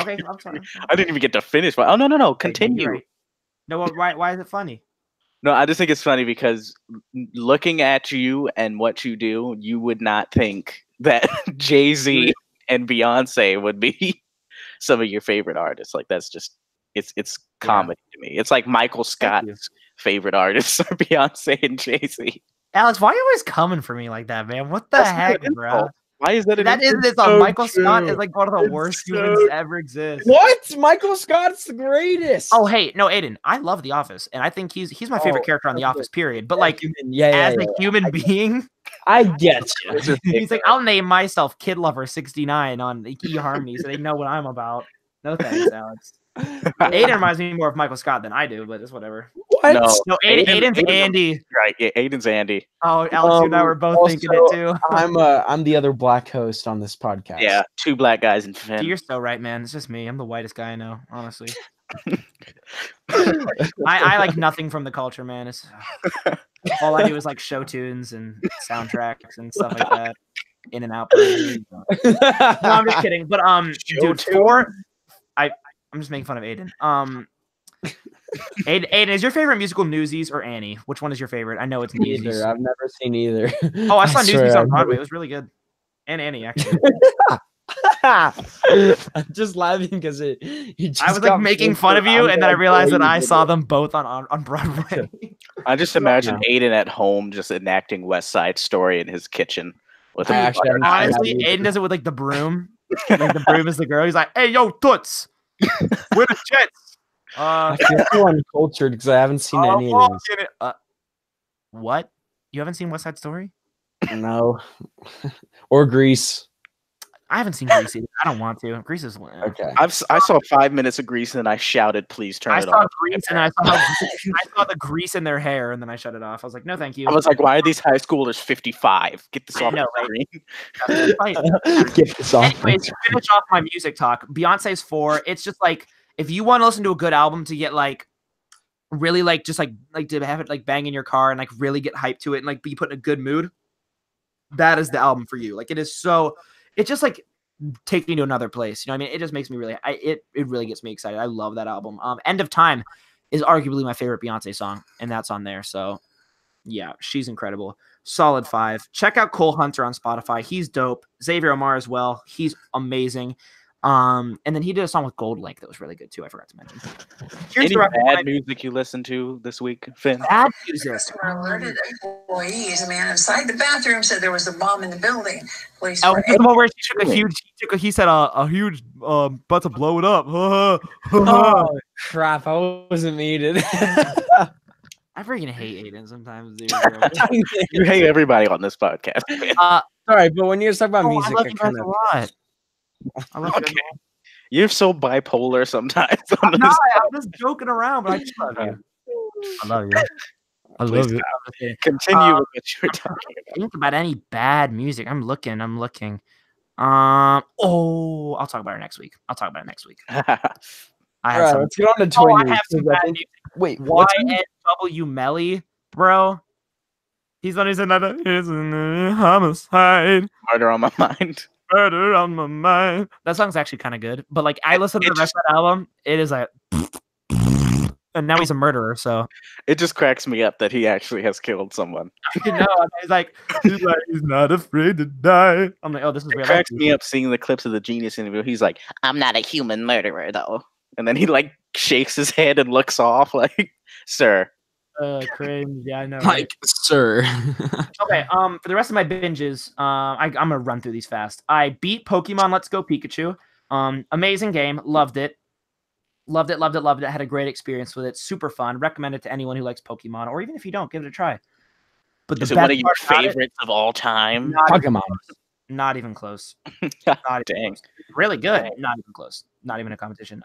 Okay, I'm sorry. I didn't even get to finish. But no. Continue. Right. No, why is it funny? No, I just think it's funny because looking at you and what you do, you would not think that Jay-Z and Beyonce would be some of your favorite artists. That's just it's comedy to me. It's like Michael Scott's favorite artists are Beyonce and Jay-Z. Alex, why are you always coming for me like that, man? What the heck, bro? Why is that? It's on Michael Scott is one of the worst humans to ever exist. What? Michael Scott's the greatest. Oh, hey, no, Aiden, I love The Office, and I think he's my favorite character on The Office. Period. But as a human being, I get you. He's I'll name myself Kid Lover 69 on eHarmony, so they know what I'm about. No thanks, Alex. Aiden reminds me more of Michael Scott than I do, but it's whatever. What? No, Aiden's Andy. Right, yeah, Aiden's Andy. Oh, Alex, you and I were both thinking it too. I'm the other black host on this podcast. Yeah, 2 black guys and Finn. Dude, you're so right, man. It's just me. I'm the whitest guy I know, honestly. I like nothing from the culture, man. It's all I do is show tunes and soundtracks and stuff like that. In and out. No, I'm just kidding. But dude, 4. I'm just making fun of Aiden. Aiden, is your favorite musical Newsies or Annie? Which one is your favorite? I know it's Newsies. I've never seen either. Oh, I saw Newsies on Broadway. It was really good. And Annie, actually. I'm just laughing because I was making fun of you, and then I realized that I saw them both on Broadway. I just imagine Aiden at home just enacting West Side Story in his kitchen. Honestly, Aiden does it with the broom. The broom is the girl. He's "Hey, yo, toots. We're the Jets." I feel uncultured because I haven't seen any of these. What? You haven't seen West Side Story? No. Or Grease. I haven't seen Grease either. I don't want to. Grease is okay. I saw 5 minutes of Grease and I shouted, "Please turn it off." I saw Grease and I saw the grease in their hair and then I shut it off. I was like, "No, thank you." I was like, "Why are these high schoolers 55? Get this off the screen." Get this off. Anyways, to finish off my music talk, Beyonce's 4. It's just if you want to listen to a good album to get like really like just like to have it like bang in your car and like really get hyped to it and like be put in a good mood, that is the album for you. Like it just like takes me to another place. You know what I mean? It just makes me really it really gets me excited. I love that album. End of Time is arguably my favorite Beyonce song, and that's on there. So yeah, she's incredible. Solid 5. Check out Cole Hunter on Spotify. He's dope. Xavier Omar as well. He's amazing. And then he did a song with Gold Link that was really good too. I forgot to mention. Here's Any bad music you listened to this week, Finn? Bad music. Alerted employees. A man inside the bathroom said there was a bomb in the building. Police Oh, were the one where he said a huge about to blow it up. Oh crap! I wasn't muted. I freaking hate Aiden sometimes, dude. You hate everybody on this podcast. Sorry, but when you're talking about music, I love you guys a lot. I love Okay. You're so bipolar sometimes. I'm just joking around, but I just love you. I love you. I love you. Continue with what you were talking about. Think about any bad music. I'm looking. I'll talk about it next week. Let's get on to toy news. I have some bad music. Wait, YNW Melly, bro. He's on his another homicide. Murder on my mind. Murder on my mind. That song's actually kind of good, but like I listened to the rest of that album, it is like, and now he's a murderer. So it just cracks me up that he actually has killed someone. You know, he's like he's not afraid to die. I'm like, oh, this is real. It cracks me up seeing the clips of the Genius interview. He's like, I'm not a human murderer though, and then he like shakes his head and looks off like, sir. Cringe. Yeah, I know. Like, sir. Okay. For the rest of my binges, I'm gonna run through these fast. I beat Pokemon Let's Go Pikachu. Amazing game. Loved it. Loved it. Had a great experience with it. Super fun. Recommend it to anyone who likes Pokemon, or even if you don't, give it a try. But is it one of your favorites of all time? Pokemon. Not even close. Dang. Really good. Not even close. Not even a competition.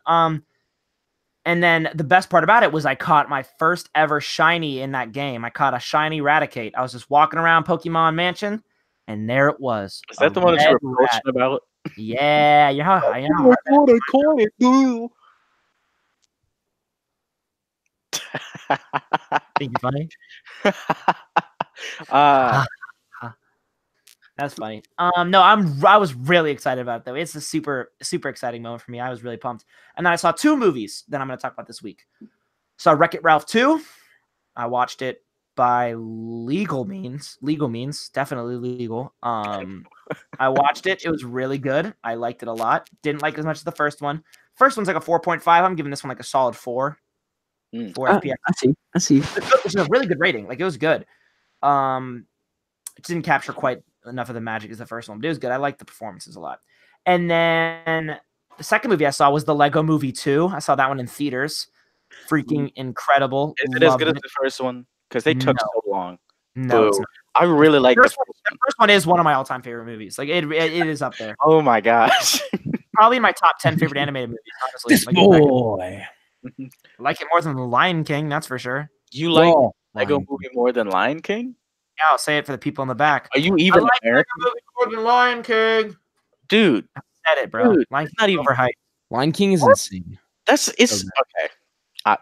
And then the best part about it was I caught my first ever shiny in that game. I caught a shiny Raticate. I was just walking around Pokemon Mansion, and there it was. Is that the one that you were approaching about? Yeah, yeah. I what I call it, dude. Think you funny? That's funny. No, I was really excited about it though. It's a super exciting moment for me. I was really pumped. And then I saw 2 movies that I'm going to talk about this week. Saw Wreck-It Ralph 2. I watched it by legal means, definitely legal. I watched it. It was really good. I liked it a lot. Didn't like it as much as the first one. First one's like a 4.5. I'm giving this one like a solid 4. 4 FPS. I see. It's a really good rating. Like it was good. It didn't capture quite enough of the magic as the first one, but it was good. I liked the performances a lot. And then the second movie I saw was the Lego Movie 2. I saw that one in theaters. Freaking incredible. Is it as good as the first one? Because they took so long. No, it's not. I really like the first one is one of my all-time favorite movies. Like it is up there. Oh my gosh. Probably in my top 10 favorite animated movies, honestly. This boy. I like it more than The Lion King, that's for sure. You like Lego Movie more than Lion King? Yeah, I'll say it for the people in the back. Are you even like American? Lego Movie more than Lion King. Dude. I said it, bro. Dude, Lion King's not even overhyped. Lion King is insane. It's okay.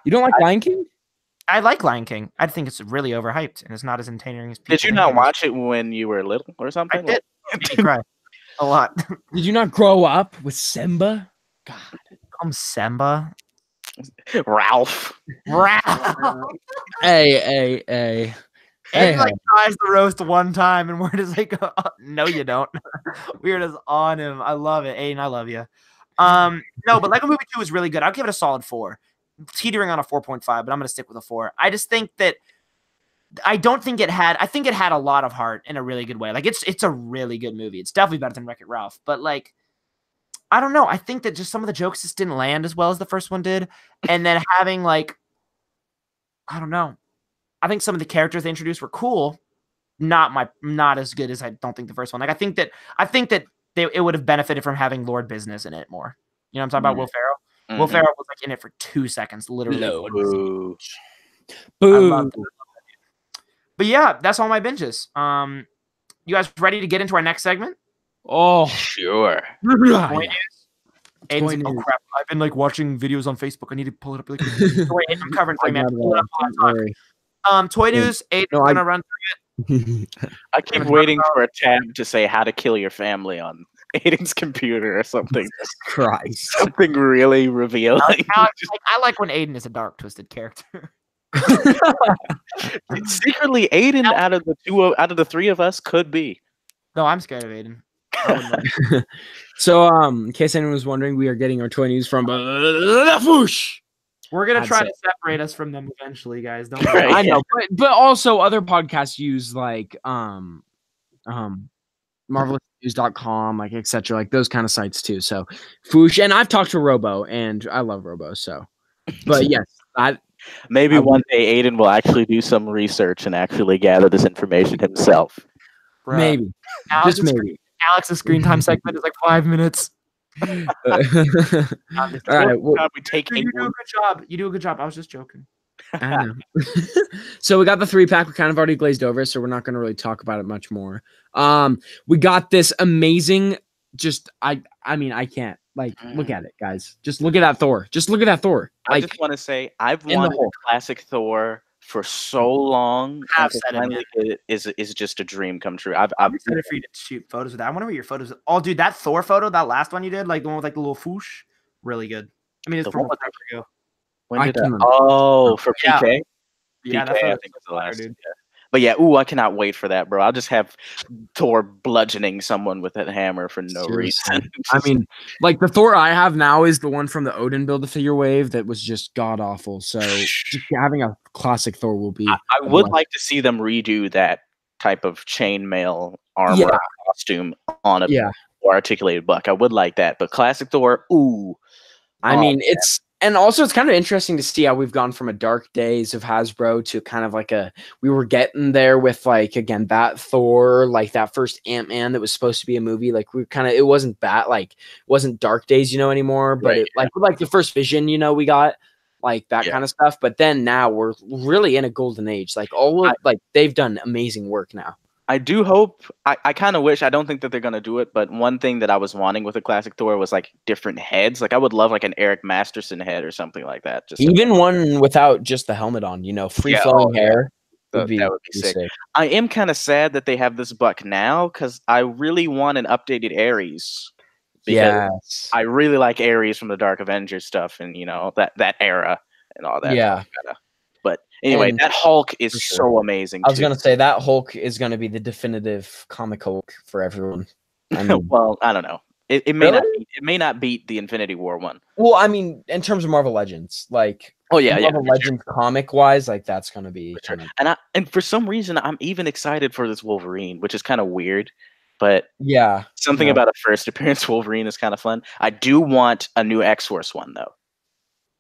You don't like Lion King? I like Lion King. I think it's really overhyped and it's not as entertaining as people. Did you not watch it when you were little or something? I did. It made me cry a lot. Did you not grow up with Simba? God. I'm Simba. Ralph. Hey. He like tries to roast one time, and we're just like, oh, no, you don't. We're just on him. I love it, Aiden. I love you. No, but Lego Movie 2 is really good. I'll give it a solid 4. Teetering on a 4.5, but I'm going to stick with a 4. I just think that I think it had a lot of heart in a really good way. Like it's a really good movie. It's definitely better than Wreck-It Ralph, but like I don't know. I think that just some of the jokes just didn't land as well as the first one did. And then having like, I don't know. I think some of the characters they introduced were cool. Not as good as I don't think the first one. Like I think that it would have benefited from having Lord Business in it more. You know what I'm talking about? Will Ferrell? Mm-hmm. Will Ferrell was like in it for 2 seconds, literally. Boo. Boo. But yeah, that's all my binges. You guys ready to get into our next segment? Oh, sure. Aiden's Toy like, oh news. crap! I've been like watching videos on Facebook. I need to pull it up really quick. Wait, I'm covering for you, man. Pull it up, Don't pull it up. worry. Toy news. Aiden's No, gonna run. I keep waiting for a tab to say how to kill your family on Aiden's computer or something. Jesus Christ. Something really revealing. I like when Aiden is a dark, twisted character. Secretly, Aiden out of the three of us could be. No, I'm scared of Aiden. I wouldn't like- So, in case anyone was wondering, we are getting our toy news from Foosh. We're gonna I'd try say. to separate us from them eventually, guys. Don't Right. worry. I know, but also other podcasts use like marvelousnews.com, like etc., like those kind of sites too. So Foosh, and I've talked to Robo, and I love Robo. So, but yes, Maybe I one day Aiden will actually do some research and actually gather this information himself. Bruh. maybe, Alex's, just maybe. Alex's screen time segment is like 5 minutes. All right. Well, We take You do a good job. You do a good job. I was just joking. I know. So we got the 3-pack. We kind of already glazed over, so we're not going to really talk about it much more. We got this amazing. Just I mean, I can't look at it, guys. Just look at that Thor. Just look at that Thor. I just want to say I've wanted a classic Thor for so long. I've and to said it, finally get it is just a dream come true. I'm excited for you to shoot photos of that. I wonder what your photos. Oh, dude, that Thor photo, that last one you did, like the one with like the little foosh, really good. I mean, it's The from a one forever ago. When I did can- for Yeah. PK? Yeah, PK, that I photo's think was the last. dude. Yeah. But yeah, I cannot wait for that, bro. I'll just have Thor bludgeoning someone with that hammer for no Seriously. reason. I mean, like the Thor I have now is the one from the Odin Build-A-Figure wave that was just god awful. So just having a classic Thor will be. I would like to see them redo that type of chainmail armor costume on a more articulated buck. I would like that, but classic Thor, ooh. I mean, it's and also it's kind of interesting to see how we've gone from a dark days of Hasbro to kind of like we were getting there with like again that Thor, like that first Ant-Man that was supposed to be a movie. Like we kind of it wasn't wasn't dark days, anymore, but like the first Vision, we got like that kind of stuff. But then now we're really in a golden age. Like they've done amazing work now. I do hope. I kind of wish. I don't think that they're gonna do it. But one thing that I was wanting with a classic Thor was like different heads. Like I would love like an Eric Masterson head or something like that. Just even one without just the helmet on. Free flowing hair. That would be sick. I am kind of sad that they have this buck now because I really want an updated Ares. Because I really like Ares from the Dark Avengers stuff and that era and all that. Yeah. But anyway, that Hulk is so amazing. I was gonna say that Hulk is gonna be the definitive comic Hulk for everyone. I mean, well, I don't know. It may not beat the Infinity War one. Well, I mean, in terms of Marvel Legends, like Marvel Legends comic wise, like that's gonna be. And for some reason, I'm even excited for this Wolverine, which is kind of weird. But something about a first appearance Wolverine is kind of fun. I do want a new X-Force one though.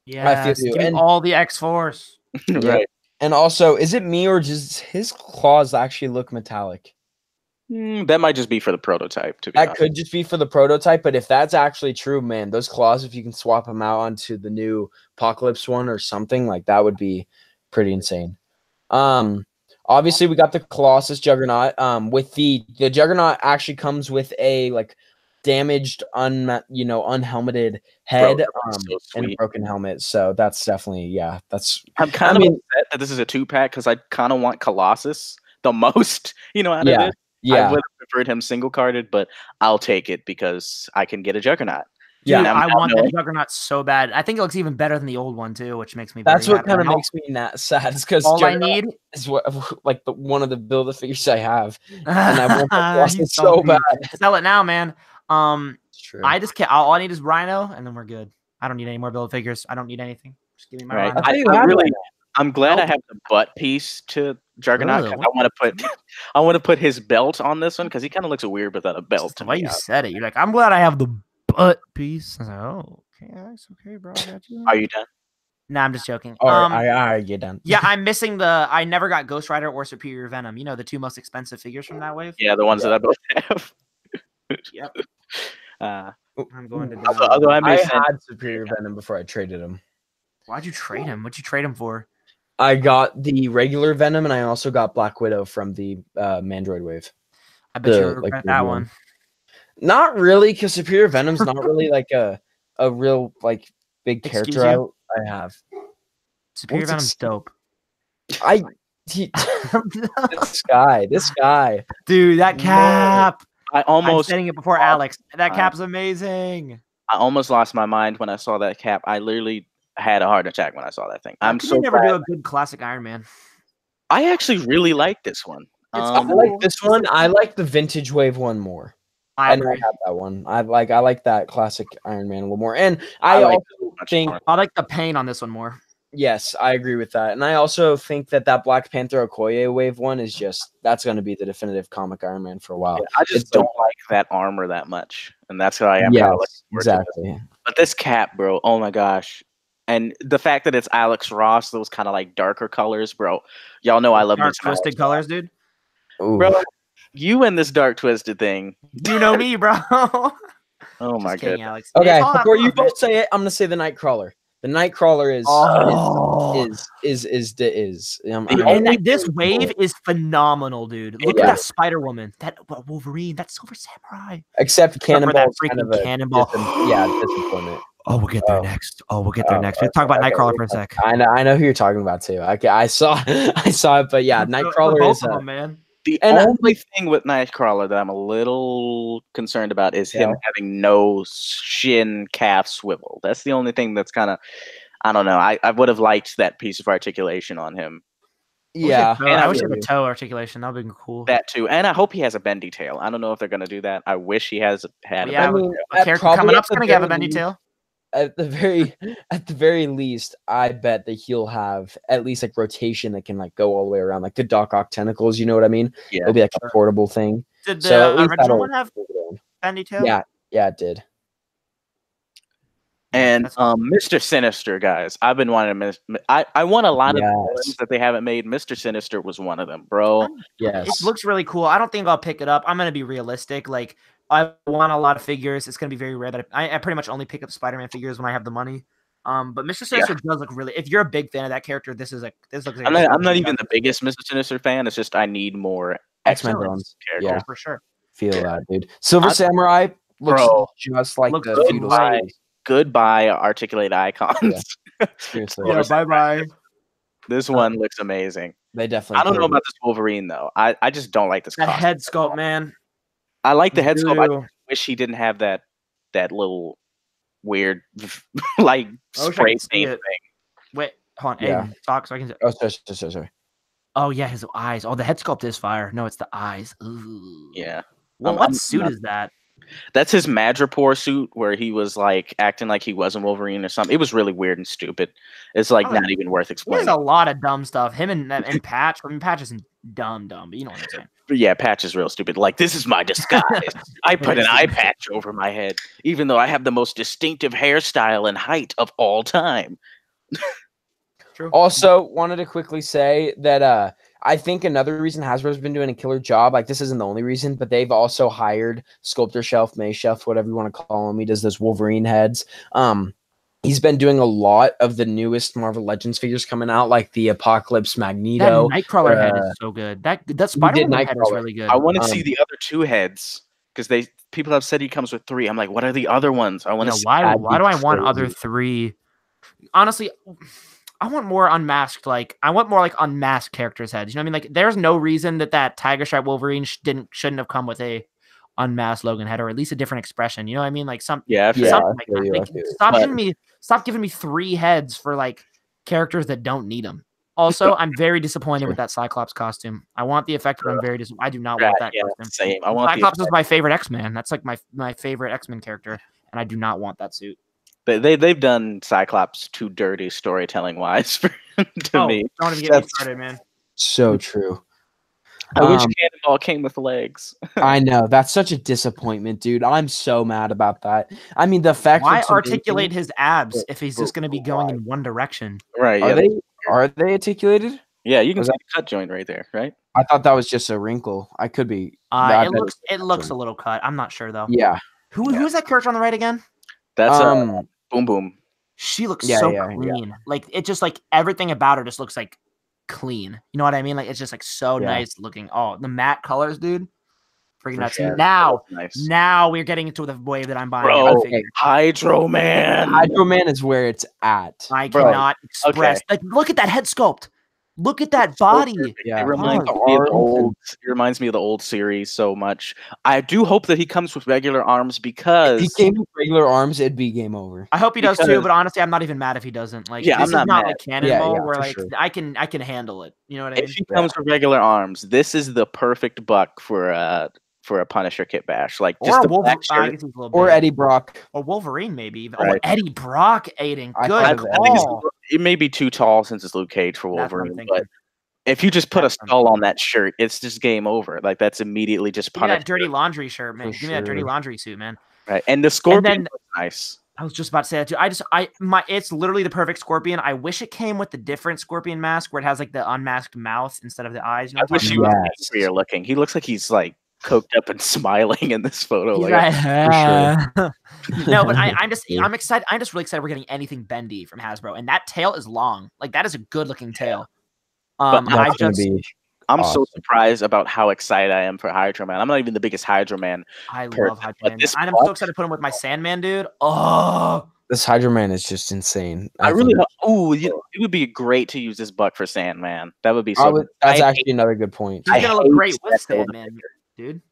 Yeah, I feel you. And all the X-Force. Right. And also, is it me or does his claws actually look metallic? That might just be for the prototype. That could just be for the prototype, but if that's actually true, man, those claws, if you can swap them out onto the new Apocalypse one or something, like that would be pretty insane. Obviously, we got the Colossus Juggernaut. With the Juggernaut actually comes with a damaged, unhelmeted head and a broken helmet. So that's definitely I'm kind of upset that this is a 2-pack because I kind of want Colossus the most. Out of it. I would have preferred him single carded, but I'll take it because I can get a Juggernaut. Dude, I want that Juggernaut so bad. I think it looks even better than the old one too, which makes me. That's what kind of makes me sad. Is because all I need is one of the Build-A-Figures I have, and I want Colossus so bad. Sell it now, man. True. I just can't. All I need is Rhino, and then we're good. I don't need any more Build-A-Figures. I don't need anything. Just give me my Rhino. I'm glad I have the butt piece to Juggernaut. I want to put his belt on this one because he kind of looks weird without a belt. The way you said it, you're like, I'm glad I have the butt piece. I was like, oh, okay, that's okay, bro. I got you. Are you done? Nah, I'm just joking. All right, get done. Yeah, I'm missing I never got Ghost Rider or Superior Venom. The 2 most expensive figures from that wave. Yeah, the ones that I both have. Yep. I'm going to. Although I had Superior Venom before I traded him. Why'd you trade him? What'd you trade him for? I got the regular Venom, and I also got Black Widow from the Mandroid wave. I bet you regret that one. Not really, because Superior Venom's not really like a a real like big Excuse character you? I have. Superior What's Venom's dope. This guy. Dude, that cap. I I'm almost saying it before Alex. That cap's amazing. I almost lost my mind when I saw that cap. I literally had a heart attack when I saw that thing. I'm Can so they never glad. do a good classic Iron Man? I actually really like this one. It's I cool. like this one. I like the vintage wave one more. I know agree. I have that one. I like that classic Iron Man a little more. And I I like also think I like the paint on this one more. yes, I agree with that. And I also think that Black Panther Okoye wave one is that's going to be the definitive comic Iron Man for a while. I just don't like that armor that much, and that's why I'm kind of like exactly. But this cap, bro, oh my gosh. And the fact that it's Alex Ross, those kind of like darker colors, bro. Y'all know I love Dark this twisted colors, dude. Ooh. Bro, you and this dark twisted thing. You know me, bro. Oh my god. Alex. Okay, before you both say it, I'm gonna say the Nightcrawler. The Nightcrawler is. And this wave is phenomenal, dude. Look at that Spider Woman, that Wolverine, that Silver Samurai. Except Cannonball, that freaking Cannonball. Disappointment. Oh, we'll get there next. Let's talk about Nightcrawler for a sec. I know who you're talking about too. I saw it, but yeah, Nightcrawler both is of them, man. The only thing with Nightcrawler that I'm a little concerned about is him having no shin calf swivel. That's the only thing that's kind of, I don't know. I would have liked that piece of articulation on him. Yeah, and I wish he had a toe articulation. That would be cool. That too, and I hope he has a bendy tail. I don't know if they're gonna do that. I wish he has had. Yeah, a character coming up's gonna have a bendy tail. At the very least, I bet that he'll have at least like rotation that can like go all the way around, like the Doc Ock tentacles. You know what I mean? Yeah, it'll be like a portable thing. Did the original one have bendy tail? Yeah, it did. And Mr. Sinister, guys, I've been wanting to. I want a lot of villains that they haven't made. Mr. Sinister was one of them, bro. Yes, it looks really cool. I don't think I'll pick it up. I'm gonna be realistic. Like, I want a lot of figures. It's gonna be very rare that I pretty much only pick up Spider-Man figures when I have the money. But Mr. Sinister does look really. If you're a big fan of that character, this looks like. I'm not even the biggest Mr. Sinister fan. It's just I need more X-Men villains. Yeah, for sure. Feel that, dude. Silver Samurai looks just like the feudal series. Goodbye, articulate icons. Yeah. Seriously. Bye. This one looks amazing. They definitely. I don't know about this Wolverine though. I just don't like this. That head sculpt, man. I like the head sculpt. I wish he didn't have that little weird like spray paint thing. Wait, hold on. Aiden, talk so I can. Oh, sorry. Oh yeah, his eyes. Oh, the head sculpt is fire. No, it's the eyes. Ooh. Yeah. Well, what suit is that? That's his Madripoor suit where he was like acting like he wasn't Wolverine or something. It was really weird and stupid. It's like not even worth explaining. There's a lot of dumb stuff. Him and Patch. I mean, Patch isn't dumb, but you know what I'm saying. But yeah, Patch is real stupid. Like, this is my disguise. I put an eye patch over my head, even though I have the most distinctive hairstyle and height of all time. True. Also, wanted to quickly say that I think another reason Hasbro's been doing a killer job, like this isn't the only reason, but they've also hired Sculptor Shelf, May Shelf, whatever you want to call him. He does those Wolverine heads. He's been doing a lot of the newest Marvel Legends figures coming out, like the Apocalypse Magneto. That Nightcrawler head is so good. That Spider-Man head is really good. I want to see the other two heads because people have said he comes with 3. I'm like, what are the other ones? I want to. Why do I want other 3? Honestly, I want more unmasked. Like I want more like unmasked characters' heads. You know what I mean? Like there's no reason that Tiger Stripe Wolverine shouldn't have come with a unmasked Logan head or at least a different expression. You know what I mean? Like something like that. Stop giving me 3 heads for like characters that don't need them. Also, I'm very disappointed with that Cyclops costume. I want the effect, but I'm very disappointed. I do not want that costume. Same. I want Cyclops is my favorite X-Man. That's like my favorite X-Men character, and I do not want that suit. They've done Cyclops too dirty storytelling wise to me. Don't even get me started, man. So true. I wish Cannonball came with legs. I know. That's such a disappointment, dude. I'm so mad about that. I mean, the fact why articulate his abs if he's just going to be going in one direction? Right. Are they articulated? Yeah, you can see the cut joint right there, right? I thought that was just a wrinkle. I could be. It looks a little cut. I'm not sure though. Yeah. Who's that character on the right again? That's Boom Boom. She looks so clean. Yeah. Like it just like everything about her just looks like clean. You know what I mean? Like it's just like so nice looking. Oh, the matte colors, dude. Freaking nuts. sure. Now, Nice. now we're getting into the wave that I'm buying. Bro, every figure. Hydro Man. Hydro Man is where it's at. I Bro, cannot express. okay. Like, look at that head sculpt. Look at that body. Yeah. It reminds Oh, me of the arms old. It reminds me of the old series so much. I do hope that he comes with regular arms because If he came with regular arms, it'd be game over. I hope he does too, Because- but honestly, I'm not even mad if he doesn't. Like, Yeah, this I'm is not not mad. like Cannonball Yeah, where for like sure. I can handle it. You know what I mean? if he comes with regular arms, this is the perfect buck for a Punisher kit bash. Like Or just a the Wolverine. black shirt. I guess he's a little Or big. Eddie Brock. Or Wolverine, maybe. Even. Right. Oh, Eddie Brock, Aiden. I Good thought I of think it's, call. it may be too tall since it's Luke Cage for That's what I'm Wolverine, thinking. but if you just put That's a what I'm skull on thinking. that shirt, it's just game over. Like that's immediately just Give me that Punisher. dirty laundry shirt, man. For Give me that dirty sure. laundry suit, man. Right. And the Scorpion then- was nice. I was just about to say that too. It's literally the perfect Scorpion. I wish it came with the different Scorpion mask where it has like the unmasked mouth instead of the eyes. You know I what I'm wish talking he was about? Yes. angrier looking. He looks like he's like coked up and smiling in this photo. He's Like, like, no, but I'm Yeah. excited. I'm just really excited we're getting anything bendy from Hasbro, and that tail is long. Like that is a good looking tail. But I That's gonna just be I'm so awesome. surprised about how excited I am for Hydro Man. I'm not even the biggest Hydro Man. I person, love Hydro but Man. this And I'm buck- so excited to put him with my Sandman dude. Oh, this Hydro Man is just insane. I really think. it would be great to use this buck for Sandman. That would be so. That's I actually another good point. he's I gonna look hate great with that build Sandman, dude.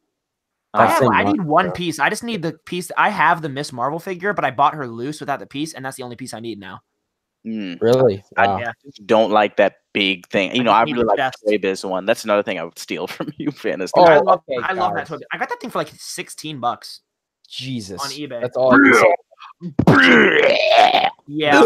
That thing I wants need one to- piece. I just need the piece. I have the Miss Marvel figure, but I bought her loose without the piece, and that's the only piece I need now. Really? I- Wow. Yeah. don't like that big thing. You I know, just I need really the like chest. the Toy Biz one. That's another thing I would steal from you, Finn. Is Oh, I love, okay, I love that guys. toy. I got that thing for like $16. Jesus. On eBay. That's all I can say. Yeah,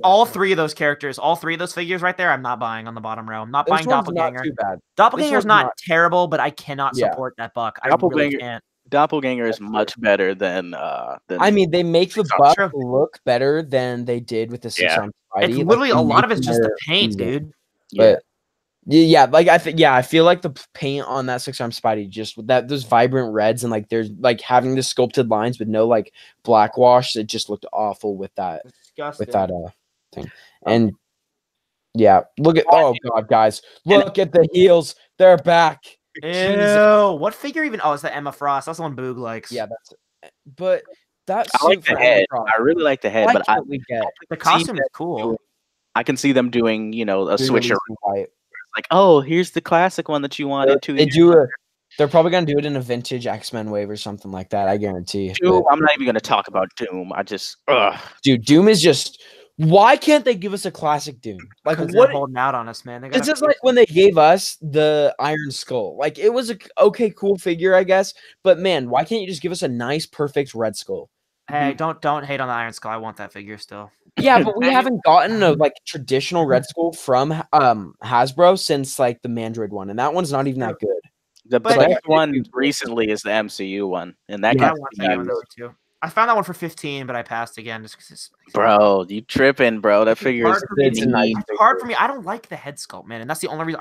all three of those characters, all three of those figures right there, I'm not buying on the bottom row. I'm not This buying one's Doppelganger. not too bad. Doppelganger's one's not, not- terrible, but I cannot Yeah. support that buck. I really Doppelganger- can't. Doppelganger is That's much better than. I mean, they make the Six-arm buck True. look better than they did with the Yeah. 6-arm Spidey. It's Like, literally they a lot of make it's just the their paint, season. dude. yeah. But yeah, like I feel like the paint on that 6-arm Spidey, just with those vibrant reds and like there's like having the sculpted lines with no like black wash, it just looked awful with that Disgusting. thing. And yeah, look at oh god, guys, look at the heels, they're back. Jesus. Ew, what figure even? Oh, it's the Emma Frost. That's the one Boog likes. Yeah, but that I like suit the for head. Emma I really like the head, Frost, but why can't we get the costume is cool. I can see them doing, you know, a switcher. re-releasing white? Like, oh, here's the classic one that you wanted. They do they're probably gonna do it in a vintage X-Men wave or something like that. I guarantee. Doom. But, I'm not even going to talk about Doom. I just, dude, Doom is just. Why can't they give us a classic Doom? Like Because what? they're holding out on us, man. They It's gotta just like when they gave us the Iron Skull. Like it was a okay, cool figure, I guess. But man, why can't you just give us a nice, perfect Red Skull? Hey, don't hate on the Iron Skull. I want that figure still. Yeah, but we Hey. haven't gotten a like traditional Red Skull from Hasbro since like the Mandroid one, and that one's not even that good. the But- best one recently is the MCU one, and that Yeah, I gets want that one though, too. I found that one for 15, but I passed again just because it's bro. You tripping, bro? That figure is hard for me It's a nice It's hard for me. I don't like the head sculpt, man, and that's the only reason.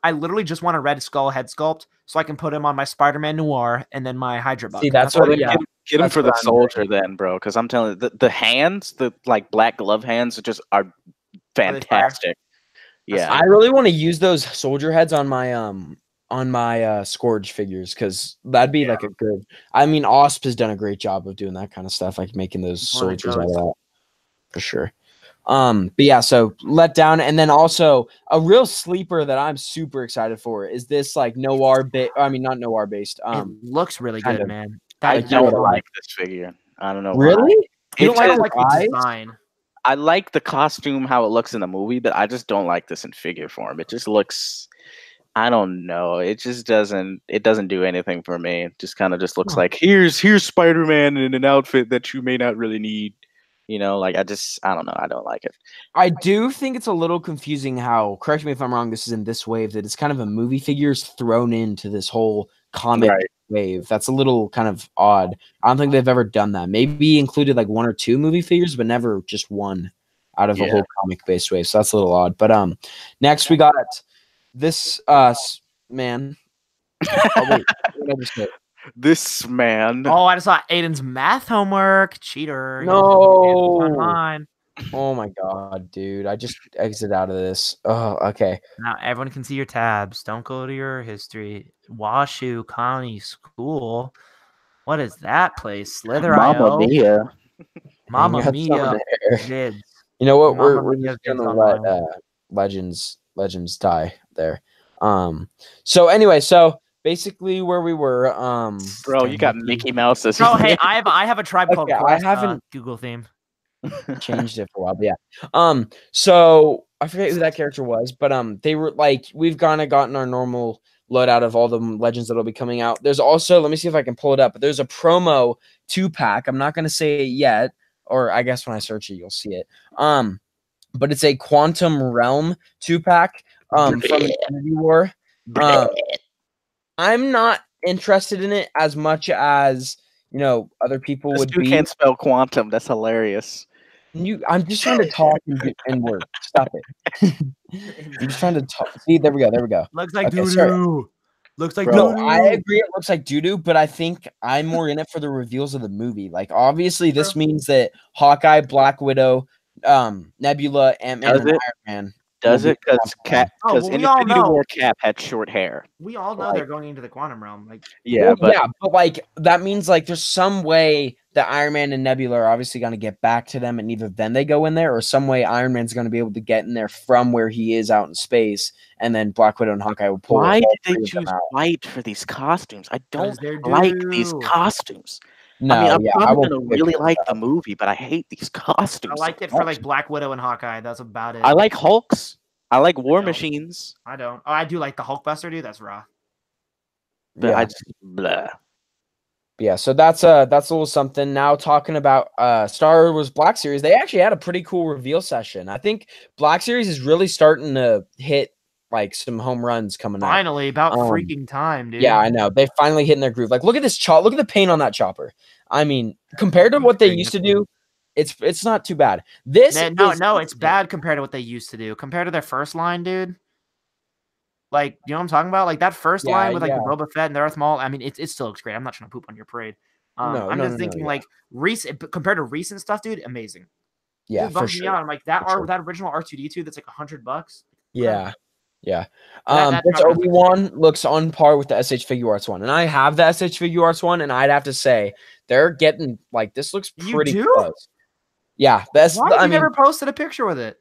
I literally just want a Red Skull head sculpt so I can put him on my Spider-Man Noir and then my Hydra Bug. See, that's Well, what. then Yeah, get him that's for the what I'm soldier then, bro. Because I'm telling you, the hands, the like black glove hands, are fantastic. Yeah, I really want to use those soldier heads on my Scourge figures because that'd be like a good. I mean, Osp has done a great job of doing that kind of stuff, like making those One of soldiers out of those. that for sure. But yeah, so let down, and then also a real sleeper that I'm super excited for is this like noir I mean, not noir based. It looks really kind good, of. man. I That don't is- like this figure. I don't know. why. Really? You don't I like don't like the eyes? design. I like the costume, how it looks in the movie, but I just don't like this in figure form. It just looks, I don't know. It just doesn't. It doesn't do anything for me. It just kind of just looks like here's Spider-Man in an outfit that you may not really need. You know, like I don't know. I don't like it. I do think it's a little confusing how, correct me if I'm wrong, this is in this wave, that it's kind of a movie figures thrown into this whole comic Right. wave. That's a little kind of odd. I don't think they've ever done that. Maybe included like 1 or 2 movie figures, but never just one out of a Yeah. whole comic based wave. So that's a little odd. But next we got this man. Oh, wait, what did I just say? This man. Oh, I just saw Aiden's math homework. Cheater. No. Online. Oh my god, dude! I just exit out of this. Oh, okay. Now everyone can see your tabs. Don't go to your history. Washoe County School. What is that place? Mamma Slither.io. mia. Mamma Hang out some Mia there. vids. You know what? Mamma We're Mia just vids gonna let online. legends die there. So anyway, so basically where we were, Bro, you got Mickey. Mickey Mouse as Oh, hey, I have a tribe called Okay, I Quest haven't Google theme. changed it for a while, but yeah. So I forget who that character was, but they were like, we've kind of gotten our normal loadout of all the legends that'll be coming out. There's also, let me see if I can pull it up, but there's a promo 2-pack. I'm not gonna say it yet, or I guess when I search it, you'll see it. But it's a Quantum Realm 2-pack from Infinity War. I'm not interested in it as much as other people This would dude be. can't spell quantum. That's hilarious. I'm just trying to talk and work. Stop it. I'm just trying to talk. See, there we go. Looks like Okay, sorry. doo-doo. Looks like No, doo-doo. I agree. It looks like doo-doo, but I think I'm more in it for the reveals of the movie. Like, obviously, this means that Hawkeye, Black Widow, Nebula, Ant-Man, Does and it? Iron Man. Does will it? be Because Quantum Realm. well, in we all Infinity know. War, Cap had short hair. We all know Like- they're going into the quantum realm. Like, Yeah, but but like that means like there's some way that Iron Man and Nebula are obviously going to get back to them, and either then they go in there, or some way Iron Man's going to be able to get in there from where he is out in space, and then Black Widow and Hawkeye will pull. why all did they three of them choose out. white for these costumes? I don't they're like these doo-doo. costumes. No, I mean, I'm yeah, I probably won't gonna pick really those like up. the movie, but I hate these costumes. I like it so for much. like Black Widow and Hawkeye. That's about it. I like Hulks. I like War don't. Machines, I don't. Oh, I do like the Hulkbuster, dude. That's raw. but Yeah. I just blah. Yeah, so that's a little something. Now talking about Star Wars Black Series, they actually had a pretty cool reveal session. I think Black Series is really starting to hit like some home runs coming up. Finally, about freaking time, dude. Yeah, I know. They finally hitting their groove. Like, look at this chop. Look at the paint on that chopper. I mean, compared to what they used to do, it's not too bad. No, it's bad compared to what they used to do. Compared to their first line, dude. Like, you know what I'm talking about? Like that first line with like the Boba Fett and the Darth Maul. I mean, it still looks great. I'm not trying to poop on your parade. I'm just thinking like recent compared to recent stuff, dude. Amazing. Yeah, dude, for sure. I'm like that that original R2D2 that's like $100. Yeah. Yeah. That Obi-Wan looks on par with the SH Figure Arts one. And I have the SH Figure Arts one, and I'd have to say they're getting like this looks pretty close. Yeah. Why you never posted a picture with it?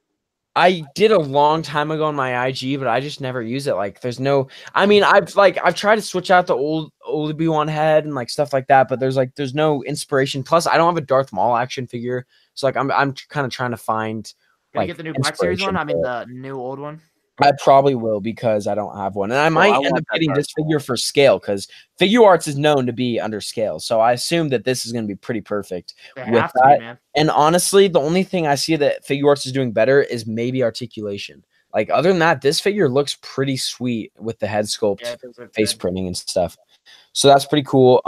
I did a long time ago on my IG, but I just never use it. Like, there's no. I mean, I've tried to switch out the old Obi-Wan head and like stuff like that, but there's no inspiration. Plus, I don't have a Darth Maul action figure, so like I'm kind of trying to find. Gonna get the new Black Series one. I mean, the new old one. I probably will because I don't have one, and I might end up getting this figure for scale because Figure Arts is known to be under scale. So I assume that this is going to be pretty perfect with that. Man. And honestly, the only thing I see that Figure Arts is doing better is maybe articulation. Like other than that, this figure looks pretty sweet with the head sculpt, face printing, and stuff. So that's pretty cool.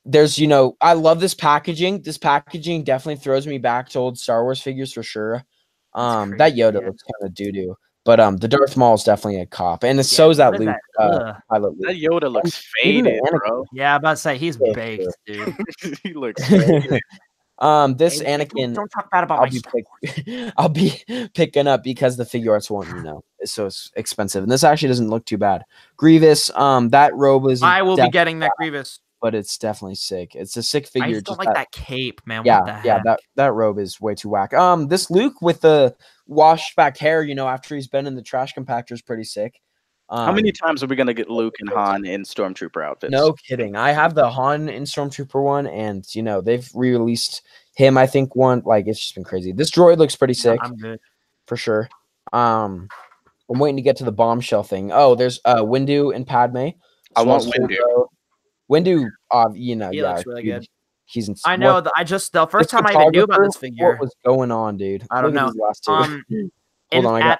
There's I love this packaging. This packaging definitely throws me back to old Star Wars figures for sure. That Yoda looks kind of doo doo. But the Darth Maul is definitely a cop, and so is that Luke. That Yoda looks faded, bro. Yeah, I'm about to say he's baked, dude. He looks faded. This Anakin, don't talk bad about I'll be picking up because the Figure Arts one, is so expensive, and this actually doesn't look too bad. Grievous, that robe is. I will be getting that Grievous. But it's definitely sick. It's a sick figure. I just don't like that cape, man. Yeah, what the heck? that robe is way too whack. This Luke with the washed back hair, after he's been in the trash compactor is pretty sick. How many times are we gonna get Luke and Han in Stormtrooper outfits? No kidding. I have the Han in Stormtrooper one, and they've re-released him. I think one it's just been crazy. This droid looks pretty sick. I'm good for sure. I'm waiting to get to the bombshell thing. Oh, there's Windu and Padme. I want Windu. Windu, he looks really good. He's I know. The first time I even knew about this figure. What was going on, dude? I don't know. Hold on,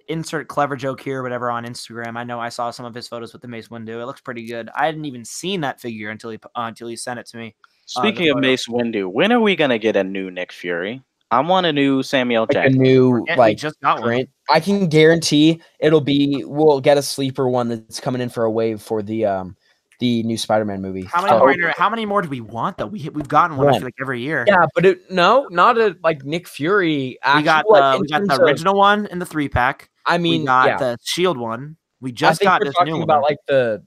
insert clever joke here or whatever on Instagram. I know I saw some of his photos with the Mace Windu. It looks pretty good. I hadn't even seen that figure until he sent it to me. Speaking of Mace Windu, when are we gonna get a new Nick Fury? I want a new Samuel Jackson. A new just got one. I can guarantee we'll get a sleeper one that's coming in for a wave for the the new Spider-Man movie. How many more do we want though? We've gotten one I feel like every year. Yeah, but not a like Nick Fury. We got the original one in the 3-pack. I mean, we got the Shield one. We just got this new one. About like the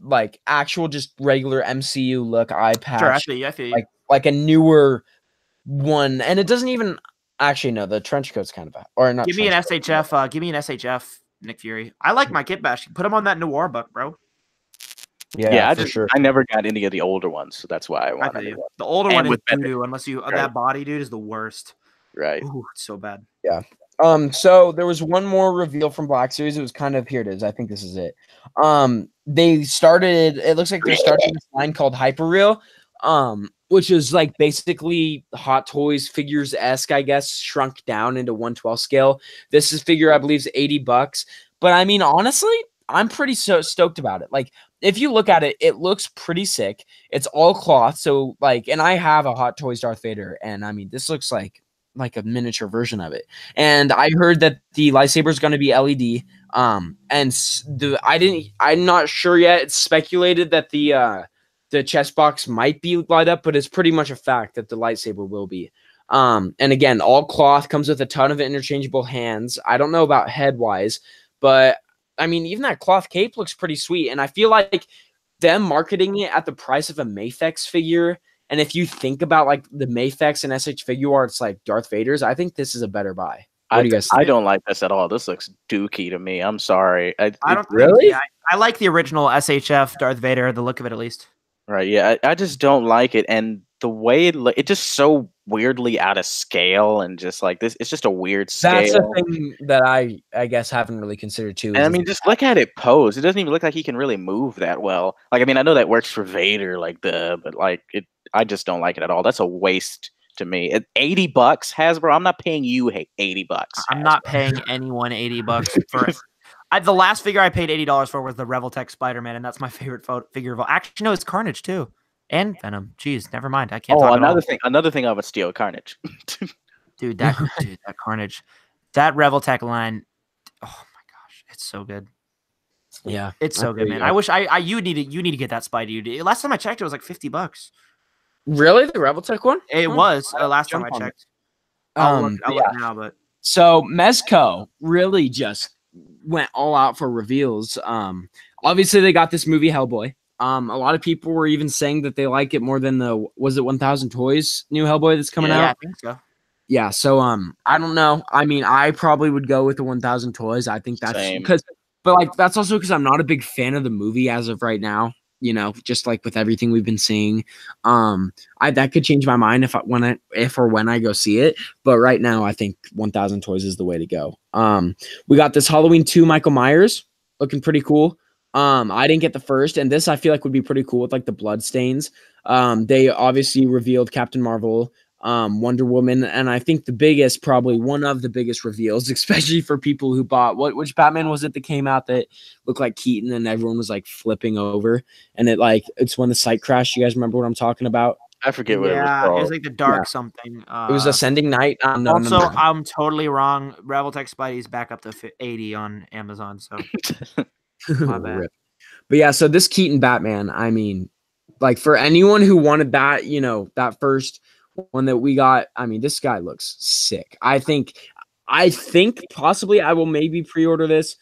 actual just regular MCU look eye patch. Sure, I feel you. Like a newer one, and it doesn't even actually no. The trench coat's kind of or not. Give me an SHF. Give me an SHF. Nick Fury. I like my Kit Bash. Put him on that Noir buck, bro. Yeah, for sure. I never got any of the older ones, so that's why I wanted it. The older one is doo-doo, unless you that body dude is the worst. Right. Ooh, it's so bad. Yeah. So there was one more reveal from Black Series. It was kind of here it is. I think this is it. They started. It looks like they're starting this line called Hyperreal, which is like basically Hot Toys figures-esque, I guess, shrunk down into 1/12 scale. This is figure I believe is $80, but I mean honestly, I'm pretty stoked about it. Like if you look at it, it looks pretty sick. It's all cloth, so like, and I have a Hot Toys Darth Vader, and I mean this looks like a miniature version of it. And I heard that the lightsaber is going to be LED. I'm not sure yet. It's speculated that the chest box might be light up, but it's pretty much a fact that the lightsaber will be. And again, all cloth, comes with a ton of interchangeable hands. I don't know about head wise, but I mean, even that cloth cape looks pretty sweet. And I feel like them marketing it at the price of a Mafex figure. And if you think about like the Mafex and SH figure arts like Darth Vader's, I think this is a better buy. What do you guys think? I don't like this at all. This looks dookie to me. I'm sorry. I don't really. I like the original SHF Darth Vader, the look of it at least. Right. Yeah. I just don't like it, and the way it just so weirdly out of scale, and just like this, it's just a weird scale. That's the thing that I guess haven't really considered too. And I mean, just look at it pose. It doesn't even look like he can really move that well. Like, I mean, I know that works for Vader, but like it, I just don't like it at all. That's a waste to me. At $80, Hasbro, I'm not paying you $80. I'm not paying anyone $80 for it. The last figure I paid $80 for was the Revoltech Spider-Man, and that's my favorite figure of all. Actually, no, it's Carnage too, and Venom. Jeez, never mind. I can't. Another thing I would steal, Carnage. Dude, that Carnage, that Revoltech line. Oh my gosh, it's so good. Yeah, it's so good, man. I wish you need to get that Spidey. Dude. Last time I checked, it was like $50. Really, the Revoltech one? It was last time I checked. I'll look now, but so Mezco really just went all out for reveals. Obviously they got this movie Hellboy. A lot of people were even saying that they like it more than the 1000 Toys new Hellboy that's coming out. Yeah, I think so. Yeah, so I don't know. I mean, I probably would go with the 1000 Toys. I think that's because, but like that's also because I'm not a big fan of the movie as of right now. You know, just like with everything we've been seeing, that could change my mind if or when I go see it. But right now, I think 1000 Toys is the way to go. We got this Halloween 2 Michael Myers looking pretty cool. I didn't get the first, and this I feel like would be pretty cool with like the blood stains. They obviously revealed Captain Marvel, Wonder Woman, and I think probably one of the biggest reveals, especially for people who bought which Batman was it that came out that looked like Keaton and everyone was like flipping over, and it's when the site crashed. You guys remember what I'm talking about? I forget what it was called. It was like the dark something. It was Ascending Night. No. I'm totally wrong. Revoltech Spidey's back up to 80 on Amazon. So my bad. But yeah, so this Keaton Batman, I mean, like for anyone who wanted that, that first one that we got, I mean, this guy looks sick. I think possibly I will maybe pre-order this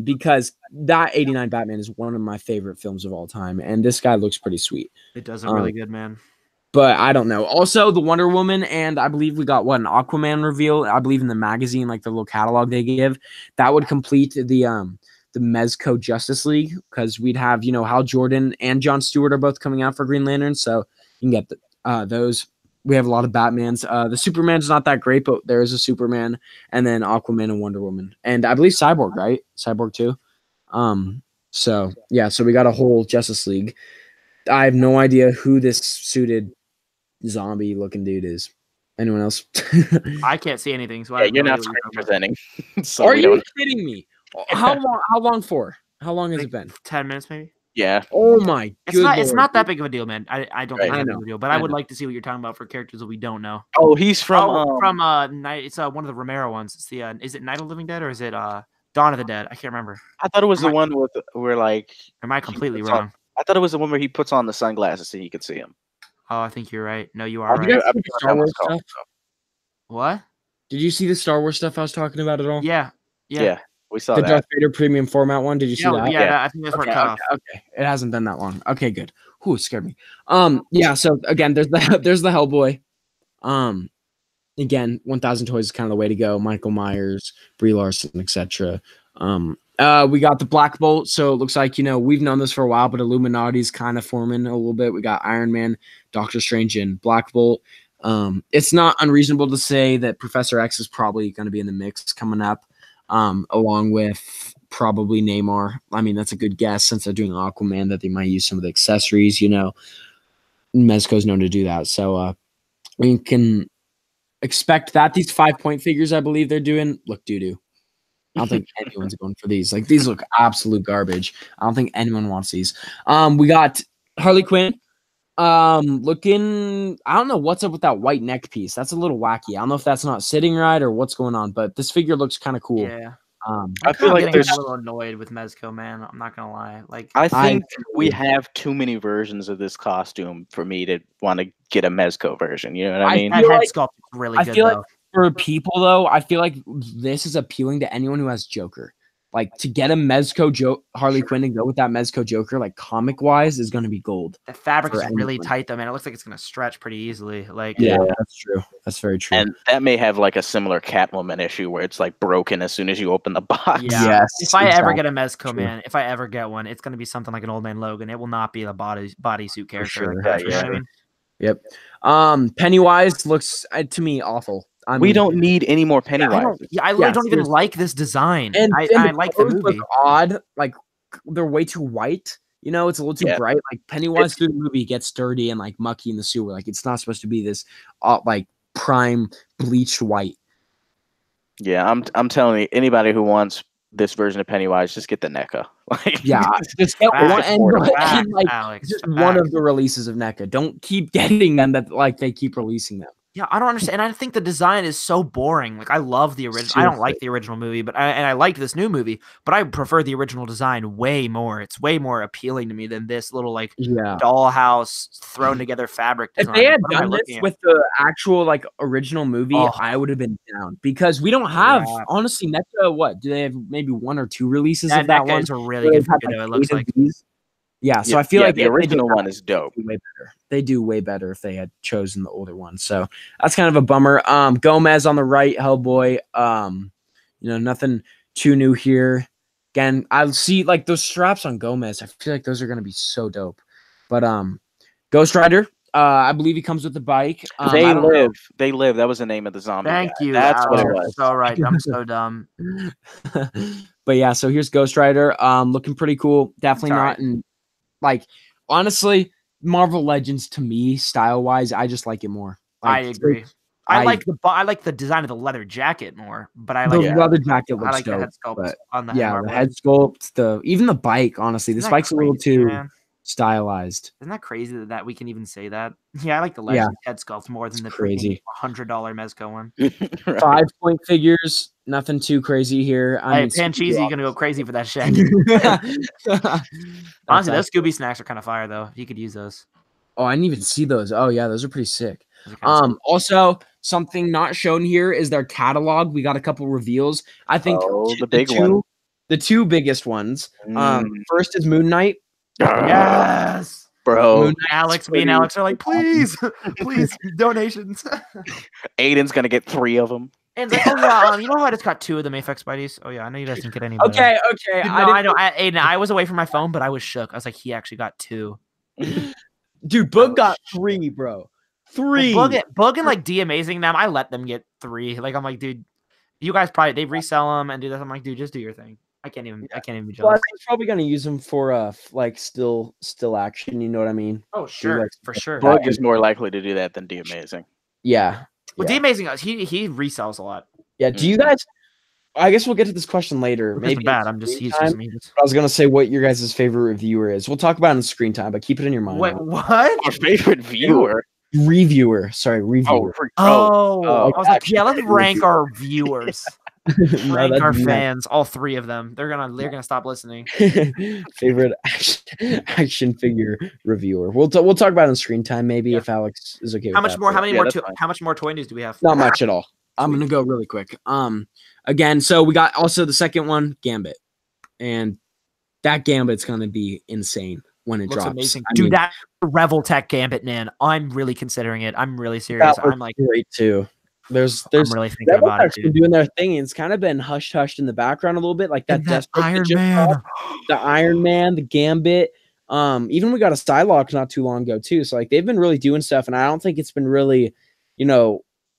because that 89 Batman is one of my favorite films of all time, and this guy looks pretty sweet. It does look really good, man. But I don't know. Also, the Wonder Woman, and I believe we got an Aquaman reveal. I believe in the magazine, like the little catalog they give, that would complete the Mezco Justice League, because we'd have Hal Jordan and Jon Stewart are both coming out for Green Lantern, so you can get those. We have a lot of Batmans. The Superman's not that great, but there is a Superman, and then Aquaman and Wonder Woman, and I believe Cyborg, right? Cyborg too. So yeah, so we got a whole Justice League. I have no idea who this suited zombie-looking dude is. Anyone else? I can't see anything. So you're not presenting. So are you kidding me? How long for? How long has it been? 10 minutes, maybe. Yeah. Oh my. It's not that big of a deal, man. I don't think it's that big of a deal, but I would know. like to see what you're talking about for characters that we don't know. Oh, he's from Night. It's one of the Romero ones. It's the is it Night of the Living Dead or is it Dawn of the Dead? I can't remember. I thought it was the one where like. Am I completely wrong? I thought it was the one where he puts on the sunglasses so you could see him. Oh, I think you're right. No, you are Did you right. guys see the Star Wars stuff? What? Did you see the Star Wars stuff I was talking about at all? Yeah. Yeah, we saw The that. Darth Vader premium format one. Did you see that? Yeah, I think that's where it cut off. Okay. It hasn't been that long. Okay, good. Whew, it scared me. Yeah. So again, there's the Hellboy. Again, 1,000 toys is kind of the way to go. Michael Myers, Brie Larson, etc. We got the Black Bolt. So it looks like we've known this for a while, but Illuminati's kind of forming a little bit. We got Iron Man, Doctor Strange, and Black Bolt. It's not unreasonable to say that Professor X is probably going to be in the mix coming up, along with probably Namor. I mean, that's a good guess since they're doing Aquaman that they might use some of the accessories. Mezco's known to do that, so we can expect that. These 5-point figures, I believe they're doing, look doo-doo. I don't think anyone's going for these. Like, these look absolute garbage. I don't think anyone wants these. We got Harley Quinn. Looking, I don't know what's up with that white neck piece. That's a little wacky. I don't know if that's not sitting right or what's going on, but this figure looks kind of cool. Yeah. I feel like there's there's a little annoyed with Mezco, man. I'm not gonna lie. Like, I think we have too many versions of this costume for me to want to get a Mezco version. You know what I mean? that head sculpt is really good, feel though. like for people, though, I feel like this is appealing to anyone who has Joker. Like, to get a Mezco Harley Quinn and go with that Mezco Joker, like, comic-wise, is going to be gold. The fabric for is really anyone. tight, though, man. It looks like it's going to stretch pretty easily. Like, Yeah, that's true. That's very true. And that may have like a similar Catwoman issue where it's like broken as soon as you open the box. yeah. Yes, If I ever get a exactly. Mezco, True. man, if I ever get one, it's going to be something like an Old Man Logan. It will not be a bodysuit character. sure. Like that, Yeah, you know what I mean? Yep. Pennywise looks to me awful. We don't need any more Pennywise. I literally don't even like this design. And I like the colors movie. look odd. Like, they're way too white. It's a little too bright. Like, Pennywise through the movie gets dirty and like mucky in the sewer. Like, it's not supposed to be this like prime bleached white. Yeah, I'm telling you, anybody who wants this version of Pennywise, just get the NECA. Like, Yeah, just get one and like Alex, just one of the releases of NECA. Don't keep getting them that like they keep releasing them. Yeah, I don't understand. And I think the design is so boring. Like, I love the original. I don't like the original movie, but I liked this new movie, but I prefer the original design way more. It's way more appealing to me than this little like dollhouse thrown together fabric design. If they had done this with the actual like original movie, I would have been down because we don't have honestly NECA. What do they have? Maybe 1 or 2 releases of that one. Is a really good figure, though, it looks like. Yeah, so I feel like the original one is dope. They do way better if they had chosen the older one. So that's kind of a bummer. Gomez on the right, Hellboy. Nothing too new here. Again, I see like those straps on Gomez. I feel like those are gonna be so dope. But Ghost Rider, I believe he comes with the bike. They live. That was the name of the zombie. Thank you. That's what it was. So right. I'm so dumb. But yeah, so here's Ghost Rider. Looking pretty cool. Definitely not in like honestly, Marvel Legends to me, style wise, I just like it more. I agree. I like the design of the leather jacket more, but I like the leather jacket looks dope. The head sculpt on the the head sculpt, even the bike. Honestly, this bike's a little too stylized. Isn't that crazy that we can even say that? Yeah, I like the Legends head sculpt more than the crazy $100 Mezco one. 5-point figures, nothing too crazy here. I mean, Pancheesy gonna go crazy for that shit. Honestly, those Scooby snacks are kind of fire though. You could use those. Oh, I didn't even see those. Oh yeah, those are pretty sick. Also, something not shown here is their catalog. We got a couple reveals. I think the two biggest ones. First is Moon Knight. Yes, bro. Me and Alex are like, please, please, donations. Aiden's gonna get 3 of them. And like, oh yeah, you know how I just got 2 of the Mayfex Spideys? Oh yeah, I know you guys didn't get any. Okay. Dude, I know. Aiden, I was away from my phone, but I was shook. I was like, he actually got 2. Dude, Boog got 3, bro. 3. Boog and like D Amazing them. I let them get 3. Like I'm like, dude, you guys they resell them and do this. I'm like, dude, just do your thing. I can't even be jealous. Well, he's probably gonna use them for like still action. You know what I mean? Oh sure, for sure. Boog is more likely to do that than D Amazing. Yeah. Well, D Amazing he resells a lot. Yeah. Do you guys? I guess we'll get to this question later. Maybe bad. I was gonna say what your guys' favorite reviewer is. We'll talk about it in screen time, but keep it in your mind. Wait, what? Our favorite viewer? Reviewer. Sorry, reviewer. I was like, yeah, let's rank our viewers. Prank that's our mad. fans, all 3 of them. They're gonna stop listening. Favorite action figure reviewer. We'll talk about it on screen time maybe if Alex is okay with How much that. more? How many Yeah, more? that's fine. How much more toy news do we have? Not much at all. I'm gonna go really quick. Again, so we got also the second one, Gambit, and that Gambit's gonna be insane when it Looks drops. amazing, I dude. mean, That Revel Tech Gambit, man. I'm really considering it. I'm really serious. that I'm looks like, great too. There's I'm really thinking about it, Revoltech's been dude. doing their thing. It's kind of been hushed in the background a little bit, like that And that Deathstroke that Iron just Man. dropped, the Iron Man, the Gambit. Even we got a Psylocke not too long ago too. So like they've been really doing stuff, and I don't think it's been really,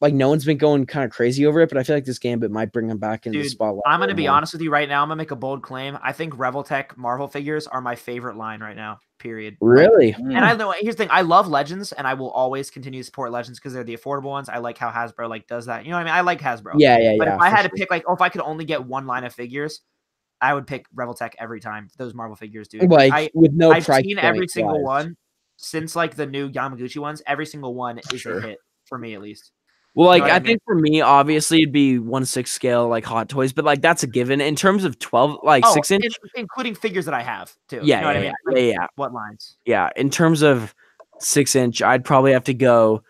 like no one's been going kind of crazy over it. But I feel like this Gambit might bring them back into the Dude, spotlight. I'm gonna be honest with you right now. I'm gonna make a bold claim. I think Revoltech Marvel figures are my favorite line right now. Period. Really? And I know here's the thing. I love Legends, and I will always continue to support Legends because they're the affordable ones. I like how Hasbro like does that. You know what I mean? I like Hasbro. Yeah. But if for I had to sure. pick if I could only get one line of figures, I would pick Revoltech every time. Those Marvel figures, dude. Like with no I've price seen point every single wise. one since like the new Yamaguchi ones. Every single one is Sure. a hit for me at least. Well, like You know what I I mean? think for me, obviously it'd be 1/6 scale like Hot Toys, but like that's a given. In terms of 12, like 6-inch, including figures that I have too. Yeah, you know what I mean? yeah, Like, yeah. What lines? Yeah, in terms of 6-inch, I'd probably have to go.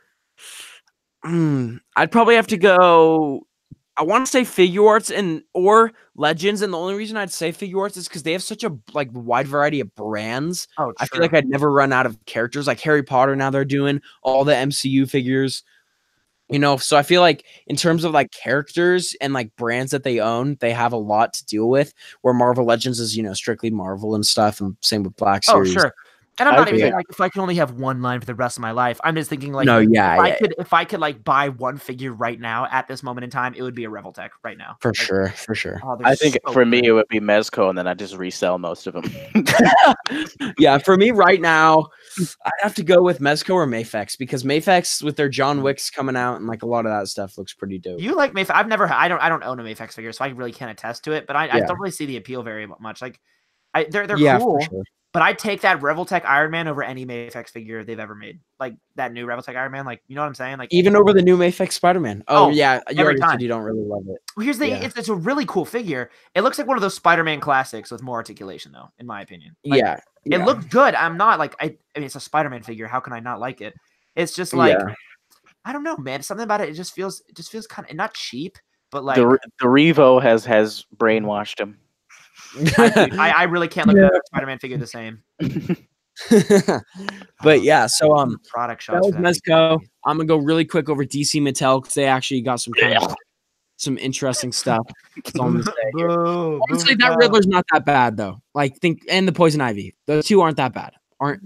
I'd probably have to go. I want to say Figure Arts or Legends, and the only reason I'd say Figure Arts is because they have such a like wide variety of brands. Oh, I feel like I'd never run out of characters. Like Harry Potter, now they're doing all the MCU figures. So I feel like in terms of like characters and like brands that they own, they have a lot to deal with. Where Marvel Legends is, strictly Marvel and stuff, and same with Black Series. Oh, sure. And I'm not even like if I could only have one line for the rest of my life. I'm just thinking like if I could like buy one figure right now at this moment in time, it would be a Revoltech right now. For sure. Oh, I think for me it would be Mezco, and then I just resell most of them. Yeah, for me right now, I have to go with Mezco or Mafex because Mafex with their John Wicks coming out and like a lot of that stuff looks pretty dope. You like Mafex? I don't own a Mafex figure, so I really can't attest to it. But I don't really see the appeal very much. Like, they're cool. For sure. But I'd take that Revoltech Iron Man over any Mafex figure they've ever made. Like that new Revoltech Iron Man. Like, you know what I'm saying? Like even over the new Mafex Spider-Man. Oh yeah, you already said you don't really love it. Well, here's the it's a really cool figure. It looks like one of those Spider-Man classics with more articulation, though, in my opinion. Like, it looks good. I'm not like I mean, it's a Spider-Man figure. How can I not like it? It's just like I don't know, man. Something about it. It just feels kind of not cheap, but like the Revo has brainwashed him. I really can't look at the Spider-Man figure the same. But yeah, so product shots. That was Mezco. I'm gonna go really quick over DC Mattel because they actually got some interesting stuff. That's all I'm gonna say. Honestly, that Riddler's not that bad though. Like and the Poison Ivy. Those two aren't that bad.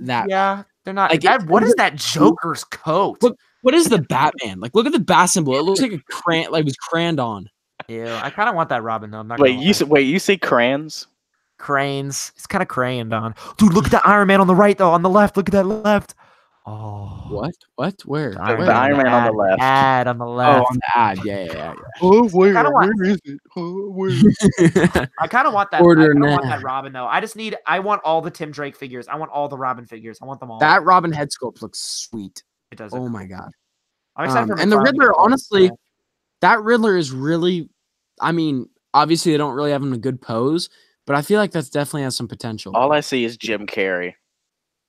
Yeah, they're not. Like what is that Joker's coat? Look, what is the Batman? Like look at the bat symbol. It looks like it was crayoned on. Yeah, I kind of want that Robin though. I'm not. Wait, you say crayons? Cranes. It's kind of crayoned on. Dude, look at the Iron Man on the right though. On the left, look at that left. Oh, what? Where? The Iron Man on the left. Ad on the left. Oh, on the ad. Yeah. Oh, where is it? Oh, where? I kind of want that. I want that Robin though. I want all the Tim Drake figures. I want all the Robin figures. I want them all. That Robin head sculpt looks sweet. It does. Oh my god. I'm excited for and the Riddler. Honestly, that Riddler is really. I mean, obviously they don't really have him in a good pose, but I feel like that definitely has some potential. All I see is Jim Carrey.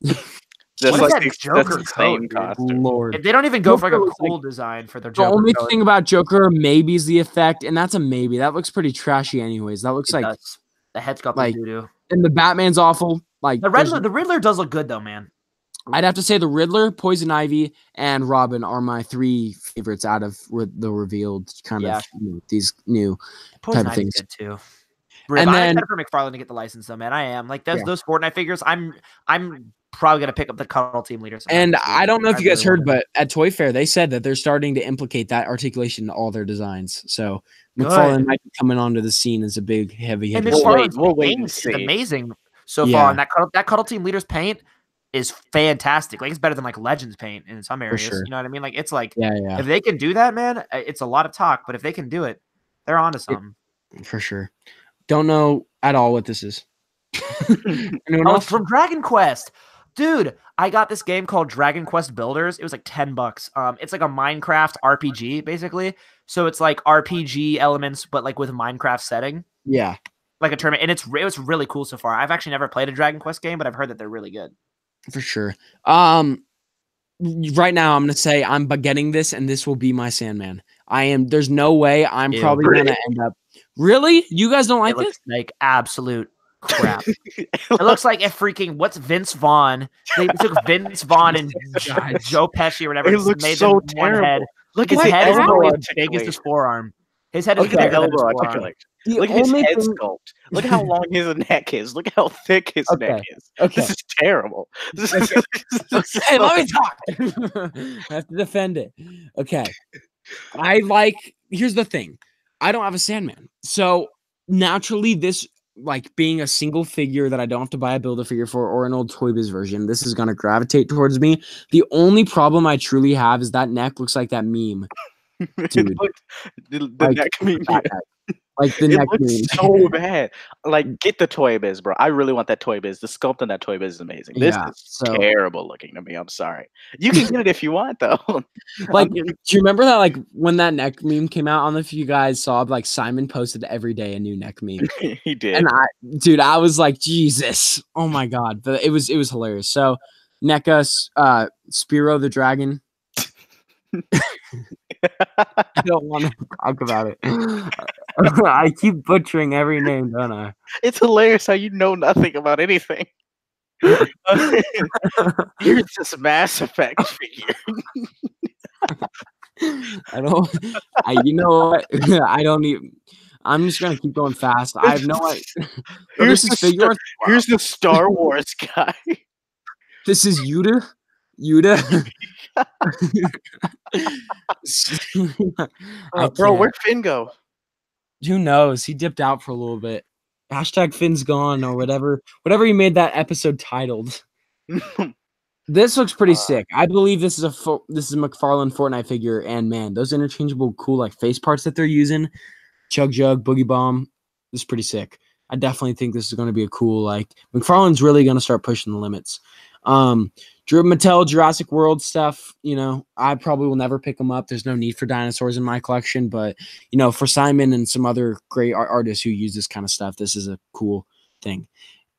Just like that Joker same costume. Lord. If they don't even go for like a cool design for their Joker. The only thing about Joker maybe is the effect, and that's a maybe. That looks pretty trashy, anyways. That looks like the head sculpt like doo-doo. And the Batman's awful. Like the Riddler does look good though, man. I'd have to say the Riddler, Poison Ivy, and Robin are my 3 favorites out of the revealed kind of these new Poison type of things. Good too. And I'm then excited for McFarlane to get the license though, man. I am like those Fortnite figures. I'm probably gonna pick up the Cuddle Team leaders. And I don't know if you guys heard, but at Toy Fair they said that they're starting to implicate that articulation in all their designs. So McFarlane might be coming onto the scene as a big heavy hitter. And we'll wait and see. It's amazing so far, and that Cuddle Team leaders paint is fantastic. Like it's better than like Legends paint in some areas. Sure. You know what I mean? Like it's like if they can do that, man, it's a lot of talk. But if they can do it, they're onto something. For sure. Don't know at all what this is. It's from Dragon Quest. Dude, I got this game called Dragon Quest Builders. It was like $10. It's like a Minecraft RPG, basically. So it's like RPG elements, but like with a Minecraft setting. Yeah, Like a tournament. And it was really cool so far. I've actually never played a Dragon Quest game, but I've heard that they're really good. for sure. Right now I'm gonna say I'm getting this, and this will be my Sandman. I am. There's no way I'm probably gonna end up. Really? You guys don't like It looks this? like absolute crap. It looks like if freaking what's Vince Vaughn? They took Vince Vaughn and Joe Pesci or whatever. It and looks made so them one head. terrible. Look His at head is the elbow only as big as his articulation. forearm. His head is Okay. bigger than his Elbow forearm. articulation. The Look at his only head thing- sculpt. Look how long his neck is. Look how thick his neck is. Okay. This is terrible. This is Hey, let me talk. I have to defend it. Okay. Here's the thing. I don't have a Sandman. So naturally, this like being a single figure that I don't have to buy a Build-A-Figure for or an old Toy Biz version, this is gonna gravitate towards me. The only problem I truly have is that neck looks like that meme. Dude. the Like, neck meme. that neck. Like the It neck looks meme. so bad. Like, get the Toy Biz, bro. I really want that Toy Biz. The sculpt on that Toy Biz is amazing. This Yeah, is so- terrible looking to me. I'm sorry. You can get it if you want, though. Like, do you remember that? Like when that neck meme came out? I don't know if you guys saw. Like Simon posted every day a new neck meme, He did. and I was like, Jesus, oh my god! But it was hilarious. So, NECA, Spiro the Dragon. I don't want to talk about it. I keep butchering every name, don't I? It's hilarious how you know nothing about anything. You're just Mass Effect figure. I don't. You know what? I don't even. I'm just gonna keep going fast. I have no idea. Oh, Here's this is the figure art. Here's the Star Wars guy. This is Yuta. Yuta. Bro, where'd Finn go? Who knows? He dipped out for a little bit. Hashtag Finn's gone or whatever. Whatever he made that episode titled. This looks pretty sick. I believe this is this is McFarlane Fortnite figure, and man, those interchangeable cool like face parts that they're using, Chug Jug, Boogie Bomb, this is pretty sick. I definitely think this is going to be a cool like McFarlane's really going to start pushing the limits. Drew Mattel Jurassic World stuff, you know, I probably will never pick them up. There's no need for dinosaurs in my collection, but you know, for Simon and some other great artists who use this kind of stuff, this is a cool thing.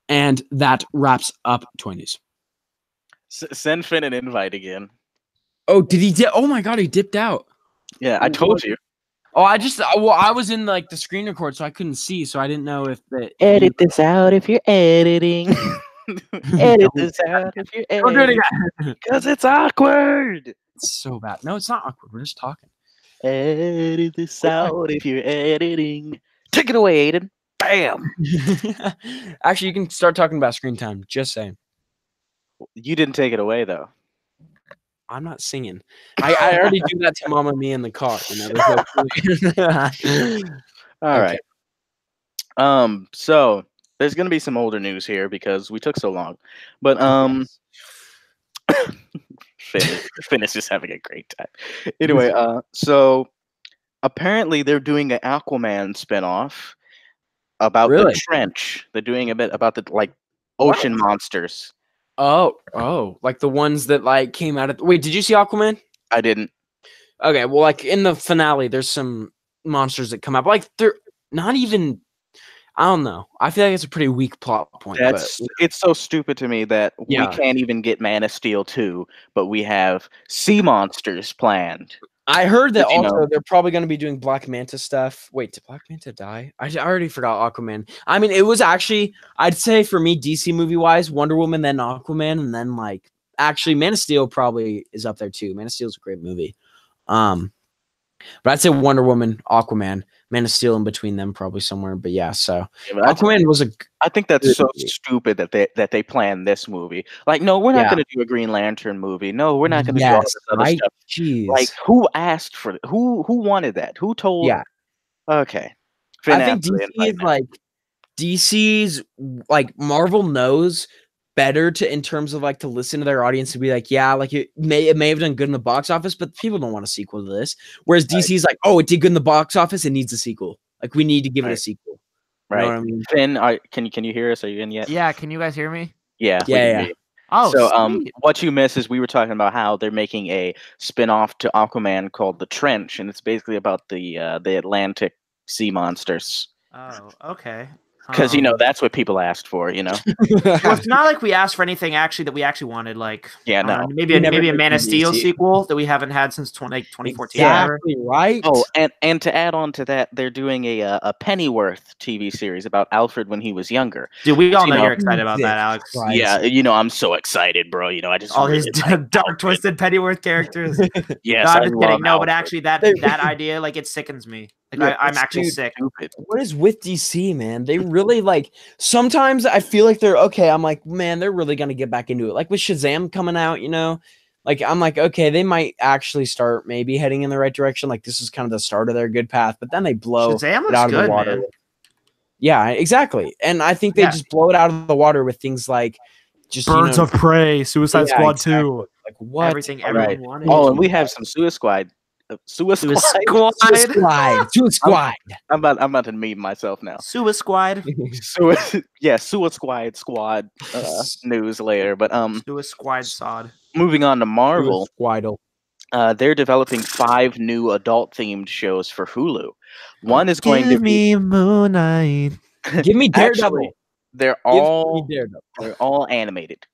And that wraps up Toy News. Send Finn an invite again. Oh, did he dip? Oh my god, he dipped out. Yeah, I told you. Oh, I was in like the screen record, so I couldn't see, so I didn't know if the Edit this out if you're editing. Edit this out if you're Don't do it editing. again. Because it's awkward. It's so bad. No, it's not awkward. We're just talking. Edit this out if you're editing. Take it away, Aiden. Bam. Actually, you can start talking about screen time. Just saying. You didn't take it away, though. I'm not singing. I already do that to Mama Me in the car. You know, All right. So there's gonna be some older news here because we took so long. But Finn is just having a great time. Anyway, so apparently they're doing an Aquaman spinoff about Really? the trench. They're doing a bit about the like ocean monsters. Oh, like the ones that like came out of. Wait, did you see Aquaman? I didn't. Okay, well, like in the finale, there's some monsters that come up. Like they're not even. I don't know. I feel like it's a pretty weak plot point. It's so stupid to me that Yeah. we can't even get Man of Steel 2, but we have sea monsters planned. I heard that Did you also know? they're probably going to be doing Black Manta stuff. Wait, did Black Manta die? I already forgot Aquaman. I mean, it was actually, I'd say for me, DC movie wise, Wonder Woman, then Aquaman, and then like actually Man of Steel probably is up there too. Man of Steel is a great movie. But I'd say Wonder Woman, Aquaman, Man of Steel in between them, probably somewhere. But yeah, so Yeah, but Aquaman was a I think that's good so movie. stupid that they planned this movie. Like, no, we're not Yeah. going to do a Green Lantern movie. No, we're not going to do all yes, this other right? stuff. Jeez. Like, who asked for it? Who wanted that? Who told? Yeah. Okay. Finn I think asked for the DC invite is now. like DC's like Marvel knows better to in terms of like to listen to their audience and be like, yeah, like it may have done good in the box office, but people don't want a sequel to this. Whereas DC's like, oh, it did good in the box office, it needs a sequel. Like we need to give it a Right. sequel. You Right. know what I mean? Finn, can you hear us? Are you in yet? Yeah, can you guys hear me? Yeah. we Yeah, can yeah. hear you. Oh, So, sweet. what you miss is we were talking about how they're making a spin-off to Aquaman called The Trench, and it's basically about the Atlantic sea monsters. Oh, okay. Because that's what people asked for. Well, it's not like we asked for anything actually that we actually wanted. Like, Yeah, no. maybe We never maybe a did Man of the Steel DC. sequel that we haven't had since 2014. or whatever. Exactly right. Oh, and to add on to that, they're doing a Pennyworth TV series about Alfred when he was younger. Dude, we all You know know, you're excited about that, Jesus Alex. Christ. Yeah, I'm so excited, bro. I just All really these like dark, Alfred. twisted Pennyworth characters. Yes, No, I'm I just love kidding. No, but Alfred. actually, that They- that idea, like, it sickens me. Like, Yeah, I'm it's- actually dude, sick. Stupid. What is with DC, man? They really like. Sometimes I feel like they're okay. I'm like, man, they're really gonna get back into it. Like with Shazam coming out, like I'm like, okay, they might actually start maybe heading in the right direction. Like this is kind of the start of their good path, but then they blow Shazam it looks out of good, the water. man. Yeah, exactly. And I think they Yeah. just blow it out of the water with things like just Birds of Prey, Suicide Yeah, Squad exactly. 2. like what Everything Right. everyone wanted. Oh, and we have some Suicide Squad. Suicide Squad. Suicide. Suicide. I'm about to meme myself now. Suicide. Suicide Squad news later. But Suicide Sod. moving on to Marvel, Squidle. they're developing 5 new adult-themed shows for Hulu. One is going to be Moon Knight. Give me Daredevil. actually they're Give me all Daredevil. animated.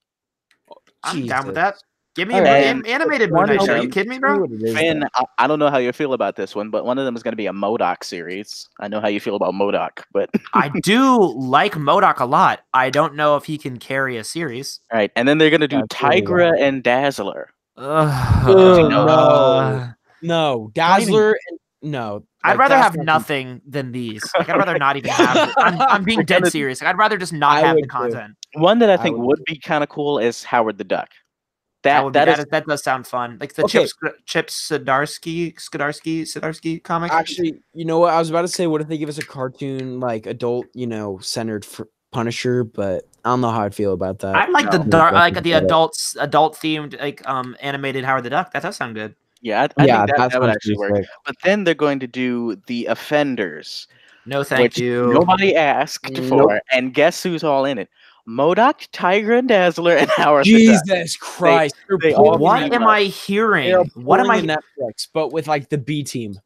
I'm down with Jesus. that. Give me All a right. animated Moon One Knight of show. Are you them- kidding me, See bro? what it is, Finn, though. I don't know how you feel about this one, but one of them is going to be a MODOK series. I know how you feel about MODOK, but I do like MODOK a lot. I don't know if he can carry a series. all right. And then they're going to do That's really Tigra and Dazzler. No. No, Don't even- Dazzler. No, I'd like, rather that's have not- nothing than these. Like, I'd rather not even have it. I'm being dead serious. Like, I'd rather just not I have would the too. content. One that I I think would would be kind of cool is Howard the Duck. That That does sound fun. Like the Okay. Chip Zdarsky comic. Actually, you know what? I was about to say, what if they give us a cartoon, like adult, centered for Punisher? But I don't know how I'd feel about that. I like the No. dark, like the Get it. adult themed, like animated Howard the Duck. That does sound good. yeah, I Yeah, think that would sounds actually pretty work. sick. But then they're going to do The Offenders, No, thank which you. nobody asked Nope. for, and guess who's all in it? MODOK, Tigra and Dazzler, and Howard the Duck. Jesus Christ! they all What team am up. I They're hearing? What am pulling I? a Netflix, but with like the B team.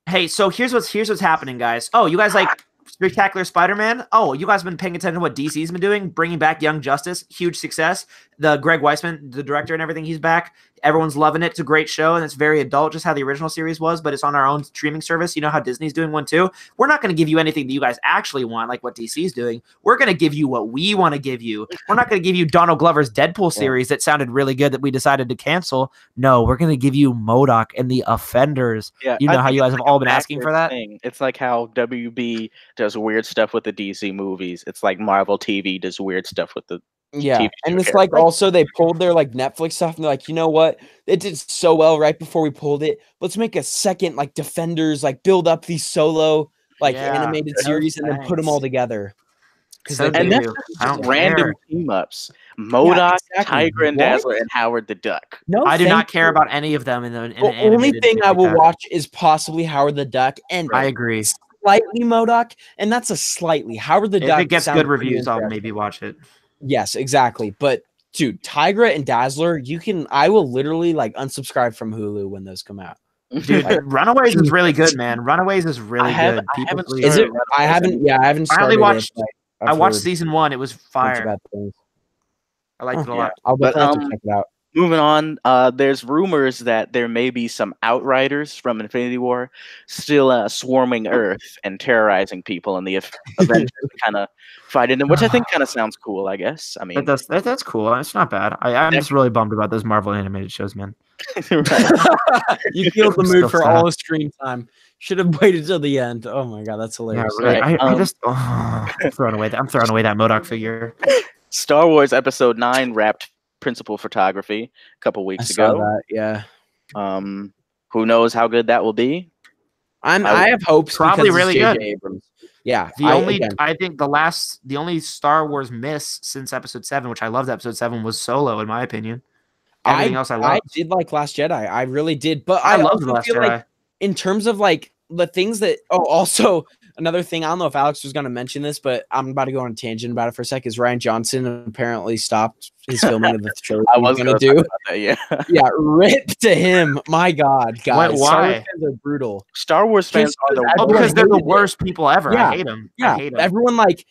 Hey, so here's what's happening, guys. Oh, you guys like Spectacular Spider-Man? Oh, you guys been paying attention to what DC's been doing? Bringing back Young Justice, huge success. The Greg Weisman, the director and everything, he's back. Everyone's loving it. It's a great show, and it's very adult, just how the original series was, but it's on our own streaming service. You know how Disney's doing one too? We're not going to give you anything that you guys actually want, like what DC's doing. We're going to give you what we want to give you. We're not going to give you Donald Glover's Deadpool series that sounded really good that we decided to cancel. No, we're going to give you MODOK and The Offenders. Yeah, You I know how think you it's guys have like all a been asking for backwards that? thing. It's like how WB does weird stuff with the DC movies. It's like Marvel TV does weird stuff with the Yeah, TV and show it's like characters. also they pulled their like Netflix stuff and they're like, you know what? It did so well right before we pulled it. Let's make a second like Defenders, like build up these solo like Yeah, animated no series and then put them all thanks. together. Because So And do that's you. just I don't random care. team ups. MODOK, exactly. Tigra and What? Dazzler, and Howard the Duck. no, I do thank not care you. about any of them in the The only thing I will watch is possibly Howard the Duck and I agree. slightly MODOK, and that's a slightly. Howard the If Duck it gets sounds good pretty reviews, I'll interesting. maybe watch it. Yes, exactly. But dude, Tigra and Dazzler, I will literally like unsubscribe from Hulu when those come out. Dude, Runaways is really good, man. Runaways is really good. I People haven't please- Is it? Runaways. I haven't. Yeah, I haven't I only started watched- it. but I I've watched heard season 1. It was bunch of fire. bad things. I liked it a Yeah, lot. I'll But, definitely have to check it out. Moving on, there's rumors that there may be some Outriders from Infinity War still swarming Earth and terrorizing people, and the Avengers kind of fighting them, which I think kind of sounds cool. I guess. I mean, That's cool. It's not bad. I'm just really bummed about those Marvel animated shows, man. right. You killed the I'm still mood for sad. all the screen time. Should have waited till the end. Oh my god, that's Yeah, hilarious. really. Right, I just I'm throwing away that MODOK figure. Star Wars Episode 9 wrapped principal photography a couple I weeks saw ago. that. Yeah, Who knows how good that will be? I have hopes. Probably because it's really J.J. good. Abrams. Yeah, I think the only Star Wars miss since Episode 7, which I loved Episode 7, was Solo, in my opinion. Everything else I I loved. did like Last Jedi. I really did. But I I loved also The Last feel Jedi. like in terms of like the things that also another thing, I don't know if Alex was going to mention this, but I'm about to go on a tangent about it for a sec. Is Ryan Johnson apparently stopped his filming of the trilogy I was he's going going to to do? about that, yeah. Yeah, rip to him. My God, guys. Why? Star Wars fans are brutal. Star Wars fans Just are the Oh, everyone because they're the hated it. worst people ever. Yeah, I hate them. Yeah, I hate them. everyone like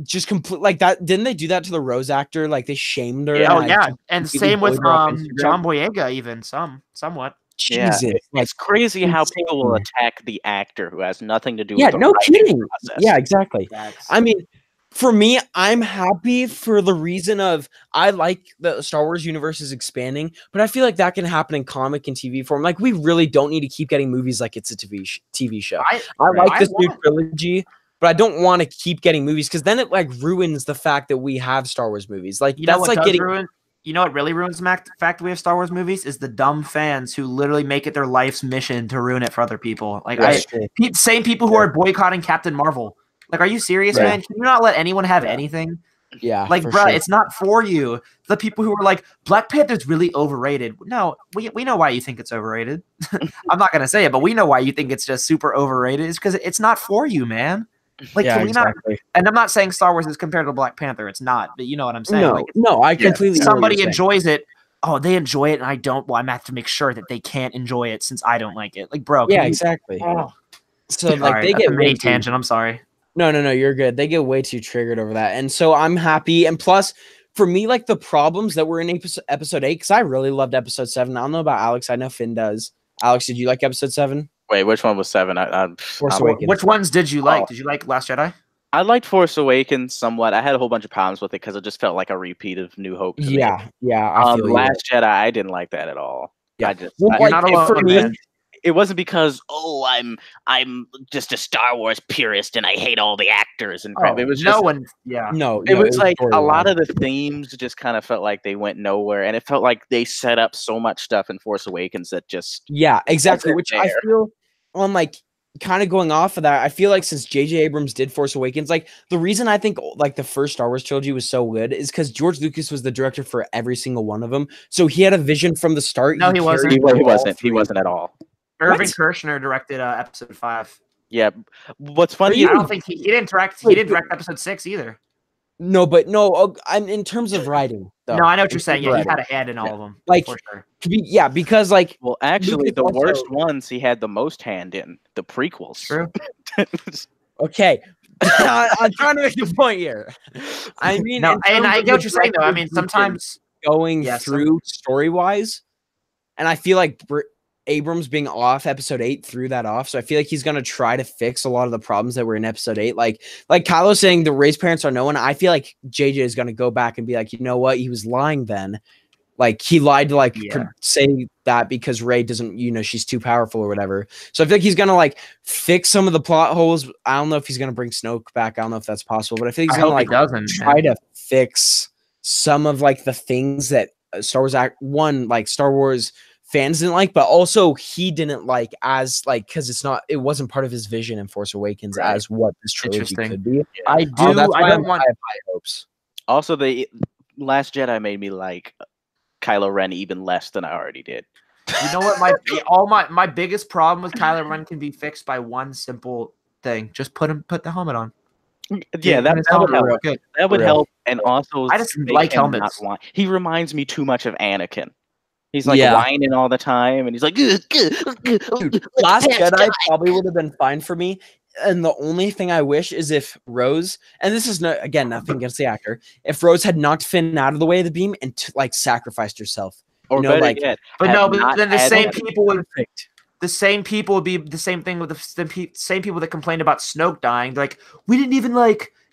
just complete like that. Didn't they do that to the Rose actor? Like they shamed her. Yeah. and, Oh like, yeah, just and completely same with bullied her on Instagram. John Boyega, even somewhat. Yeah, Jesus, like, it's crazy how insane. people will attack the actor who has nothing to do yeah, with the no writing kidding. process. Yeah, exactly. Facts. I mean, for me, I'm happy for the reason of I like the Star Wars universe is expanding, but I feel like that can happen in comic and TV form. Like we really don't need to keep getting movies like it's a TV show. I like this new trilogy, but I don't want to keep getting movies because then it like ruins the fact that we have Star Wars movies. Like You know that's what like does getting ruin? You know what really ruins the fact that we have Star Wars movies is the dumb fans who literally make it their life's mission to ruin it for other people. Like same people who are boycotting Captain Marvel. Like, are you serious, man? Can you not let anyone have anything? Yeah, like, bro, it's not for you. The people who are like, Black Panther's really overrated. No, we know why you think it's overrated. I'm not gonna say it, but we know why you think it's just super overrated. It's because it's not for you, man. Like, yeah, can we exactly. not? And I'm not saying Star Wars is compared to Black Panther. It's not, but you know what I'm saying. No, like, no, I completely. Somebody enjoys it. Oh, they enjoy it, and I don't. Well, I'm have to make sure that they can't enjoy it since I don't like it. Like, bro. Yeah, exactly. So like they get a mini tangent. I'm sorry. No, you're good. They get way too triggered over that. And so I'm happy. And plus, for me, like the problems that were in episode 8, because I really loved episode 7. I don't know about Alex. I know Finn does. Alex, did you like episode 7? Wait, which one was 7? Force Awakens. Which ones did you like? Did you like Last Jedi? I liked Force Awakens somewhat. I had a whole bunch of problems with it because it just felt like a repeat of New Hope. To me. I feel Last Jedi, I didn't like that at all. Yeah. You're not alone, for me, man. It wasn't because I'm just a Star Wars purist and I hate all the actors and crap. It was just, it was like a lot of the themes just kind of felt like they went nowhere, and it felt like they set up so much stuff in Force Awakens that just exactly. Which I feel on like kind of going off of that. I feel like since J.J. Abrams did Force Awakens, like the reason I think like the first Star Wars trilogy was so good is because George Lucas was the director for every single one of them, so he had a vision from the start. No, he wasn't. He wasn't at all. Irving Kershner directed episode 5. Yeah, what's funny? I don't think he didn't direct. He didn't direct episode 6 either. No, but no, I'm in terms of writing. Though, no, I know what you're saying. Yeah, he had a hand in all of them. Like, for sure. Because like, well, actually, Lucas the also, worst ones he had the most hand in the prequels. True. Okay, I'm trying to make a point here. I mean, no, and I get what you're saying though. I mean, sometimes going through story wise, and I feel like Abrams being off episode 8 threw that off. So I feel like he's going to try to fix a lot of the problems that were in episode 8. Like Kylo saying the Rey's parents are no one. I feel like JJ is going to go back and be like, you know what? He was lying then. Like he lied to say that because Rey doesn't, she's too powerful or whatever. So I feel like he's going to like fix some of the plot holes. I don't know if he's going to bring Snoke back. I don't know if that's possible, but I think he's going to try to fix some of like the things that Star Wars fans didn't like, but also he didn't like as like because it wasn't part of his vision in Force Awakens as what this trilogy could be. I do. I have high hopes. Also, the Last Jedi made me like Kylo Ren even less than I already did. You know what? My biggest problem with Kylo Ren can be fixed by one simple thing: just put the helmet on. Yeah, that would help. That would help, and also I just like helmets. He reminds me too much of Anakin. He's like whining all the time, and he's like, Dude, Last Jedi probably would have been fine for me. And the only thing I wish is if Rose, and this is nothing against the actor, if Rose had knocked Finn out of the way of the beam and sacrificed herself, or better yet, but then the same people would the same people would be the same thing with the same people that complained about Snoke dying. They're like, we didn't even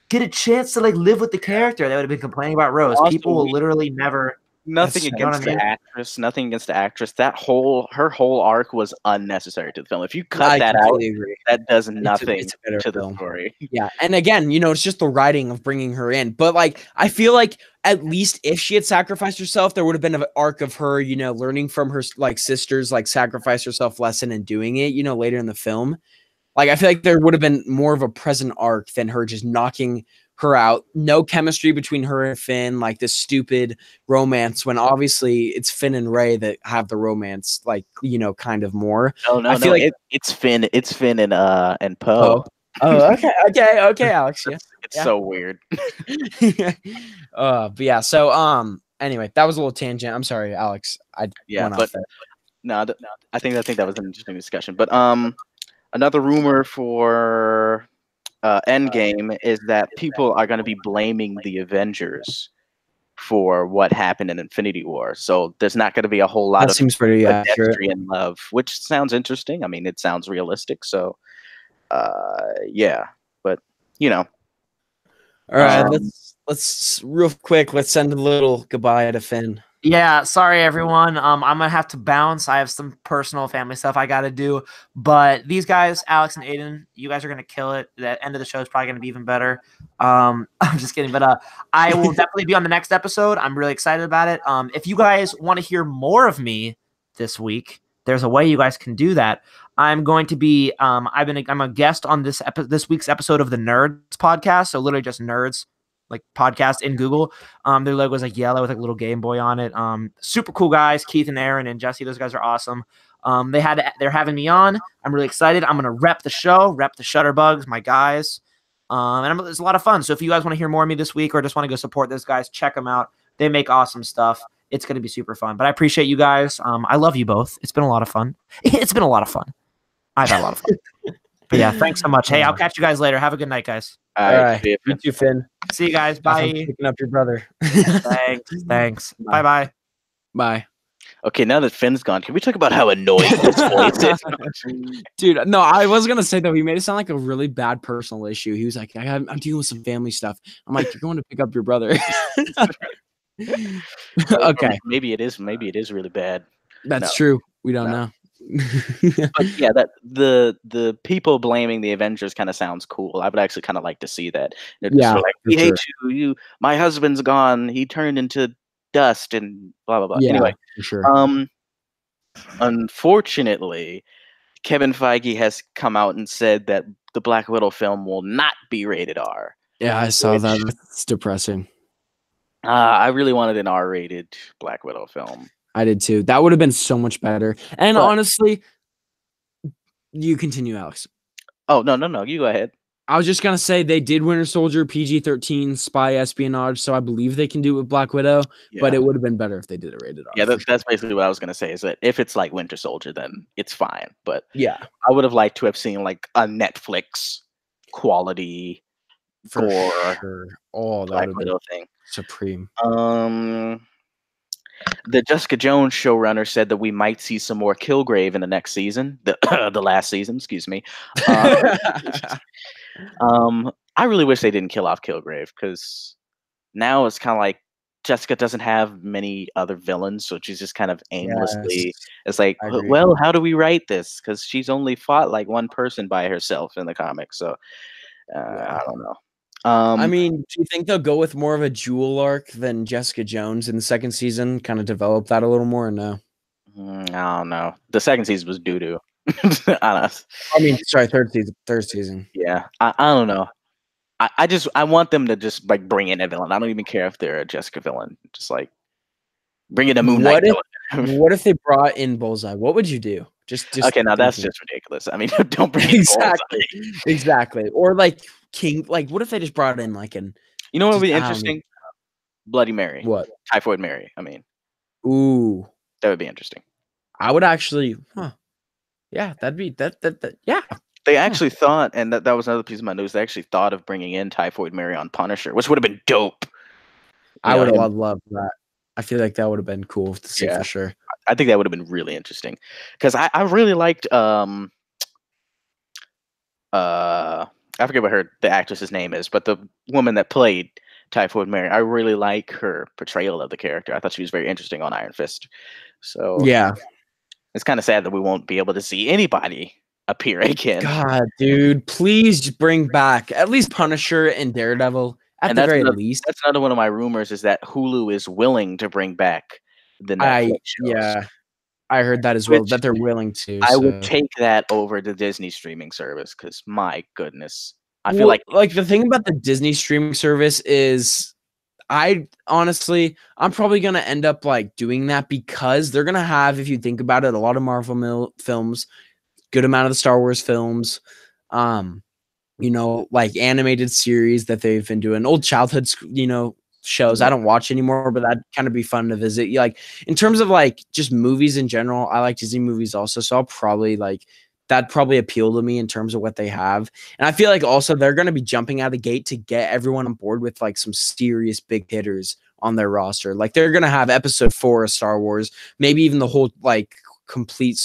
get a chance to live with the character. They would have been complaining about Rose. Also, people will literally never. Nothing against the actress. Nothing against the actress. Her whole arc was unnecessary to the film. If you cut that out, that does nothing to the story. Yeah, and again, it's just the writing of bringing her in. But I feel like at least if she had sacrificed herself, there would have been an arc of her, learning from her sisters, sacrifice herself lesson and doing it. Later in the film, I feel like there would have been more of a present arc than her just knocking her out. No chemistry between her and Finn, this stupid romance when obviously it's Finn and Rey that have the romance, kind of more. No, I feel like it's Finn and Poe. Oh, okay, Alex. Yeah. It's so weird. But yeah. So anyway, that was a little tangent. I'm sorry, Alex. I went but off there. no, I think that was an interesting discussion. But another rumor for Endgame is that people are going to be blaming the Avengers for what happened in Infinity War. So there's not going to be a whole lot That of seems pretty accurate. pedestrian love, which sounds interesting. I mean, it sounds realistic. So yeah, but All right, let's real quick. Let's send a little goodbye to Finn. Yeah, sorry everyone. I'm gonna have to bounce. I have some personal family stuff I gotta do. But these guys, Alex and Aiden, you guys are gonna kill it. The end of the show is probably gonna be even better. I'm just kidding, but I will definitely be on the next episode. I'm really excited about it. If you guys want to hear more of me this week, there's a way you guys can do that. I'm going to be I'm a guest on this week's episode of the Nerds podcast. So literally just nerds, like podcast in Google. Their logo is like yellow with like a little Game Boy on it. Super cool guys, Keith and Aaron and Jesse. Those guys are awesome. They're having me on. I'm really excited. I'm gonna rep the show, rep the Shutterbugs, my guys. And it's a lot of fun. So if you guys want to hear more of me this week or just want to go support those guys, check them out. They make awesome stuff. It's gonna be super fun. But I appreciate you guys. I love you both. It's been a lot of fun. It's been a lot of fun. I've had a lot of fun. But yeah, thanks so much. Hey, I'll catch you guys later. Have a good night, guys. All right. You too, Finn. See you guys. Bye. Picking up your brother. Thanks. Bye. Bye. Okay, now that Finn's gone, can we talk about how annoying this voice is? Dude, no, I was gonna say though, he made it sound like a really bad personal issue. He was like, I'm dealing with some family stuff. I'm like, you're going to pick up your brother. Okay. Maybe it is really bad. That's true. We don't know. But yeah, that the people blaming the Avengers kind of sounds cool. I would actually kind of like to see that. They're just like, we hate you. My husband's gone. He turned into dust and blah blah blah. Yeah, anyway, for sure. Unfortunately, Kevin Feige has come out and said that the Black Widow film will not be rated R. Yeah, I saw that. It's depressing. I really wanted an R-rated Black Widow film. I did too. That would have been so much better. And honestly, you continue, Alex. Oh, no. You go ahead. I was just going to say they did Winter Soldier, PG-13, spy espionage, so I believe they can do it with Black Widow, but it would have been better if they did it rated R. Yeah, that's basically what I was going to say, is that if it's like Winter Soldier, then it's fine. But yeah, I would have liked to have seen like a Netflix quality for sure. Oh, that Black would have Widow been thing. Supreme. The Jessica Jones showrunner said that we might see some more Kilgrave in the next season, the last season, excuse me. I really wish they didn't kill off Kilgrave, because now it's kind of like Jessica doesn't have many other villains, so she's just kind of aimlessly. Yes, it's like, well, how do we write this? Because she's only fought like one person by herself in the comics, so I don't know. I mean, do you think they'll go with more of a Jewel arc than Jessica Jones in the second season? Kind of develop that a little more, or no? I don't know. The second season was doo-doo. I mean, sorry, third season. Yeah, I don't know. I want them to just like bring in a villain. I don't even care if they're a Jessica villain. Just like bring in a Moon Knight villain. What if they brought in Bullseye? What would you do? Just okay. Now that's just ridiculous. I mean, don't bring in exactly. Or like King. Like, what if they just brought in like an? You know what would be interesting? Bloody Mary. What? Typhoid Mary. I mean, ooh, that would be interesting. I would actually. Yeah, that'd be that. Yeah. They actually thought, and that was another piece of my news. They actually thought of bringing in Typhoid Mary on Punisher, which would have been dope. I would have loved that. I feel like that would have been cool to see for sure. I think that would have been really interesting, because I really liked I forget what the actress's name is, but the woman that played Typhoid Mary, I really like her portrayal of the character. I thought she was very interesting on Iron Fist. So yeah, it's kind of sad that we won't be able to see anybody appear again. God, dude, please bring back at least Punisher and Daredevil at the very least. That's another one of my rumors, is that Hulu is willing to bring back the Netflix shows. Yeah, I heard that as well, that they're willing to. I would take that over the Disney streaming service, because my goodness, I feel like the thing about the Disney streaming service is, I'm probably going to end up like doing that, because they're going to have, if you think about it, a lot of Marvel films, good amount of the Star Wars films. like animated series that they've been doing, old childhood, shows. I don't watch anymore, but that'd kind of be fun to visit. Like in terms of like just movies in general, I like Disney movies also. So I'll probably that'd probably appeal to me in terms of what they have. And I feel like also they're going to be jumping out of the gate to get everyone on board with like some serious big hitters on their roster. Like they're going to have episode 4 of Star Wars, maybe even the whole like complete,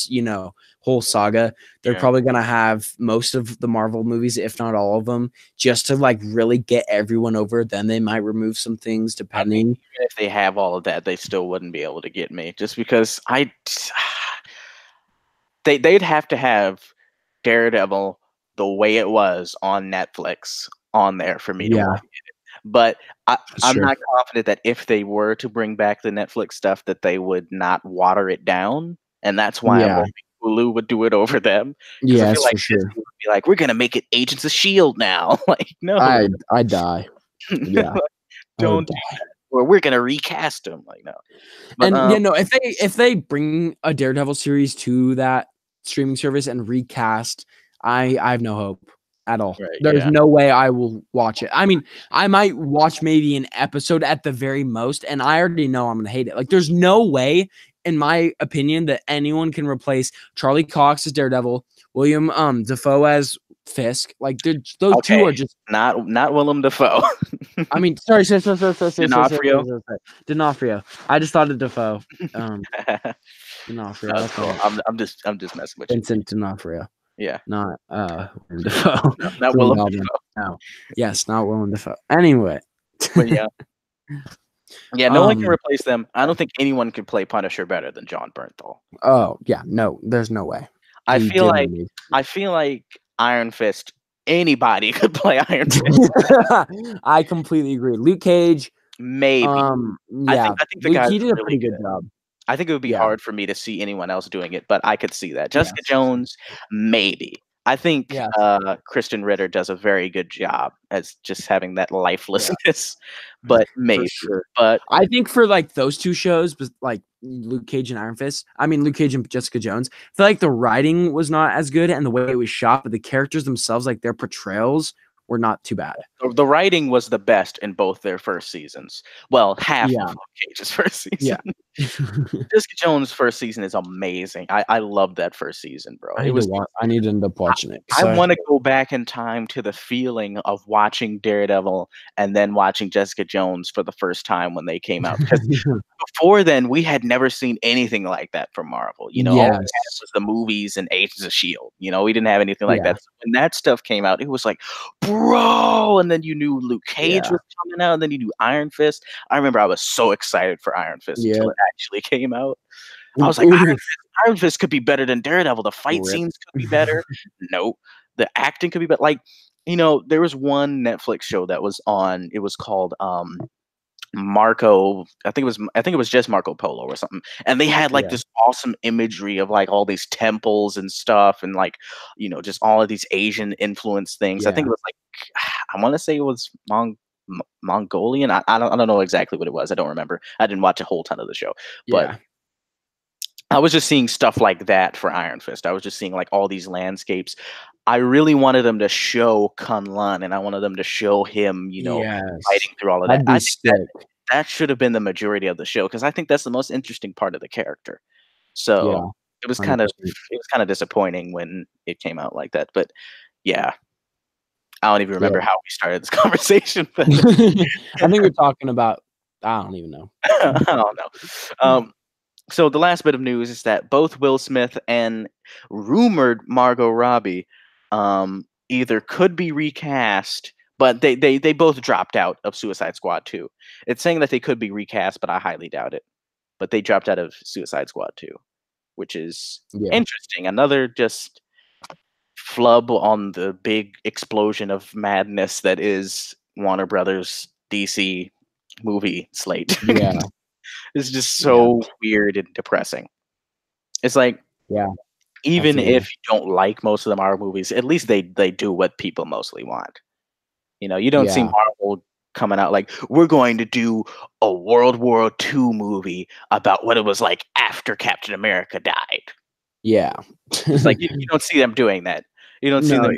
whole saga. They're probably going to have most of the Marvel movies, if not all of them, just to like really get everyone over. Then they might remove some things depending. Even if they have all of that, they still wouldn't be able to get me, just because they'd have to have Daredevil the way it was on Netflix on there for me to want to get it. But I'm not confident that if they were to bring back the Netflix stuff, that they would not water it down. And that's why I'm hoping Hulu would do it over them. Yeah, I feel like for sure. Disney would be like, we're gonna make it Agents of S.H.I.E.L.D. now. Like, no, I die. Yeah, don't do that. Or we're gonna recast them. Like, no. But, and if they bring a Daredevil series to that streaming service and recast, I have no hope at all. Right, There's no way I will watch it. I mean, I might watch maybe an episode at the very most, and I already know I'm gonna hate it. Like, there's no way, in my opinion, that anyone can replace Charlie Cox as Daredevil, William Dafoe as Fisk. Like, those two are just not Willem Dafoe. I mean, sorry, D'Onofrio. D'Onofrio. I just thought of Dafoe. D'Onofrio. That's cool. I'm just messing with you. Vincent D'Onofrio. Yeah. Not Willem Dafoe. Not Willem Dafoe. No. Yes, not Willem Dafoe. Anyway. But yeah. Yeah, no one can replace them. I don't think anyone can play Punisher better than John Bernthal. Oh, yeah. No, there's no way. I feel like Iron Fist, anybody could play Iron Fist. I completely agree. Luke Cage. Maybe. Yeah. I think the guy did a pretty good job. I think it would be hard for me to see anyone else doing it, but I could see that. Jessica Jones, maybe. I think Kristen Ritter does a very good job as just having that lifelessness, but maybe. Sure. But I think for like those two shows, but like Luke Cage and Iron Fist, Luke Cage and Jessica Jones, I feel like the writing was not as good and the way it was shot, but the characters themselves, like their portrayals, were not too bad. The writing was the best in both their first seasons. Well, half of Luke Cage's first season. Yeah. Jessica Jones' first season is amazing. I love that first season, bro. I need to end up watching it. I want to go back in time to the feeling of watching Daredevil and then watching Jessica Jones for the first time when they came out. Because before then, we had never seen anything like that from Marvel. All we had was the movies and Agents of S.H.I.E.L.D. We didn't have anything like that. So when that stuff came out, it was like, bro! And then you knew Luke Cage was coming out, and then you knew Iron Fist. I remember I was so excited for Iron Fist until it actually came out. I was like, Iron Fist could be better than Daredevil. The fight scenes could be better. No, the acting could be better. Like, there was one Netflix show that was on. It was called Marco. I think it was just Marco Polo or something. And they had like this awesome imagery of like all these temples and stuff, and like just all of these Asian influence things. Yeah. I think it was like I want to say it was Mongolian. I don't know exactly what it was. I don't remember. I didn't watch a whole ton of the show, but I was just seeing stuff like that for Iron Fist. I was just seeing like all these landscapes. I really wanted them to show Kunlun, and I wanted them to show him, fighting through all of that. I think that should have been the majority of the show, because I think that's the most interesting part of the character. So it was kind of disappointing when it came out like that. But yeah. I don't even remember how we started this conversation. But I think we're talking about, I don't even know. I don't know. So the last bit of news is that both Will Smith and rumored Margot Robbie either could be recast, but they both dropped out of Suicide Squad 2. It's saying that they could be recast, but I highly doubt it. But they dropped out of Suicide Squad 2, which is interesting. Another just flub on the big explosion of madness that is Warner Brothers DC movie slate. Yeah. It's just so weird and depressing. It's like, even if you don't like most of the Marvel movies, at least they do what people mostly want. You don't see Marvel coming out like, we're going to do a World War II movie about what it was like after Captain America died. Yeah. It's like you don't see them doing that. You don't see them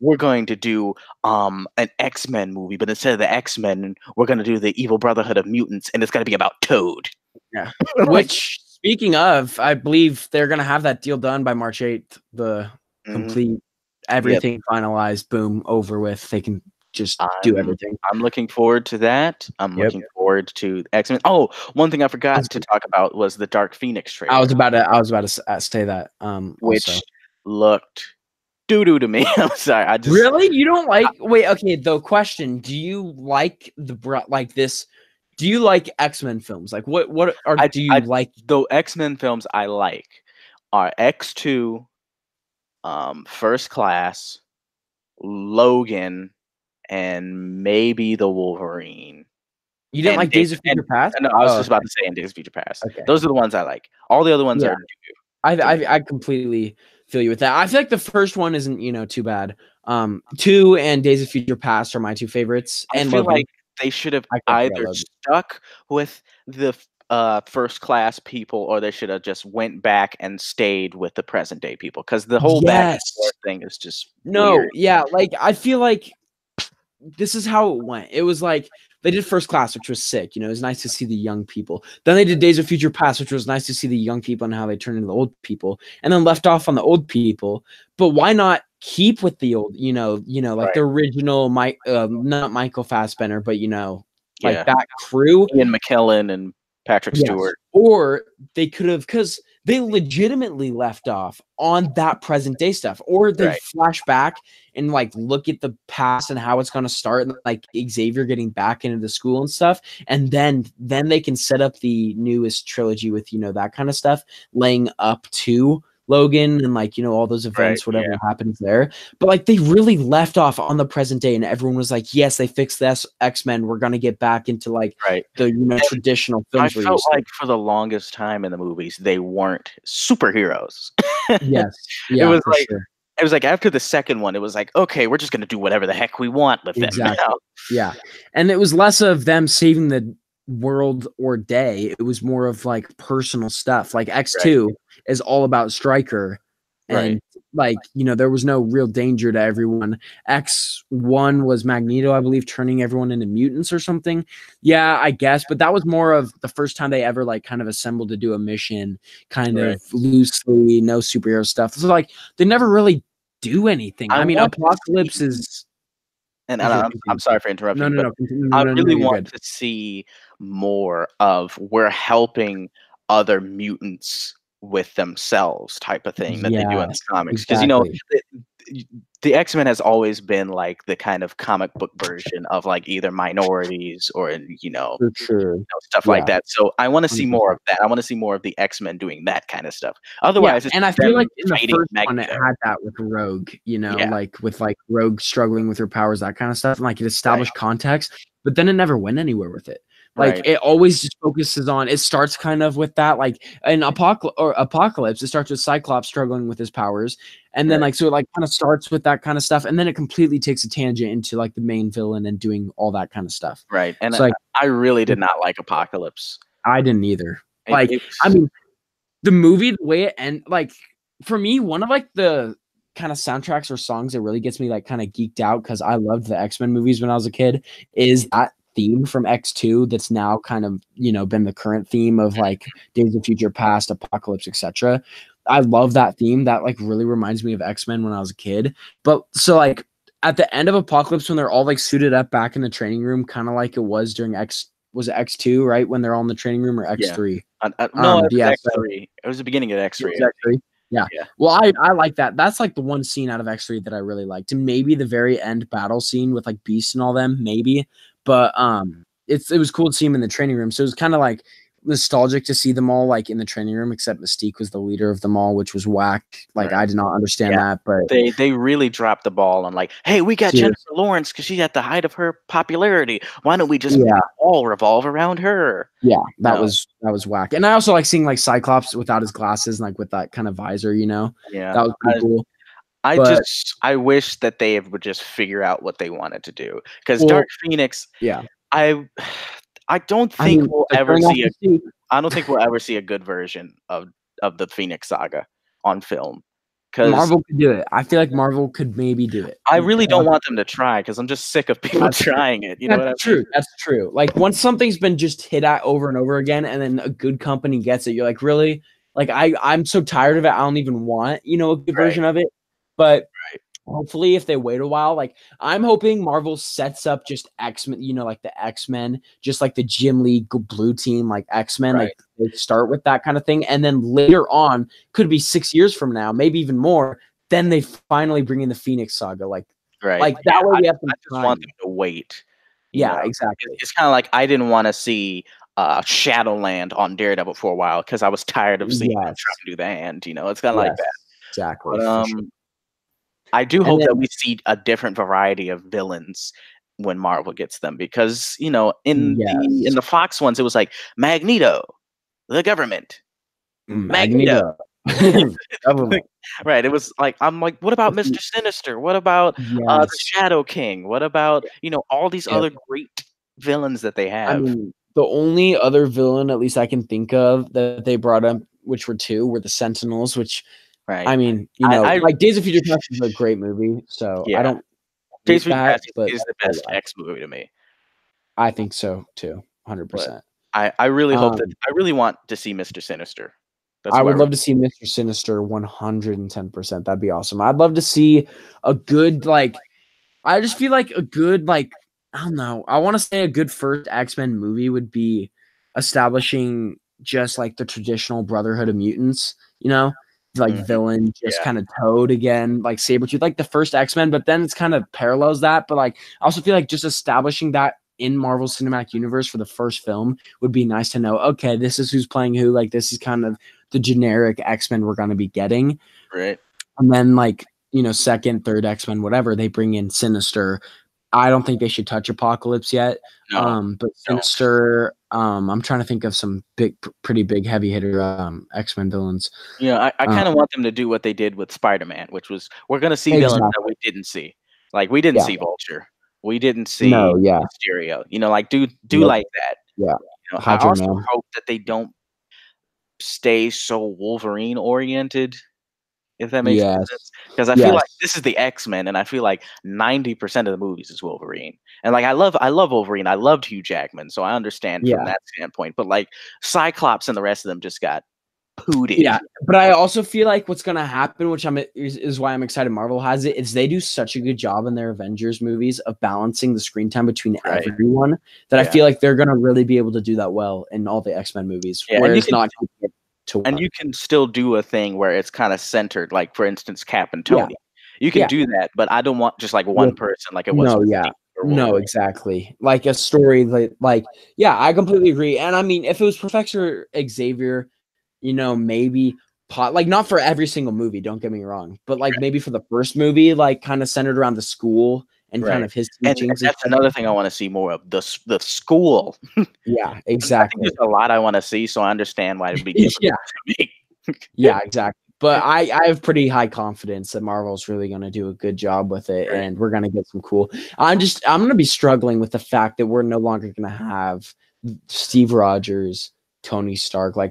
we're going to do an X-Men movie, but instead of the X-Men, we're going to do the Evil Brotherhood of Mutants, and it's going to be about Toad. Yeah. Which, speaking of, I believe they're going to have that deal done by March 8th. The complete everything finalized, boom, over with. They can just do everything. I'm looking forward to that. I'm looking forward to X-Men. Oh, one thing I forgot to talk about was the Dark Phoenix trailer. I was about to say that. Which also looked doo-doo to me. I'm sorry. I just really, you don't like. Wait, okay. The question: do you like this? Do you like X-Men films? Like what? Do you like? The X-Men films I like are X2, First Class, Logan, and maybe the Wolverine. You didn't like Days of Future Past? No, I was just about to say in Days of Future Past. Okay. Those are the ones I like. All the other ones are doo-doo. I completely feel you with that. I feel like the first one isn't too bad. 2 and Days of Future Past are my 2 favorites. I feel like they should have either stuck with the First Class people, or they should have just went back and stayed with the present day people, because the whole back and forth thing is just weird. Like I feel like this is how it went. It was like they did First Class, which was sick. It was nice to see the young people. Then they did Days of Future Past, which was nice to see the young people and how they turned into the old people, and then left off on the old people. But why not keep with the old, like the original not Michael Fassbender, but that crew, Ian McKellen and Patrick Stewart. Or they could have, because they legitimately left off on that present day stuff, or they flash back and look at the past and how it's going to start, and Xavier getting back into the school and stuff, and then they can set up the newest trilogy with that kind of stuff laying up to Logan and all those events, whatever happens there. But they really left off on the present day, and everyone was like, yes, they fixed this X-Men, we're gonna get back into the traditional films. I felt like for the longest time in the movies they weren't superheroes. Yes. Yeah, it was like after the second one, it was like, okay, we're just gonna do whatever the heck we want with them now. Yeah. And it was less of them saving the world or day. It was more of personal stuff. Like X2 is all about Stryker, and there was no real danger to everyone. X1 was Magneto, I believe, turning everyone into mutants or something. Yeah, I guess, but that was more of the first time they ever kind of assembled to do a mission, kind of loosely, no superhero stuff. So they never really do anything. I mean, Apocalypse is. And I'm sorry for interrupting. I really want to see more of we're helping other mutants with themselves type of thing that they do in the comics. Because the X-Men has always been the kind of comic book version of either minorities or stuff like that. So I want to see more of that. I want to see more of the X-Men doing that kind of stuff. Otherwise, and I feel like in the first one it had that with Rogue, with Rogue struggling with her powers, that kind of stuff, and it established context, but then it never went anywhere with it. It always just focuses on, it starts kind of with that, in Apocalypse, it starts with Cyclops struggling with his powers. And then so it kind of starts with that kind of stuff. And then it completely takes a tangent into the main villain and doing all that kind of stuff. Right. And I really did not like Apocalypse. I didn't either. I mean, the movie, the way it ends, for me, one of the kind of soundtracks or songs that really gets me kind of geeked out, because I loved the X-Men movies when I was a kid, is that theme from X2 that's now kind of been the current theme of Days of Future Past, Apocalypse, etc. I love that theme. That really reminds me of X-Men when I was a kid. But so at the end of Apocalypse, when they're all suited up back in the training room, kind of like it was during was it X2, right? When they're all in the training room, or X3? No, it was X3. It was the beginning of X3. X3. Yeah. Well, I like that. That's the one scene out of X3 that I really liked. And maybe the very end battle scene with Beast and all them, maybe. But it was cool to see him in the training room. So it was kind of nostalgic to see them all in the training room, except Mystique was the leader of them all, which was whack. I did not understand that, but they really dropped the ball on hey, we got Jennifer Lawrence because she's at the height of her popularity. Why don't we just all revolve around her? Yeah, that was whack. And I also seeing Cyclops without his glasses and with that kind of visor, Yeah, that was pretty cool. I wish that they would just figure out what they wanted to do, because Dark Phoenix. Yeah, I don't think we'll ever see I don't think we'll ever see a good version of the Phoenix Saga on film, Because Marvel could do it. I feel like Marvel could maybe do it. I really don't want them to try because I'm just sick of people trying it. You know what I mean? True. That's true. Like once something's been just hit at over and over again, and then a good company gets it, you're like, really? Like I'm so tired of it. I don't even want, a good version of it. But hopefully, if they wait a while, like I'm hoping Marvel sets up just X-Men, like the X-Men, just like the Jim Lee blue team, like X-Men, like they start with that kind of thing. And then later on, could be 6 years from now, maybe even more, then they finally bring in the Phoenix Saga. Like that way we have some I just want them to wait. Yeah, exactly. It's kind of like I didn't want to see Shadowland on Daredevil for a while because I was tired of seeing them try to do the hand. It's kind of like that. Exactly. But, I do hope that we see a different variety of villains when Marvel gets them because in the Fox ones it was like Magneto, the government, Magneto. Right. It was like I'm like, what about Mr. Sinister? What about the Shadow King? What about all these other great villains that they have? I mean, the only other villain, at least I can think of, that they brought up, which were two, were the Sentinels, which. Right. I mean, like Days of Future Past is a great movie, so I don't. Days of Future Past is the best X movie to me. I think so too, 100%. I really hope that I really want to see Mr. Sinister. I would love to see Mr. Sinister 110%. That'd be awesome. I'd love to see a good I just feel like a good I don't know. I want to say a good first X-Men movie would be establishing just like the traditional Brotherhood of Mutants, villain, just kind of Toad again, like Sabretooth, like the first X-Men, but then it's kind of parallels that. But I also feel like just establishing that in Marvel Cinematic Universe for the first film would be nice to know. Okay, this is who's playing who. Like this is kind of the generic X-Men we're going to be getting. Right. And then second, third X-Men, whatever, they bring in Sinister. I don't think they should touch Apocalypse yet. No, but Sinister, I'm trying to think of some pretty big heavy hitter X-Men villains. Yeah, I kind of want them to do what they did with Spider-Man, which was we're going to see villains that we didn't see. Like we didn't see Vulture, we didn't see Mysterio. Do like that. Yeah. I also hope that they don't stay so Wolverine oriented. If that makes sense, because I feel like this is the X-Men, and I feel like 90% of the movies is Wolverine, and I love Wolverine. I loved Hugh Jackman, so I understand from that standpoint. But Cyclops and the rest of them just got pooted. Yeah, but I also feel like what's gonna happen, which is why I'm excited Marvel has it, is they do such a good job in their Avengers movies of balancing the screen time between everyone that I feel like they're gonna really be able to do that well in all the X-Men movies. Yeah, where it's not. And you can still do a thing where it's kind of centered, like for instance, Cap and Tony. You can do that, but I don't want just one person like it was. No, exactly. Like a story I completely agree. And I mean, if it was Professor Xavier, maybe not for every single movie, don't get me wrong, but maybe for the first movie, kind of centered around the school and kind of his teachings. And that's another thing I want to see more of, the school. Yeah, exactly. There's a lot I want to see, so I understand why it'd be given to me. Yeah, exactly. But I have pretty high confidence that Marvel's really going to do a good job with it, and we're going to get some cool. I'm going to be struggling with the fact that we're no longer going to have Steve Rogers, Tony Stark. I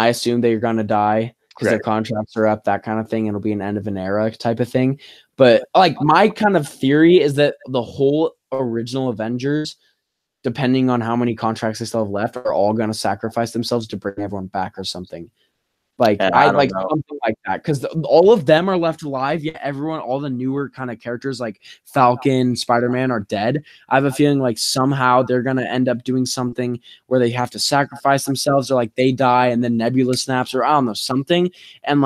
assume they're going to die because their contracts are up, that kind of thing. It'll be an end of an era type of thing. But my kind of theory is that the whole original Avengers, depending on how many contracts they still have left, are all going to sacrifice themselves to bring everyone back or something. Something like that, because all of them are left alive. Yet everyone, all the newer kind of characters like Falcon, Spider-Man are dead. I have a feeling somehow they're going to end up doing something where they have to sacrifice themselves, or they die and then Nebula snaps, or I don't know, something. And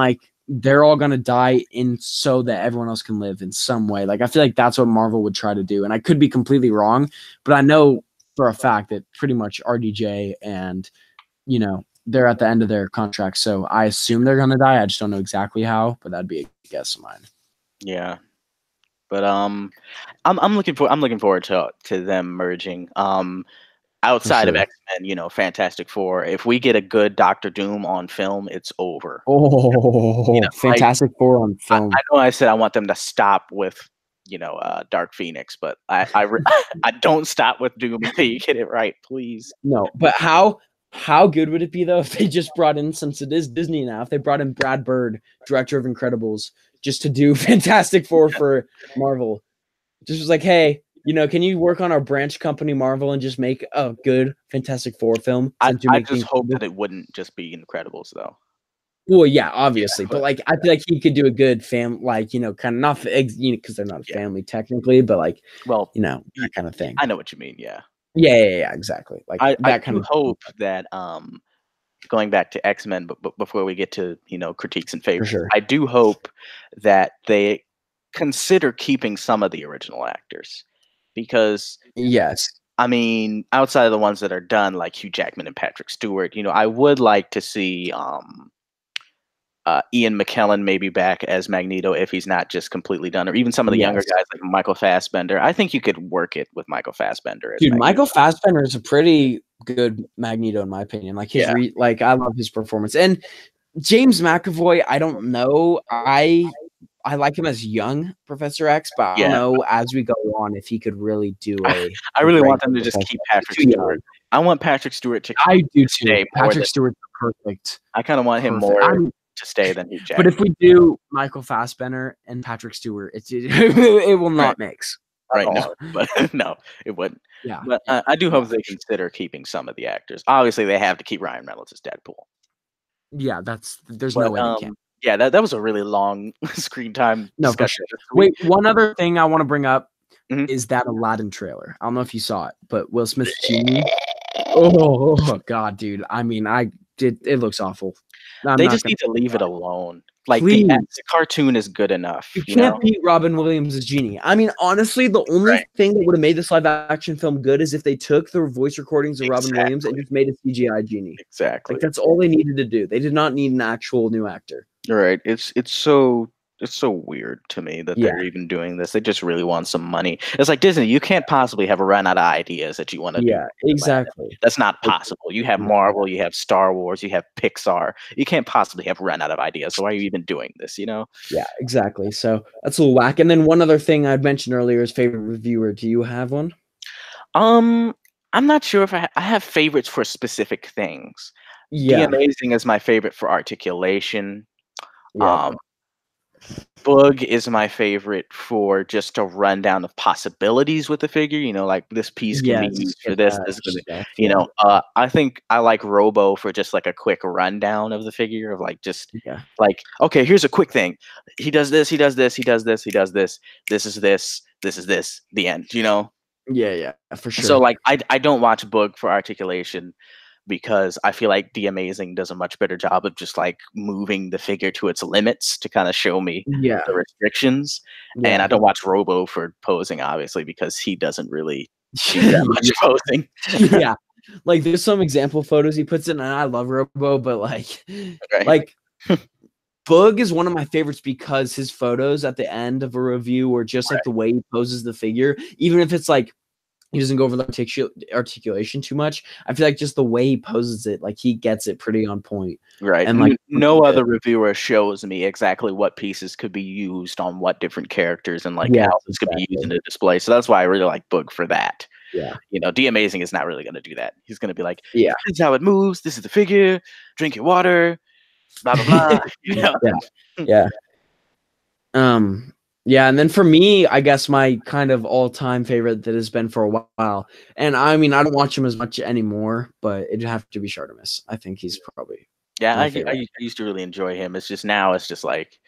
they're all going to die so that everyone else can live in some way. I feel like that's what Marvel would try to do. And I could be completely wrong, but I know for a fact that pretty much RDJ and, they're at the end of their contract. So I assume they're going to die. I just don't know exactly how, but that'd be a guess of mine. Yeah. But I'm looking forward to them merging. Outside of X-Men, Fantastic Four, if we get a good Doctor Doom on film, it's over. Fantastic Four on film. I know I said I want them to stop with, Dark Phoenix, but I don't stop with Doom until you get it right, please. No, but how How good would it be though if they just brought in, since it is Disney now, if they brought in Brad Bird, director of Incredibles, just to do Fantastic Four for Marvel? Just was like, hey, can you work on our branch company Marvel and just make a good Fantastic Four film? I Since you make just hope that it wouldn't just be Incredibles though. Well, yeah, obviously, but like I feel like he could do a good kind of not because they're not a family technically, but like that kind of thing. I know what you mean. Yeah. Yeah, exactly. Like I that kind of hope that going back to X-Men, but before we get to critiques and for favorites, sure. I do hope that they consider keeping some of the original actors, because Yes. I mean, outside of the ones that are done, like Hugh Jackman and Patrick Stewart, I would like to see Ian McKellen maybe back as Magneto if he's not just completely done, or even some of the younger guys like Michael Fassbender. I think you could work it with Michael Fassbender. As Dude, Magneto. Michael Fassbender is a pretty good Magneto in my opinion. Like his I love his performance. And James McAvoy, I don't know. I like him as young Professor X, but I don't know as we go on if he could really do a. I really want them to just keep Patrick Stewart. I want Patrick Stewart to. I do too. Patrick Stewart's perfect. I kind of want him more to stay than Hugh Jackman. But if we do Michael Fassbender and Patrick Stewart, it will not mix. Right, no, but no, it wouldn't. Yeah, but I do hope they consider keeping some of the actors. Obviously, they have to keep Ryan Reynolds as Deadpool. Yeah, there's no way they can. Yeah, that was a really long screen time discussion. For sure. Wait, one other thing I want to bring up is that Aladdin trailer. I don't know if you saw it, but Will Smith's genie. Oh God, dude. I mean, it looks awful. They just need to leave it alone. Like the cartoon is good enough. You can't beat Robin Williams as Genie. I mean, honestly, the only thing that would have made this live action film good is if they took the voice recordings of Robin Williams and just made a CGI Genie. Exactly. Like that's all they needed to do. They did not need an actual new actor. Right. It's so weird to me that they're even doing this. They just really want some money. It's like Disney, you can't possibly have a run out of ideas that you want to do. Yeah, exactly. That's not possible. You have Marvel, you have Star Wars, you have Pixar. You can't possibly have run out of ideas. So why are you even doing this, Yeah, exactly. So that's a little whack. And then one other thing I'd mentioned earlier is favorite reviewer. Do you have one? I'm not sure if I have favorites for specific things. Yeah. The Amazing is my favorite for articulation. Yeah. Bug is my favorite for just a rundown of possibilities with the figure. Like this piece can be used for this. I think I like Robo for just like a quick rundown of the figure of like just like, okay, here's a quick thing. He does this. He does this. He does this. He does this. This is this. This is this. The end. Yeah, for sure. So like, I don't watch Bug for articulation, because I feel like The Amazing does a much better job of just like moving the figure to its limits to kind of show me the restrictions. And I don't watch Robo for posing, obviously, because he doesn't really do that much posing. Yeah. Like there's some example photos he puts in, and I love Robo, but like Bug is one of my favorites because his photos at the end of a review or just like the way he poses the figure, even if it's like he doesn't go over the articulation too much. I feel like just the way he poses it, like he gets it pretty on point. Right. And like no other reviewer shows me exactly what pieces could be used on what different characters and like how this could be used in a display. So that's why I really like Bug for that. Yeah. The Amazing is not really going to do that. He's going to be like, this is how it moves. This is the figure. Drink your water. Blah, blah, blah. Yeah, and then for me, I guess my kind of all-time favorite that has been for a while, and I mean, I don't watch him as much anymore, but it'd have to be Shartimus. I think he's probably I used to really enjoy him. It's just now, it's just like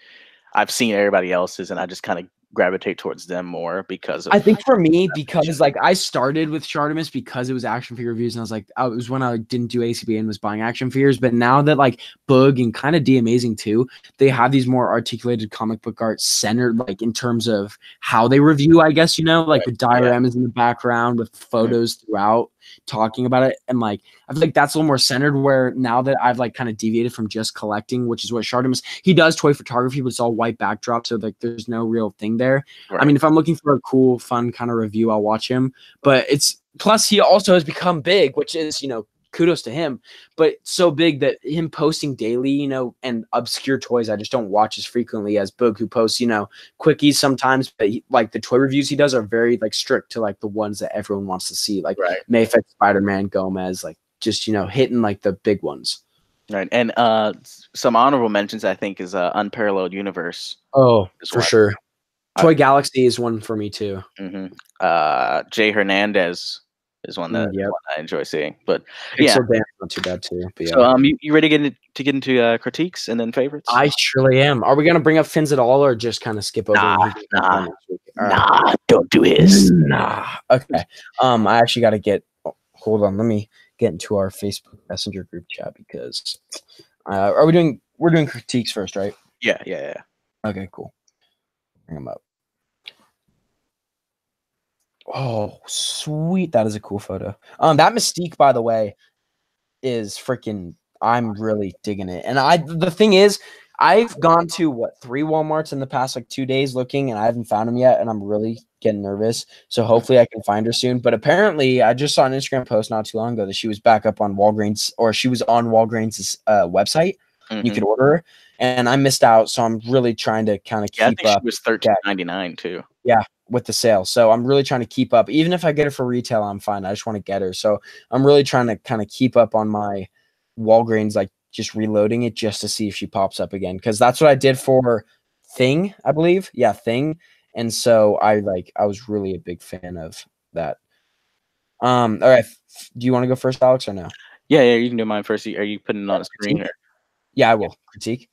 I've seen everybody else's, and I just kind of gravitate towards them more because of, I think for me, because like I started with Shartimus because it was action figure reviews, and I was like, it was when I didn't do ACB and was buying action figures. But now that like Bug and kind of Amazing too, they have these more articulated comic book art centered like in terms of how they review, I guess, like with dioramas in the background with photos throughout talking about it. And like I feel like that's a little more centered, where now that I've like kind of deviated from just collecting, which is what Shartimus, he does toy photography, but it's all white backdrop, so like there's no real thing there. I mean, if I'm looking for a cool fun kind of review, I'll watch him. But it's plus he also has become big, which is kudos to him, but so big that him posting daily, and obscure toys, I just don't watch as frequently as Boog, who posts, quickies sometimes, but like the toy reviews he does are very like strict to like the ones that everyone wants to see, like Mayfix, Spider-Man, Gomez, like just hitting like the big ones. Right, and some honorable mentions I think is Unparalleled Universe. Oh, for one. sure. Toy Galaxy is one for me too. Jay Hernandez is one that I enjoy seeing. But Pixel Dance not too bad too. But yeah. So you ready to get into critiques and then favorites? I surely am. Are we gonna bring up Finn's at all, or just kind of skip over? Nah, don't do his. Nah. Okay. I actually got to get. Hold on. Let me get into our Facebook Messenger group chat because we're doing critiques first, right? Yeah. Okay, cool. Bring them up. Oh, sweet. That is a cool photo. That Mystique, by the way, is freaking, I'm really digging it. And the thing is, I've gone to 3 Walmarts in the past 2 days looking, and I haven't found them yet, and I'm really getting nervous. So hopefully I can find her soon. But apparently, I just saw an Instagram post not too long ago that she was back up on Walgreens, or she was on Walgreens' website. You could order her, and I missed out. So I'm really trying to kind of keep I think up. She was $13.99 too. Yeah, with the sale. So I'm really trying to keep up. Even if I get her for retail, I'm fine. I just want to get her. So I'm really trying to kind of keep up on my Walgreens, just reloading it just to see if she pops up again. Because that's what I did for Thing, I believe. Yeah, Thing. And so I was really a big fan of that. All right. Do you want to go first, Alex, or no? Yeah, you can do mine first. Are you putting it on the screen? Or? Yeah, I will. Critique.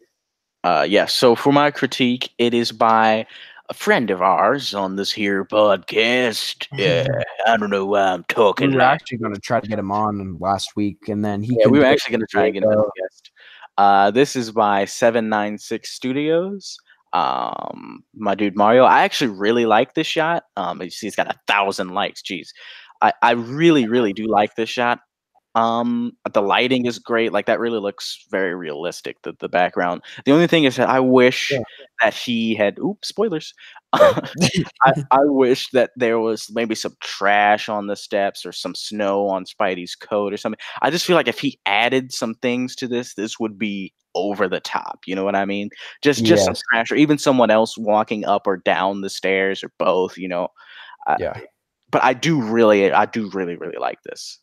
Yeah. So for my critique, it is by a friend of ours on this here podcast. I don't know why I'm talking. We were actually going to try to get him on last week, and then we were actually going to try and get him as a guest. This is by 796 Studios. My dude Mario. I actually really like this shot. You see, it's got 1,000 likes. Jeez, I really, really do like this shot. The lighting is great. That really looks very realistic. The background. The only thing is that I wish that he had. Oops, spoilers. I wish that there was maybe some trash on the steps or some snow on Spidey's coat or something. I just feel like if he added some things to this would be over the top. You know what I mean? Just some trash, or even someone else walking up or down the stairs, or both. But I do really, really like this.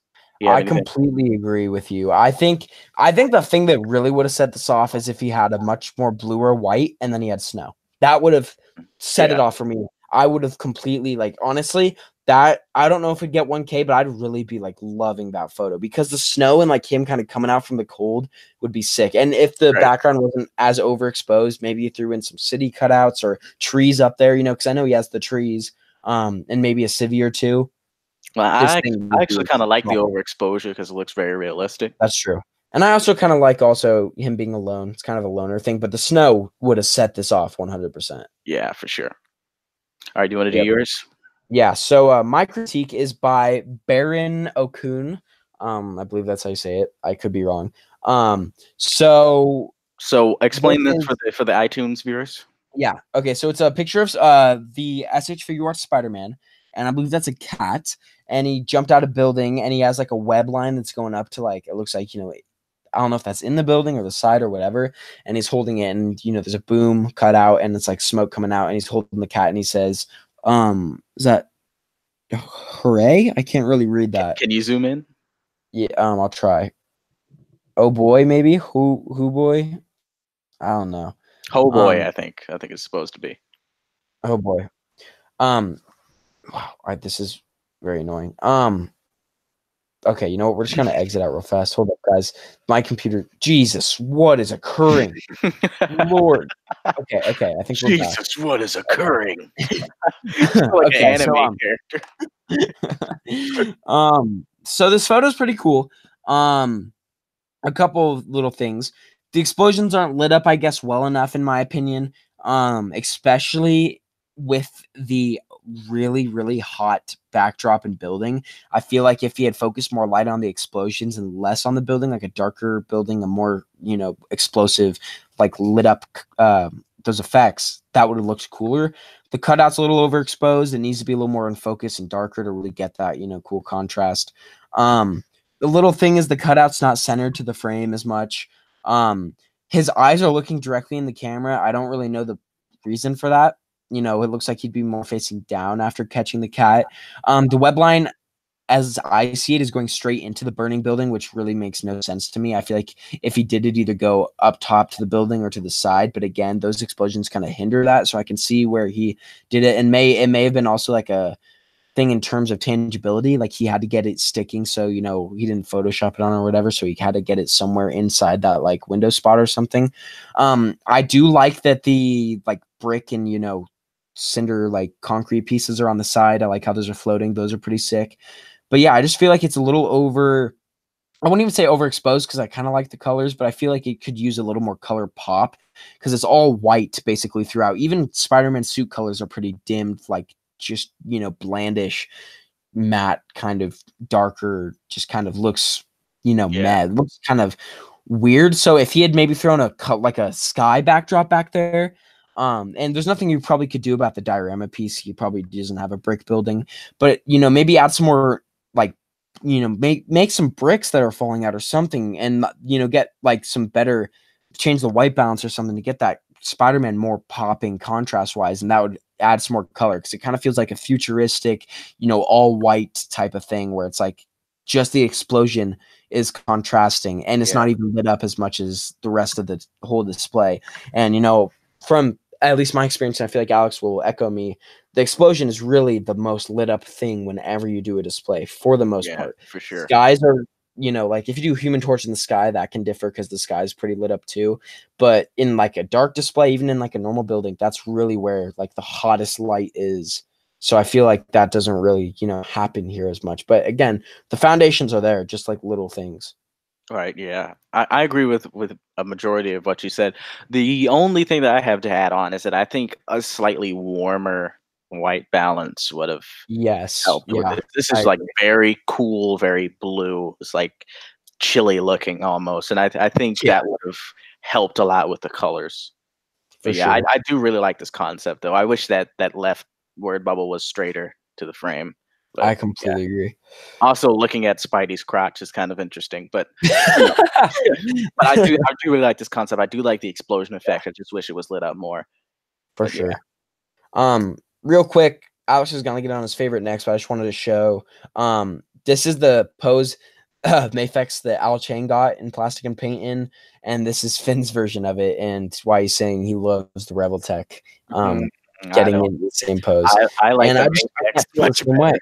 I completely agree with you. I think the thing that really would have set this off is if he had a much more blue or white and then he had snow. That would have set it off for me. I would have completely, honestly, that I don't know if it'd get 1K, but I'd really be loving that photo because the snow and him kind of coming out from the cold would be sick. And if the background wasn't as overexposed, maybe you threw in some city cutouts or trees up there, because I know he has the trees, and maybe a civvy or two. Well, I actually kind of like the overexposure because it looks very realistic. That's true. And I also kind of like also him being alone. It's kind of a loner thing, but the snow would have set this off 100%. Yeah, for sure. All right, do you want to do yours? Yeah, so my critique is by Baron Okun. I believe that's how you say it. I could be wrong. So explain this for the iTunes viewers. Yeah. Okay, so it's a picture of the SH Figure Arts Spider-Man, and I believe that's a cat, and he jumped out of a building, and he has a web line that's going up to it looks like, I don't know if that's in the building or the side or whatever, and he's holding it, and there's a boom cut out, and it's smoke coming out, and he's holding the cat, and he says, is that hooray? I can't really read that. Can you zoom in? Yeah, I'll try. Oh boy, maybe? Who boy? I don't know. Oh boy, I think it's supposed to be. Oh boy. Wow, this is very annoying. Okay, you know what? We're just gonna exit out real fast. Hold up, guys. My computer. Jesus, what is occurring? Lord. Okay. I think we're back. Jesus, what is occurring? Okay, an anime character. So this photo is pretty cool. A couple of little things. The explosions aren't lit up, I guess, well enough, in my opinion. Especially with the really, really hot backdrop and building. I feel like if he had focused more light on the explosions and less on the building, a darker building, a more, explosive, lit up those effects, that would have looked cooler. The cutout's a little overexposed. It needs to be a little more in focus and darker to really get that, cool contrast. The little thing is the cutout's not centered to the frame as much. His eyes are looking directly in the camera. I don't really know the reason for that. It looks like he'd be more facing down after catching the cat. The web line, as I see it, is going straight into the burning building, which really makes no sense to me. I feel like if he did it, either go up top to the building or to the side. But again, those explosions kind of hinder that. So I can see where he did it. And it may have been also like a thing in terms of tangibility. Like he had to get it sticking. So, you know, he didn't Photoshop it on or whatever. So he had to get it somewhere inside that like window spot or something. I do like that the like brick and, you know, cinder like concrete pieces are on the side. I like how those are floating. Those are pretty sick. But yeah, I just feel like it's a little I wouldn't even say overexposed because I kind of like the colors, but I feel like it could use a little more color pop because it's all white basically throughout. Even Spider-Man's suit colors are pretty dimmed, like just, you know, blandish, matte, kind of darker, just kind of looks, you know, mad. Looks kind of weird. So if he had maybe thrown like a sky backdrop back there, and there's nothing you probably could do about the diorama piece. He probably doesn't have a brick building, but you know, maybe add some more like, you know, make some bricks that are falling out or something, and you know, get like some better, change the white balance or something to get that Spider-Man more popping contrast wise, and that would add some more color because it kind of feels like a futuristic, you know, all white type of thing where it's like just the explosion is contrasting and it's not even lit up as much as the rest of the whole display. And you know, from at least my experience, and I feel like Alex will echo me, the explosion is really the most lit up thing whenever you do a display for the most part. For sure. Skies are, you know, like if you do Human Torch in the sky, that can differ because the sky is pretty lit up too. But in like a dark display, even in like a normal building, that's really where like the hottest light is. So I feel like that doesn't really, you know, happen here as much. But again, the foundations are there, just like little things. Right. Yeah, I agree with a majority of what you said. The only thing that I have to add on is that I think a slightly warmer white balance would have Yes. helped with Yeah. it. This is like very cool, very blue. It's like chilly looking almost, and I think that would have helped a lot with the colors. For But yeah, sure. I do really like this concept though. I wish that left word bubble was straighter to the frame. But I completely agree. also looking at Spidey's crotch is kind of interesting, but you know, but I do really like this concept. I do like the explosion effect. I just wish it was lit up more. For But sure. yeah. Real quick, Alex is gonna get on his favorite next, but I just wanted to show this is the pose Mafex that Al Chang got in Plastic and Paint in, and this is Finn's version of it, and why he's saying he loves the Rebel Tech. Getting in the same pose. I like and the I just Mafex feel the much same way.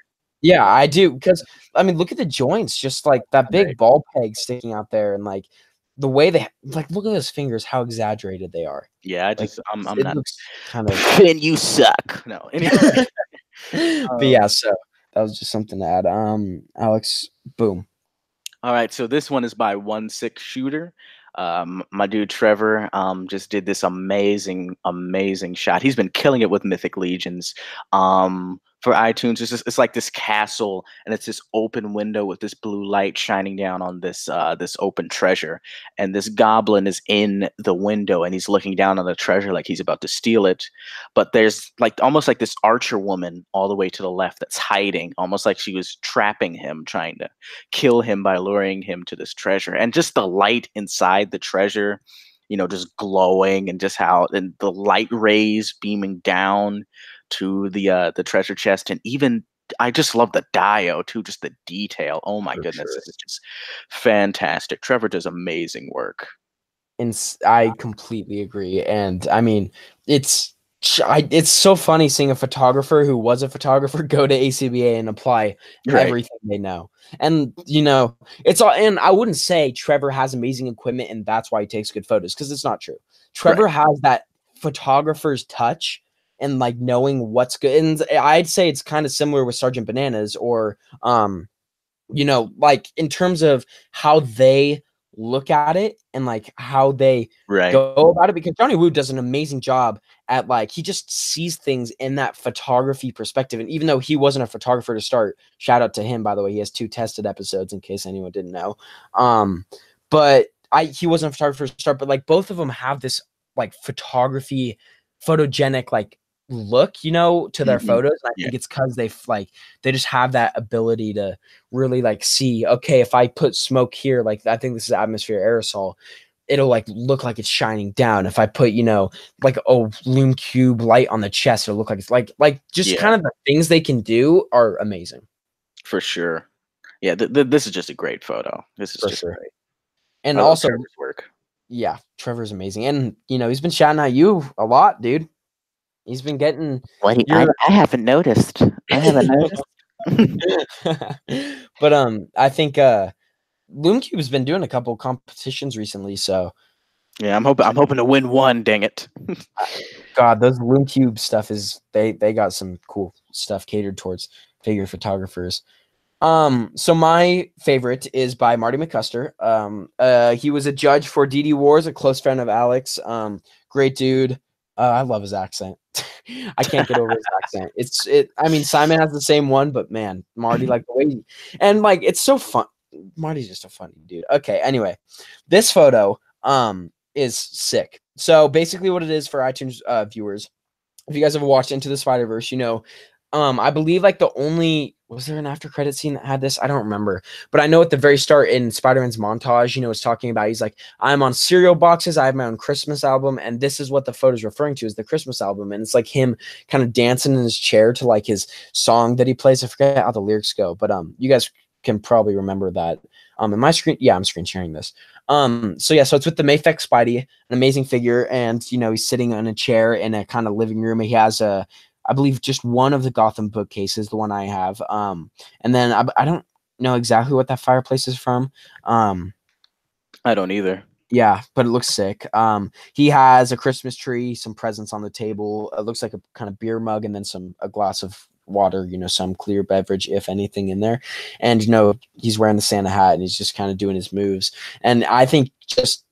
Yeah, I do, because I mean, look at the joints, just like that big ball peg sticking out there, and like the way they like look at those fingers, how exaggerated they are. Yeah, Like, I'm it not. looks kind of Finn, you suck. No, anyway. but yeah, so that was just something to add. Alex, boom. All right, so this one is by 1/6 Shooter. My dude Trevor just did this amazing shot. He's been killing it with Mythic Legions. For iTunes, it's like this castle, and it's this open window with this blue light shining down on this this open treasure. And this goblin is in the window, and he's looking down on the treasure like he's about to steal it. But there's like almost like this archer woman all the way to the left that's hiding, almost like she was trapping him, trying to kill him by luring him to this treasure. And just the light inside the treasure, you know, just glowing, and just how and the light rays beaming down to the treasure chest. And even I just love the dio too, just the detail. Oh my goodness, this is just fantastic. Trevor does amazing work. And I completely agree. And I mean, it's so funny seeing a photographer who was a photographer go to ACBA and apply everything they know. And you know, it's all. And I wouldn't say Trevor has amazing equipment and that's why he takes good photos, because it's not true. Trevor has that photographer's touch and like knowing what's good. And I'd say it's kind of similar with Sergeant Bananas, or you know, like in terms of how they look at it and like how they go about it, because Johnny Woo does an amazing job at like, he just sees things in that photography perspective. And even though he wasn't a photographer to start, shout out to him, by the way, he has 2 tested episodes in case anyone didn't know. But he wasn't a photographer to start, but like both of them have this like photography, photogenic like look, you know, to their photos. And I think it's because they just have that ability to really like see, okay, if I put smoke here, like I think this is atmosphere aerosol, it'll like look like it's shining down. If I put, you know, like a lume cube light on the chest, it'll look like it's like just kind of the things they can do are amazing. For sure. Yeah, this is just a great photo. This is For just sure. great. And I love also, Trevor's work. yeah, Trevor's amazing. And, he's been shouting at you a lot, dude. He's been getting What? your I haven't noticed. I haven't noticed. But I think Loomcube's been doing a couple competitions recently, so Yeah, I'm hoping to win one. Dang it! God, those Loomcube stuff is they got some cool stuff catered towards figure photographers. So my favorite is by Marty McCusker. He was a judge for DD Wars, a close friend of Alex. Great dude. I love his accent. I can't get over his accent. I mean, Simon has the same one, but man, Marty, like the way and like it's so fun. Marty's just a funny dude. Okay, anyway, this photo is sick. So basically what it is for iTunes viewers, if you guys ever watched Into the Spider-Verse, I believe like was there an after credit scene that had this? I don't remember, but I know at the very start in Spider-Man's montage, it's talking about, he's like, I'm on cereal boxes. I have my own Christmas album. And this is what the photo is referring to, is the Christmas album. And it's like him kind of dancing in his chair to like his song that he plays. I forget how the lyrics go, but you guys can probably remember that. In my screen, yeah, I'm screen sharing this. So it's with the Mayfex Spidey, an amazing figure, and he's sitting on a chair in a kind of living room. He has I believe just one of the Gotham bookcases, the one I have. And then I don't know exactly what that fireplace is from. I don't either. Yeah, but it looks sick. He has a Christmas tree, some presents on the table. It looks like a kind of beer mug, and then a glass of water, some clear beverage, if anything, in there. And he's wearing the Santa hat, and he's just kind of doing his moves. And I think this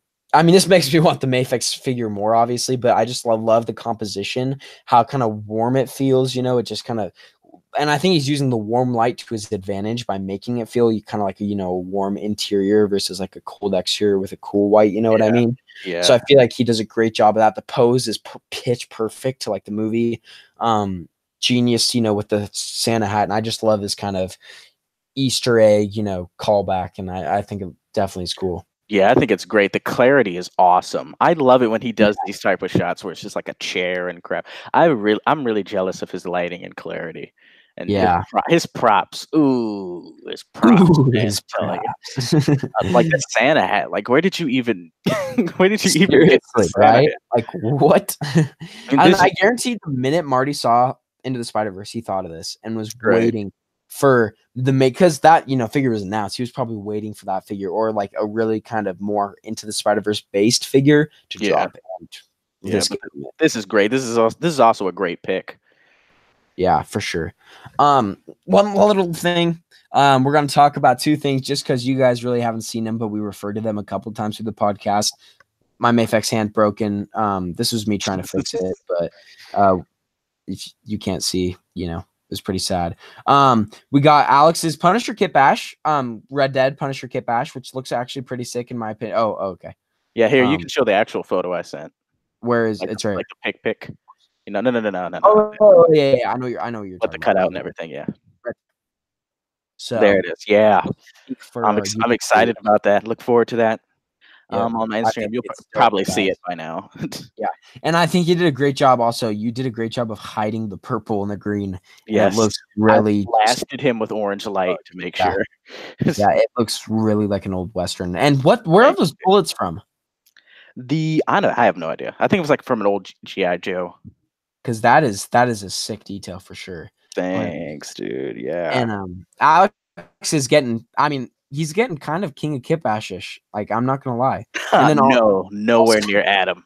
makes me want the Mayfex figure more, obviously, but I just love the composition, how kind of warm it feels. It just kind of, and I think he's using the warm light to his advantage by making it feel kind of like a warm interior versus like a cold exterior with a cool white. You know what I mean? Yeah. So I feel like he does a great job of that. The pose is pitch perfect to like the movie. Genius, with the Santa hat, and I just love this kind of Easter egg, callback, and I think it definitely is cool. Yeah, I think it's great. The clarity is awesome. I love it when he does these type of shots where it's just like a chair and crap. I'm really jealous of his lighting and clarity. And his props. Ooh, his props. Ooh, man, his props. Like the Santa hat. Like where did you even Seriously, get the Santa right? hat? Like what? I guarantee the minute Marty saw Into the Spider-Verse, he thought of this and was waiting for because that figure was announced. He was probably waiting for that figure, or like a really kind of more Into the Spider-Verse based figure to drop. And this is great. This is also a great pick. Yeah, for sure. One little thing. We're going to talk about two things just because you guys really haven't seen them, but we referred to them a couple times through the podcast. My Mayfex hand broken. This was me trying to fix it, but if you can't see, it's pretty sad. We got Alex's Punisher Kit Bash, Red Dead Punisher Kit Bash, which looks actually pretty sick in my opinion. Oh, okay. Yeah, here you can show the actual photo I sent. Where is like, it's right? Like the pick. No. Oh, yeah. I know you're with the cutout and everything. Yeah. So there it is. Yeah, I'm excited about that. Look forward to that. On my Instagram, you'll probably see it by now. Yeah, and I think you did a great job. Also, you did a great job of hiding the purple and the green. Yes, it looks really. I blasted him with orange light to make sure. Yeah, it looks really like an old Western. And where are those bullets from? I have no idea. I think it was like from an old GI Joe. Because that is a sick detail for sure. Thanks, dude. Yeah. And Alex is getting. I mean, he's getting kind of King of Kit Bash-ish. Like, I'm not gonna lie. And then nowhere near Adam.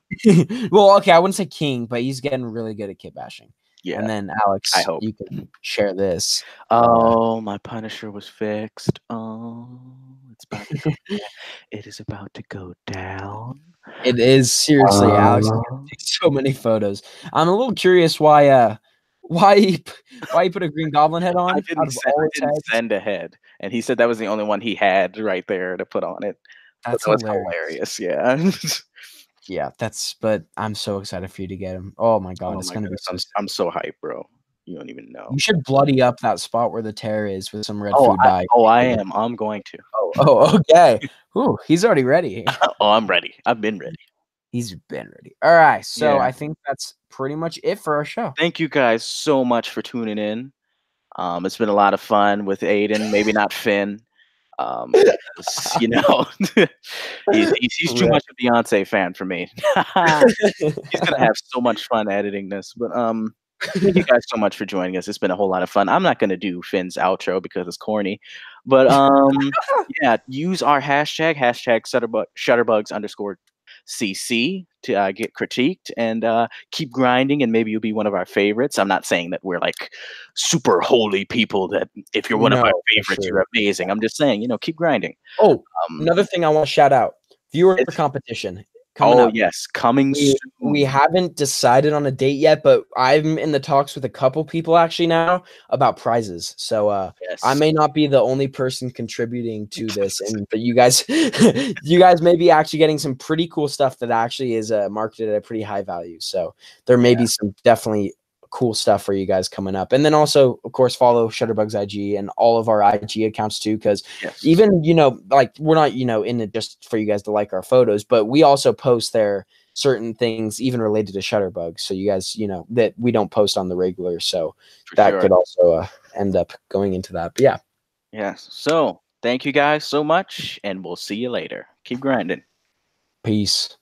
Well, okay, I wouldn't say king, but he's getting really good at kit bashing. Yeah. And then Alex, I hope you can share this. Oh, my Punisher was fixed. Oh, it's about to go it is about to go down. It is seriously, Alex. So many photos. I'm a little curious why he put a Green Goblin head on. I didn't send a head, and he said that was the only one he had right there to put on it. That's hilarious. Yeah. Yeah, but I'm so excited for you to get him. Oh my god, it's gonna be so sick. I'm so hyped, bro. You don't even know. You should bloody up that spot where the tear is with some red food dye. I am. I'm going to. Oh, okay. Ooh, he's already ready. Oh, I'm ready. I've been ready. He's been ready. All right. So I think that's pretty much it for our show. Thank you guys so much for tuning in. It's been a lot of fun with Aiden. Maybe not Finn. Because, you know, he's too much a Beyonce fan for me. He's gonna have so much fun editing this. But thank you guys so much for joining us. It's been a whole lot of fun. I'm not gonna do Finn's outro because it's corny, but yeah, use our hashtag Shutterbugs_CC to get critiqued and keep grinding, and maybe you'll be one of our favorites. I'm not saying that we're like super holy people that if you're one of our favorites, you're amazing. I'm just saying, you know, keep grinding. Oh, another thing I want to shout out: viewer competition coming up. Yes, coming soon. We haven't decided on a date yet, but I'm in the talks with a couple people actually now about prizes. So I may not be the only person contributing to this, but you guys, you guys may be actually getting some pretty cool stuff that actually is marketed at a pretty high value. So there may be some definitely cool stuff for you guys coming up. And then also, of course, follow Shutterbugs IG and all of our IG accounts too, because even, you know, like we're not, you know, in it just for you guys to like our photos, but we also post there certain things even related to Shutterbugs. So you guys, you know, that we don't post on the regular. So that could also end up going into that. But yeah. Yes. So thank you guys so much, and we'll see you later. Keep grinding. Peace.